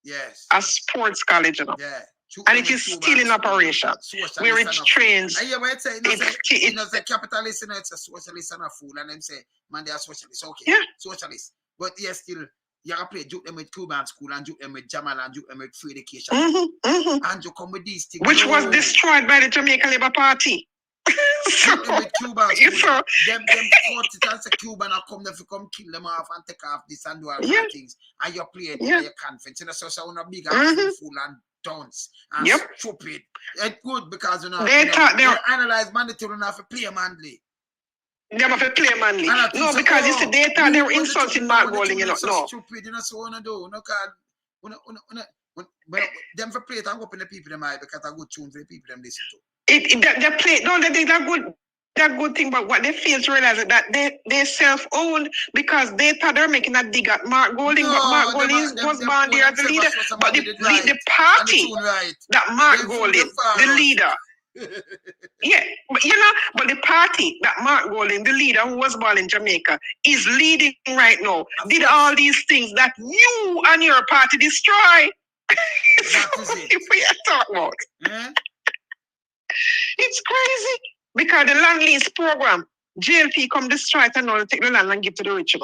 Yes. A sports college, you know. Yeah. And it is still in operation. Where it trains. And yeah, say, it's a capitalist, you know, it's a socialist and a fool. And them say, man, they are socialists. Okay, socialists. But yes, still, you have to play, juke them with Cuban school and juke them with Jamal and juke them with free education. And you come with these things. Which was destroyed by the Jamaica Labour Party. Juke them with Cuban school. Them court it and say Cuban and come there to come kill them off and take off this and do all these things. And you play it in your conference. You know, so one a big fool and dance and stupid. It's good because you know they analyze mandatory enough to play manly. They have to play manly. No, because you see, they thought they were insulting Mark Golden, you know. No. Stupid, you know, so wanna do. No, cause them for play it and open the people them eye because I good tune for the people them listen to. They play. No, they are good. that good thing, but what they fail to realize is that they self-owned because they thought they were making a dig at Mark Golding, but Mark Golding was born there as the leader. But the party that Mark Golding, the leader, but the party that Mark Golding, the leader who was born in Jamaica, is leading right now, did all these things that you and your party destroy. If we talk about. It's crazy. Because the land lease program, JLP come destroy it and all take the land and give to the rich.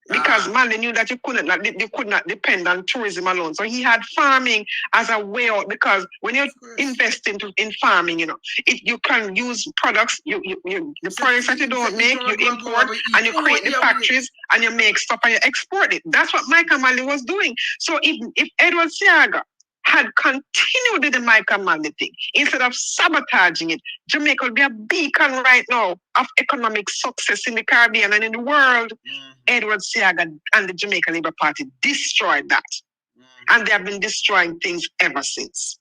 Because man, they knew that they could not depend on tourism alone. So he had farming as a way out, because when you invest in farming, you can use products, the products that you don't make, you import, and you create the factories and you make stuff and you export it. That's what Michael Manley was doing. So if Edward Seaga had continued with the Michael Manley thing, instead of sabotaging it, Jamaica would be a beacon right now of economic success in the Caribbean and in the world. Edward Seaga and the Jamaica Labour Party destroyed that. And they have been destroying things ever since.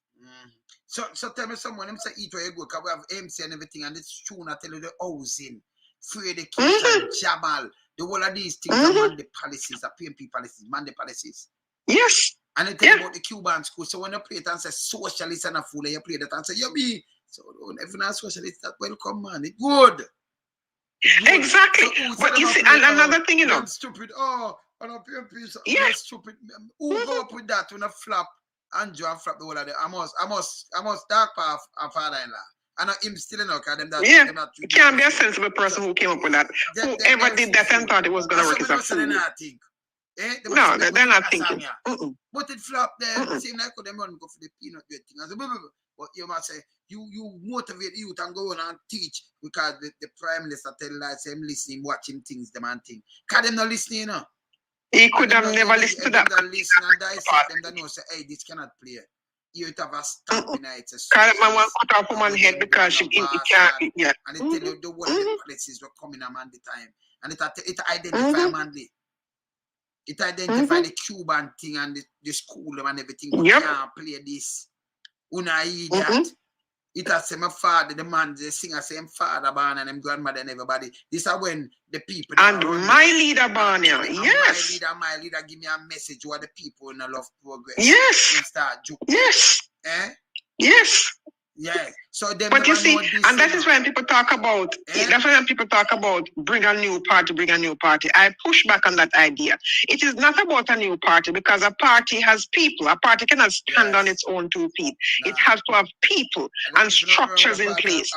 So tell me someone, say eat where you go, because we have MC and everything, and it's true, I tell you the housing, free education, Jabal, the whole of these things are man the policies, the PMP policies, man the policies. Yes. And they tell about the Cuban school. So when you play it and say socialist and a fool, you play that and say, you be. So if you're not socialist, that welcome, man. It's good. Exactly. So, but you see, and another thing, I'm stupid. Oh, I don't PMP. Stupid. Who go up with that when I flap Andrew and flap the whole of them? I must dark path our father-in-law. And him still in okay, them that. It can't be a sensible person who came up with that. Whoever did that and thought it was going to work is a fool. No, they're not thinking. But it flop there. Same like them run go for the peanut thing. But you must say you motivate the youth and go on and teach, because the Prime Minister tell us him listening, watching things, them and thing. Cause them not listening, He could have never listened to that. Listen and dissect them that know say, hey, this cannot play. You have a stamp in it. Cause man want to cut off woman's head because she can't. And they tell you the whole of the policies were coming a man the time. And it identify Manley. It identify the Cuban thing and the school and everything. We can't play this. Una idiot. It has my father, the man, the singer, same father, born and them grandmother and everybody. This is when the people. And my leader, born here. Yes. My leader give me a message what the people in the love progress. Yes. Yes. Yes. Yeah. So then, but you see, and that is when people talk about. That's when people talk about bring a new party. I push back on that idea. It is not about a new party, because a party has people. A party cannot stand on its own 2 feet. It has to have people and structures in place.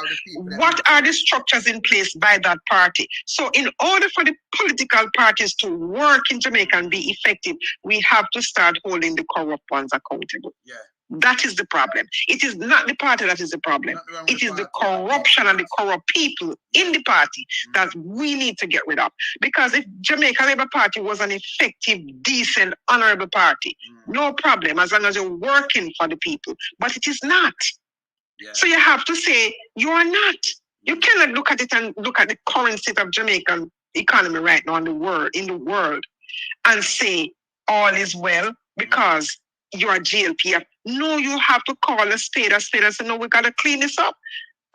What are the structures in place by that party? So, in order for the political parties to work in Jamaica and be effective, we have to start holding the corrupt ones accountable. Yeah. That is the problem. It is not the party that is the problem. It is the corruption and the corrupt people in the party that we need to get rid of. Because if Jamaica Labour Party was an effective, decent, honorable party, no problem, as long as you're working for the people. But it is not. Yeah. So you have to say, you are not. You cannot look at it and look at the current state of Jamaican economy right now in the world and say all is well because you are GLPF. No, you have to call a spade and say, no, we got to clean this up.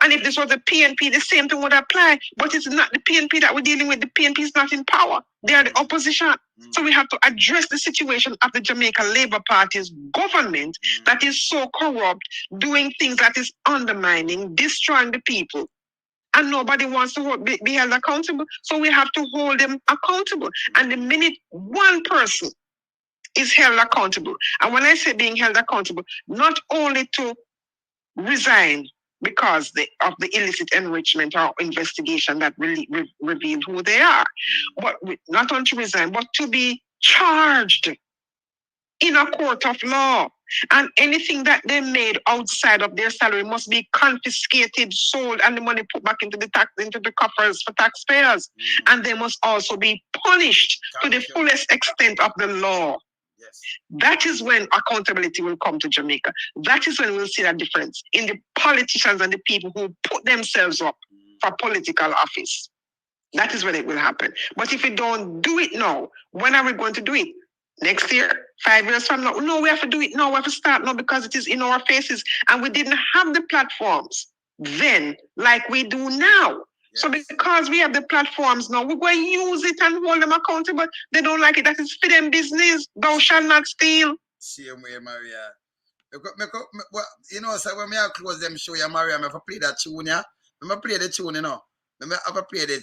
And if this was the PNP, the same thing would apply. But it's not the PNP that we're dealing with. The PNP is not in power. They are the opposition. So we have to address the situation of the Jamaica Labour Party's government that is so corrupt, doing things that is undermining, destroying the people. And nobody wants to be held accountable. So we have to hold them accountable. And the minute one person is held accountable. And when I say being held accountable, not only to resign because of the illicit enrichment or investigation that revealed who they are, but not only to resign, but to be charged in a court of law. And anything that they made outside of their salary must be confiscated, sold, and the money put back into the coffers for taxpayers. And they must also be punished to the fullest extent of the law. Yes. That is when accountability will come to Jamaica. That is when we'll see that difference in the politicians and the people who put themselves up for political office. That is when it will happen. But if we don't do it now, when are we going to do it? Next year? 5 years from now? No, we have to do it now. We have to start now because it is in our faces. And we didn't have the platforms then like we do now. Yes. So because we have the platforms now, we're going to use it and hold them accountable. They don't like it. That is for them business. Thou shalt not steal. Same way, Maria. You know, so when I close them show you, Maria, I have to play that tune, yeah? I have to play the tune, you know. I have to play the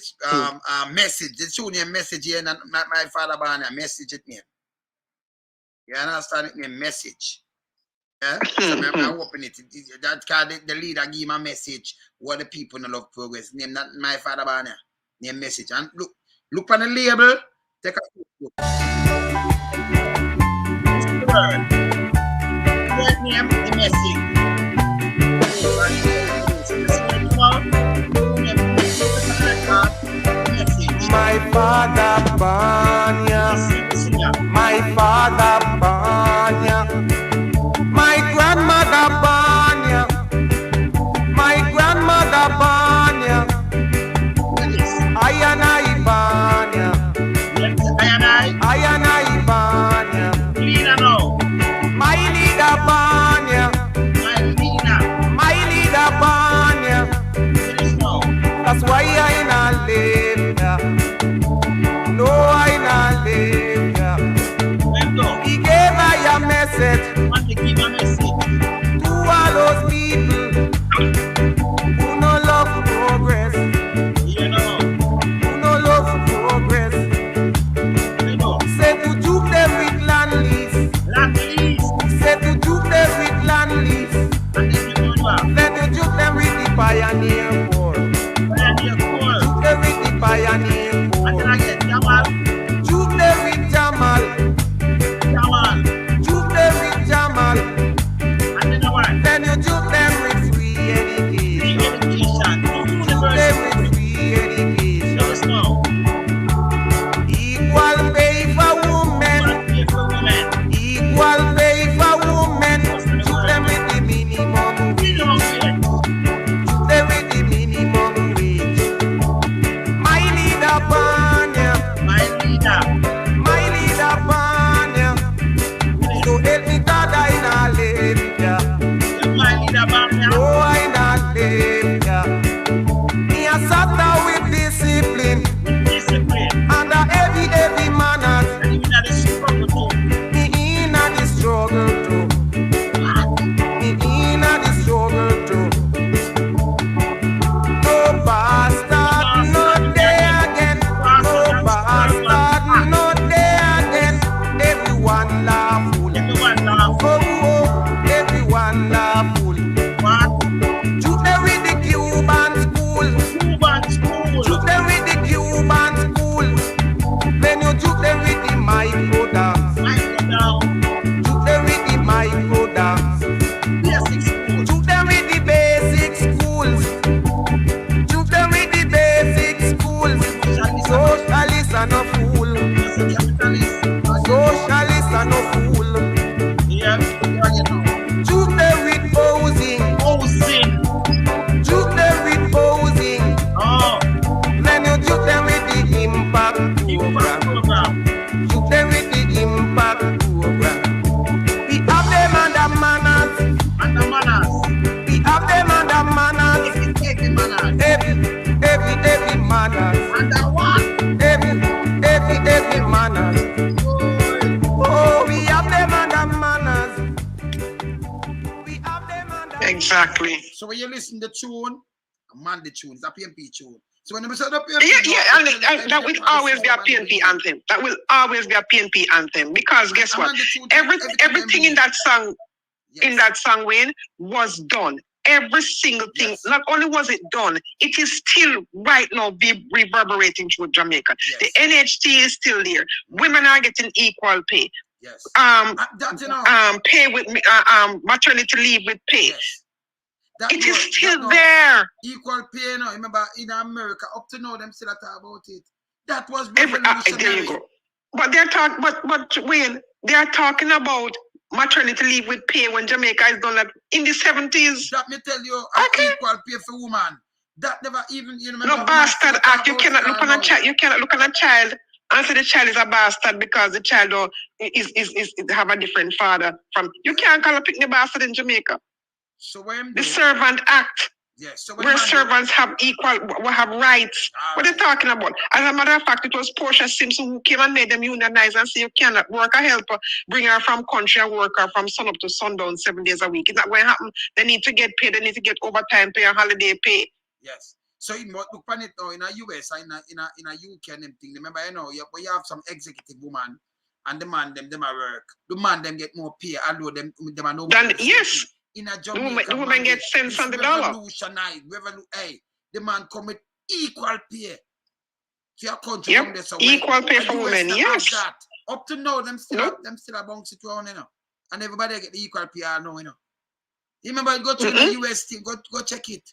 message. The tune here, message here, and my father banner, message it name. You understand it name, message. Yeah? So I'm open it. That card, the leader give my message. What the people in love progress. Name that my father banner. Name message. And look on the label. Take a look. Name the message. My father Banya, my father Banya, my grandmother Banya, my grandmother Banya, Ayanai Banya, Ayanai Banya, my leader Banya, my leader Banya. That's why I not live. No, I not live. He gave I a message to all those people who no love progress. Who no love progress. Say to juke them with land lease. Say to juke them with land lease. Let to juke them with the pioneer war. Juke them with the pioneer war. Juke them with Jamal. Juke them with Jamal. Then you juke them with free education. Juke them with free education. Equal pay for women. Equal pay for women. Juke them with the minimum wage. Juke them with the minimum wage. My leader Banya. My leader Banya. So help me God I not live ya. No I not live ya. Me a sat down with discipline. Under heavy manners. Me in a the struggle too. Me in a the struggle too. No bastard, no day again. No bastard, no day again. Everyone laugh full. Oh, everyone laugh full. Juke them with the Cuban school. Juke them with the Cuban school. Then you juke them with the micro dance. Juke them with the micro dance. Juke them with the basic schools. Juke them with the basic schools. Socialists are no fool. Socialists are no fool. Juke them with housing. Juke them with housing. Then you juke them with the impact program. Juke them with the impact program. We have them under manners. We have them under manners. Every manners. Every manners. Oh, we have them under manners. We have them under. Exactly. So when you listen to the tune, man the tune, it's a PNP tune. So when you say the PNP, and that will always be a PNP anthem. That will always be a PNP anthem because guess what? Everything in that song, Wayne, was done. Every single thing. Yes. Not only was it done, it is still right now be reverberating through Jamaica. Yes. The NHT is still there. Women are getting equal pay. Yes. Pay with maternity leave with pay. Yes. It is still there. Equal pay, you know. Remember in America, up to now, them still talk about it. That was revolutionary. There you go. But they're talking. But Wayne, they are talking about maternity leave with pay when Jamaica is done like in the 70s. That me tell you, equal pay for woman. That never even no bastard act. You cannot look on a child. You cannot look on a child and say the child is a bastard because the child is have a different father from. You can't call a picnic bastard in Jamaica. So when the Servant Act Yes. So where servants have rights. What are they talking about? As a matter of fact, it was Portia Simpson who came and made them unionize and say you cannot work a helper, bring her from country and work her from sun up to sundown 7 days a week. It's not going to happen. They need to get paid. They need to get overtime pay and holiday pay. Yes. So you look on it now in a US, in a UK and them thing. Remember, you have some executive woman and the man them a work. The man them get more pay, although them are no. Yes. In a Jamaica, the woman gets cents on the dollar. Hey, the man come with equal pay to your country. Yep. Equal pay for women, yes. That. Up to now, them still a bounce it around, and everybody get the equal pay now, You remember, go to the US team, go check it.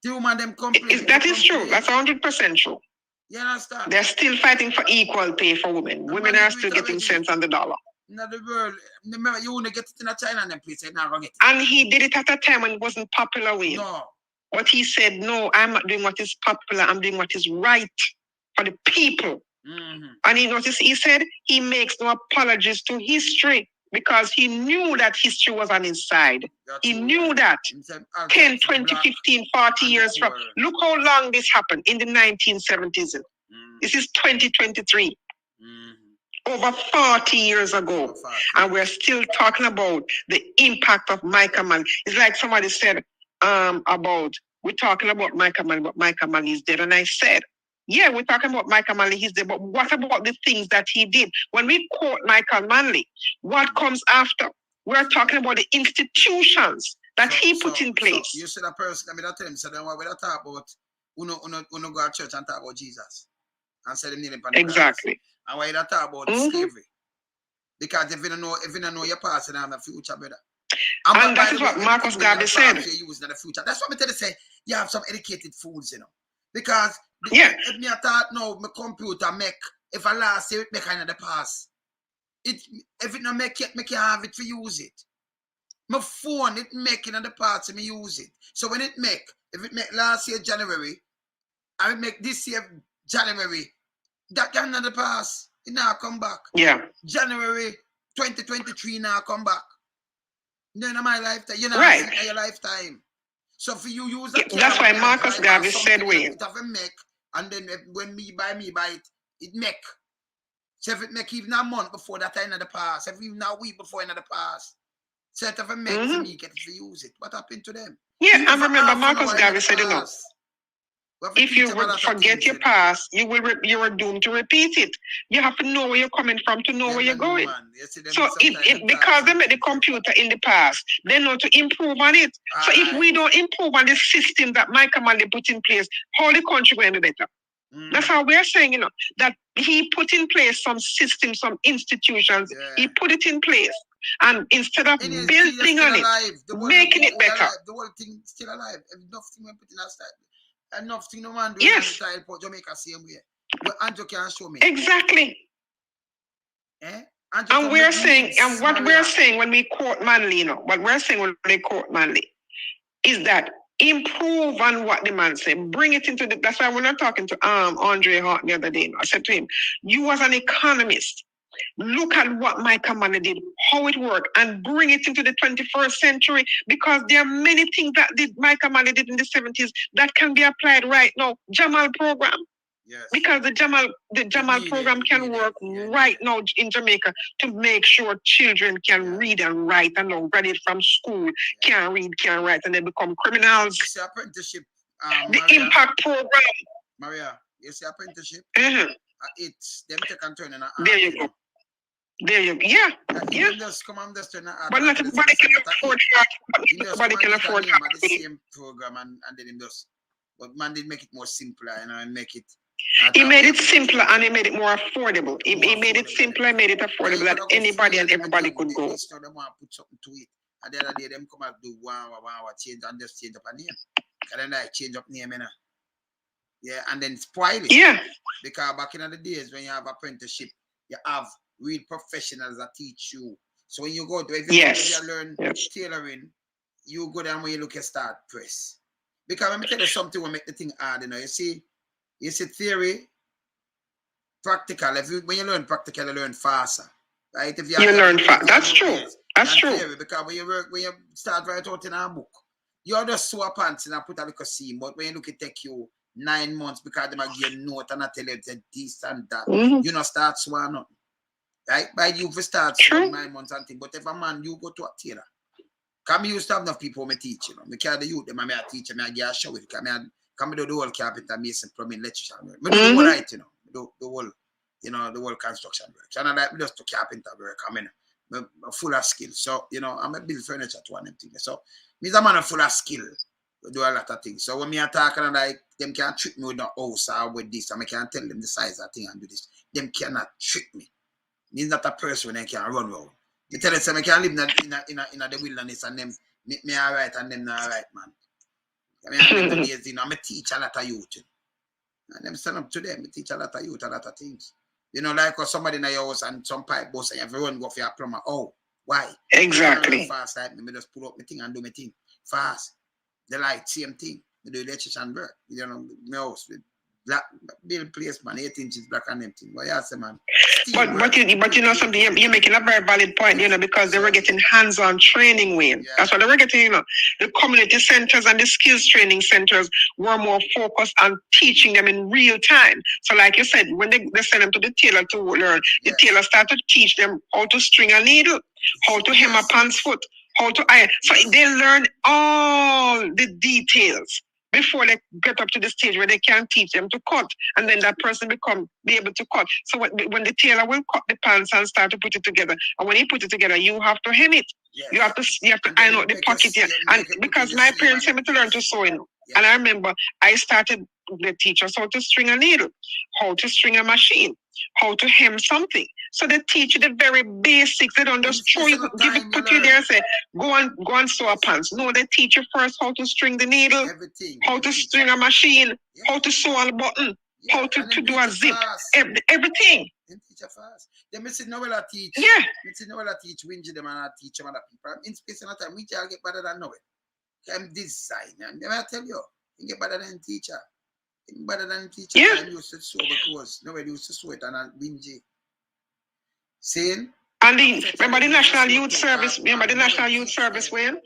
The woman them complain. That is true. That's 100% true. You understand? They're still fighting for equal pay for women. Women are still getting cents on the dollar. In the world, remember, you want to get it in a China and them place, you're not going to get it. And he did it at a time when it wasn't popular with. No. But he said, no, I'm not doing what is popular. I'm doing what is right for the people. And he said he makes no apologies to history because he knew that history was on his side. He knew that 10, 20, 15, 40 years from. Look how long this happened in the 1970s. This is 2023. Over 40 years ago, and we're still talking about the impact of Micah Manley. It's like somebody said we're talking about Micah Manley, but Micah Manley is dead. And I said, yeah, we're talking about Micah Manley, he's dead, but what about the things that he did? When we quote Micah Manley, what comes after? We're talking about the institutions that he put in place. So you said a person, I tell him, so then we're talk about, uno go to church and talk about Jesus. And say them kneeling upon the exactly. Cross. And why you talk about slavery? Because if you don't know your past, you don't have the future, brother. And that is what Marcus Garvey said. Use in the future. That's what I tell you say. You have some educated fools, Because if me thought now, my computer make if I last year it make kind of the past. If it not make it, make you have it to use it. My phone it make in the past, me use it. So when if it make last year January, I will make this year January. That can not pass. It now come back. Yeah. January 2023 now come back. Then in my lifetime, right. In your lifetime. So for you use that's why Marcus Garvey said it have a make, and then when me buy it, it make. So if it make even a month before that in the past, if even a week before in the past. So it have a make for me get it to use it. What happened to them? Yeah, I remember Marcus Garvey said if you would forget your past, you are doomed to repeat it. You have to know where you're coming from to know where you're going. So because they made the computer in the past, they know to improve on it. So if we don't improve on the system that Micah Manley put in place, how the country going to be better? That's how we're saying, that he put in place some systems, some institutions. Yeah. He put it in place. And instead of building on it, making it better. The whole thing is still alive. Nothing we put in our style. Enough thing no man do in style for Jamaica same way. But Andrew can show me. Exactly. And we're saying, and what we're saying when we quote Manley, what we're saying when we quote Manley is that improve on what the man said. Bring it into that's why when I'm talking to Andre Hart the other day, I said to him, you as an economist, look at what Micah Manley did, how it worked, and bring it into the 21st century, because there are many things that Micah Manley did in the 70s that can be applied right now. Jamal program. Yes. Because the Jamal program can work right now in Jamaica to make sure children can read and write and know, graduate from school, can read, can write, and they become criminals. You see apprenticeship. The Maria, impact program. Maria, you see apprenticeship? It's them take and turn in a there you go. There you go. Yeah. Just come on, just turn but not everybody can afford that. Everybody can afford the same program and then him just. But man did make it more simpler, and make it. He made it simpler and he made it more affordable. He made it simpler, made it affordable that anybody and everybody could go. They want to put something to it. And the other day, them come and do one change and just change up a name. And then I change up name, Yeah, and then spoil it. Yeah. Because back in the days when you have apprenticeship, you have real professionals that teach you. So when you go to if you learn tailoring, you go down when you look at start press. Because let me tell you something will make the thing hard, You see theory, practical. When you learn practical, you learn faster, right? If you learn fast. That's true. That's true. Theory, because when you start writing out in a book, You just sew a pants and put a little seam, but when you look, it take you 9 months because they give you a note and I tell you this and that. You not start sewing nothing. Right? By you for start sewing 9 months and thing. But if a man, you go to a tailor. Come me used to have enough people me teach, you know. Me carry the youth, them and me a teacher, me a give a show it. Come do the whole carpenter, mason, plumbing, electrician work. Me do the whole right, you know. Do the whole, you know, the whole construction work. So I like me just to carpenter work. I mean, I'm full of skill. So, you know, I'm a build furniture to one of them things. So, me's a man full of skill. We do a lot of things. So when me attack and like them can't trick me with the house or with this, and I can't tell them the size of thing and do this. Them cannot trick me. Me's not a person when they can run around. You tell them I can live in the wilderness and them me alright and them not alright, man. I mean, I'm a teach a lot of youth. And them stand up to them, I teach a lot of youth, a lot of things. You know, like somebody in your house and some pipe bust and everyone go for your plumber. Oh, why? Exactly. Fast like me just pull up my thing and do my thing. Fast. The light, same thing. Me do electrician work. You know, my house with black build place, man, 8 inches black and empty. What you say, man? But you know something, you're making a very valid point, you know, because they were getting hands-on training, Wayne. Yeah. That's what they were getting, you know. The community centers and the skills training centers were more focused on teaching them in real time. So like you said, when they send them to the tailor to learn, the tailor started to teach them how to string a needle, how to hem a pants foot, how to iron. So they learn all the details before they get up to the stage where they can teach them to cut, and then that person be able to cut. So when the tailor will cut the pants and start to put it together, and when you put it together, you have to hem it. Yes. You have to iron out the pocket here. And because my parents had me to learn to sew, you know. And I remember I started the teachers how to string a needle, how to string a machine, how to hem something. So they teach you the very basics. They don't just put you there and say, go and sew a pants. No, they teach you first how to string the needle, how to string a machine, how to sew a button, how to do a zip, everything. They teach you fast. They may say no well teach. Yeah. They say no well teach Wingy them and I teach them other people. In space and time, we shall get better than Noel. I'm design and I tell you get better than teacher. Better than teacher. Yeah. I used to sew because nobody used to sew it and Wingy. Saying? And remember the National Youth Service? Remember the National Youth Service, Wayne?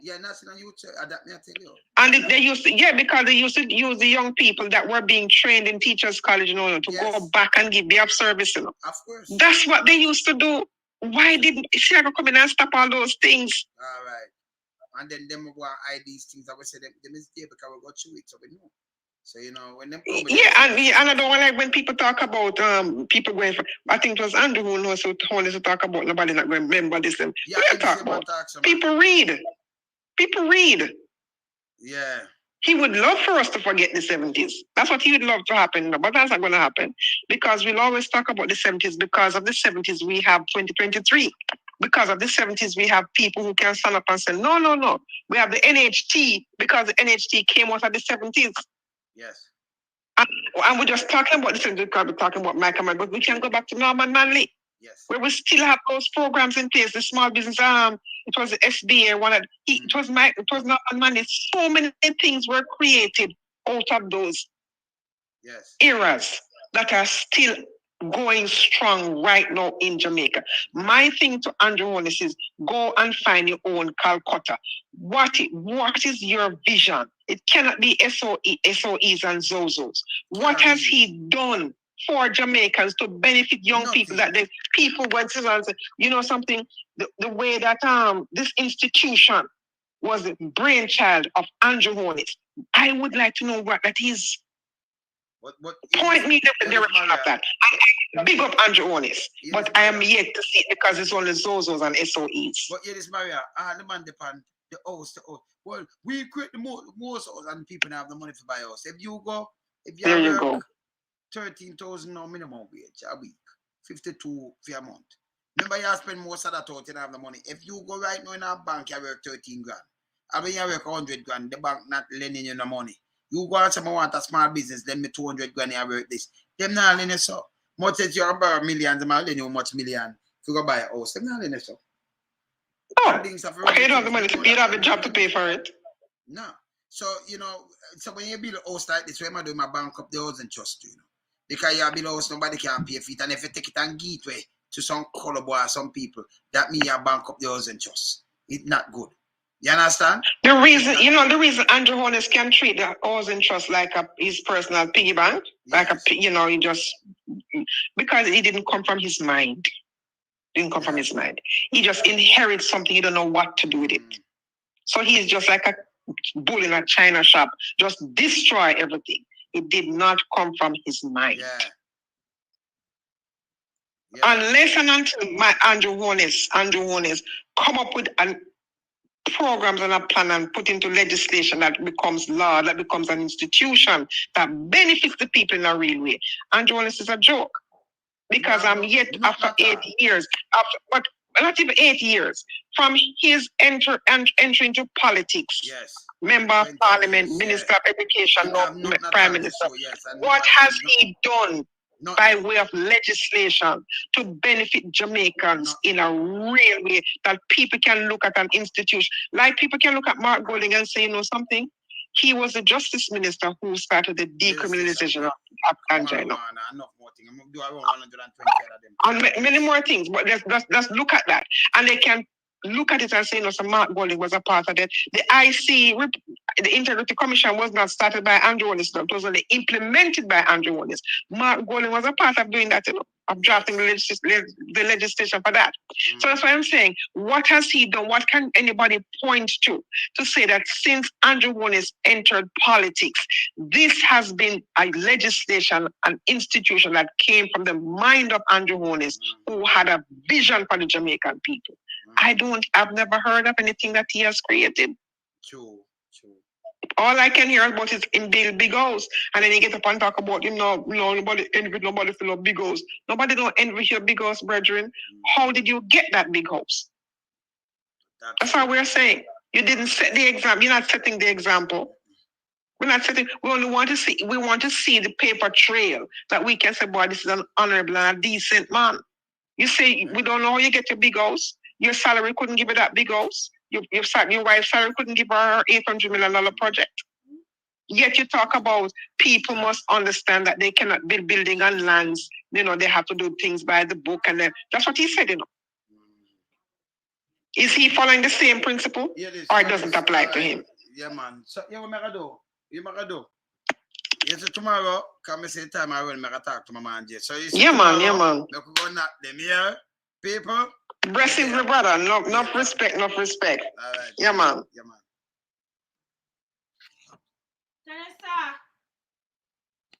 Yeah, National Youth Service. That may I tell you. And they used to, because they used to use the young people that were being trained in Teachers College, you know, to go back and give their service, you know. Of course. That's what they used to do. Why didn't she ever come in and stop all those things? All right. And then them go and hide these things. I would say them is there because we got through it, so we know. So, you know, when them come and I don't like when people talk about people going for, I think it was Andrew who knows how to talk about nobody not going to remember this. Yeah, talk about? People read. People read. Yeah. He would love for us to forget the 70s. That's what he would love to happen, but that's not going to happen because we'll always talk about the 70s. Because of the 70s, we have 2023. Because of the 70s, we have people who can stand up and say, no. We have the NHT because the NHT came out of the 70s. Yes. And we're just talking about this because we're talking about Michael Mann, but we can go back to Norman Manley. Yes. Where we still have those programs in place, the small business it was the SBA it was Norman Manley. So many things were created out of those eras that are still going strong right now in Jamaica. My thing to Andrew Holness is go and find your own Calcutta. What is your vision? It cannot be SOEs and Zozos. What has he done for Jamaicans to benefit young people that the people went to and say, you know something, the way that this institution was the brainchild of Andrew Holness. I would like to know what that is. Point me the direction of that. Big up Andrew Holness, but I am yet to see it because it's only Zozos and SOEs. But it is Maria, the man depend the house. Well, we create the most house and people have the money to buy a house. If you work 13,000 no minimum wage a week, 52 for a month. Remember, you spend most of that out, you don't have the money. If you go right now in a bank, you work 13 grand. And when you work 100 grand, the bank not lending you no money. You go and say, I want a small business, lend me 200 grand, you work this. Them not lending so. Much as you borrow millions, they might lend you much million to go buy a house. Them not lending so. Oh, okay, you don't have the money, you don't have a job to pay for it. No. So, you know, so when you build a house like this, when I do my bank up the house and trust you, know. Because you build a house, nobody can pay for it. And if you take it and give it to some color boy or some people, that means you bank up the house and trust. It's not good. You understand? The reason, the reason Andrew Holness can treat the housing trust like his personal piggy bank, like he just, because it didn't come from his mind. From his mind. He just inherits something, he don't know what to do with it. So he's just like a bull in a china shop, just destroy everything. It did not come from his mind. Unless and until Andrew Holness come up with programs and a plan and put into legislation that becomes law, that becomes an institution that benefits the people in a real way. Andrew Holness is a joke. Because I'm yet after 8 years, but not even 8 years, from his entry into politics, member of parliament, minister of education, prime minister. What has he done by way of legislation to benefit Jamaicans in a real way that people can look at an institution? Like people can look at Mark Golding and say, something? He was the justice minister who started the decriminalization of ganja. And many more things, but let's look at that. And they can look at it and say, so Mark Golding was a part of it. The IC, the Integrity Commission, was not started by Andrew Holness, it was only implemented by Andrew Holness. Mark Golding was a part of doing that, of drafting the legislation for that. So that's why I'm saying, what has he done? What can anybody point to say that since Andrew Holness entered politics, this has been a legislation, an institution that came from the mind of Andrew Holness, who had a vision for the Jamaican people? I've never heard of anything that he has created. True. All I can hear about is him build big house. And then he get up and talk about him, nobody envy, nobody fill up big house. Nobody don't envy your big house, brethren. How did you get that big house? That's what we're saying. You didn't set the example. You're not setting the example. We're not setting. We only want to see. We want to see the paper trail that we can say, boy, this is an honorable and a decent man. You say we don't know how you get your big house. Your salary couldn't give you that big house. Your wife's salary couldn't give her $800 million project. Yet you talk about people must understand that they cannot build building on lands. They have to do things by the book, and then that's what he said. Is he following the same principle, or it doesn't apply to him? Yeah, man. So what am I gonna do? Yes, tomorrow, come say time I will make a talk to my man. So yeah, man. Look, go knock them here, people. Blessings, my brother. No respect. All right. Yeah, man.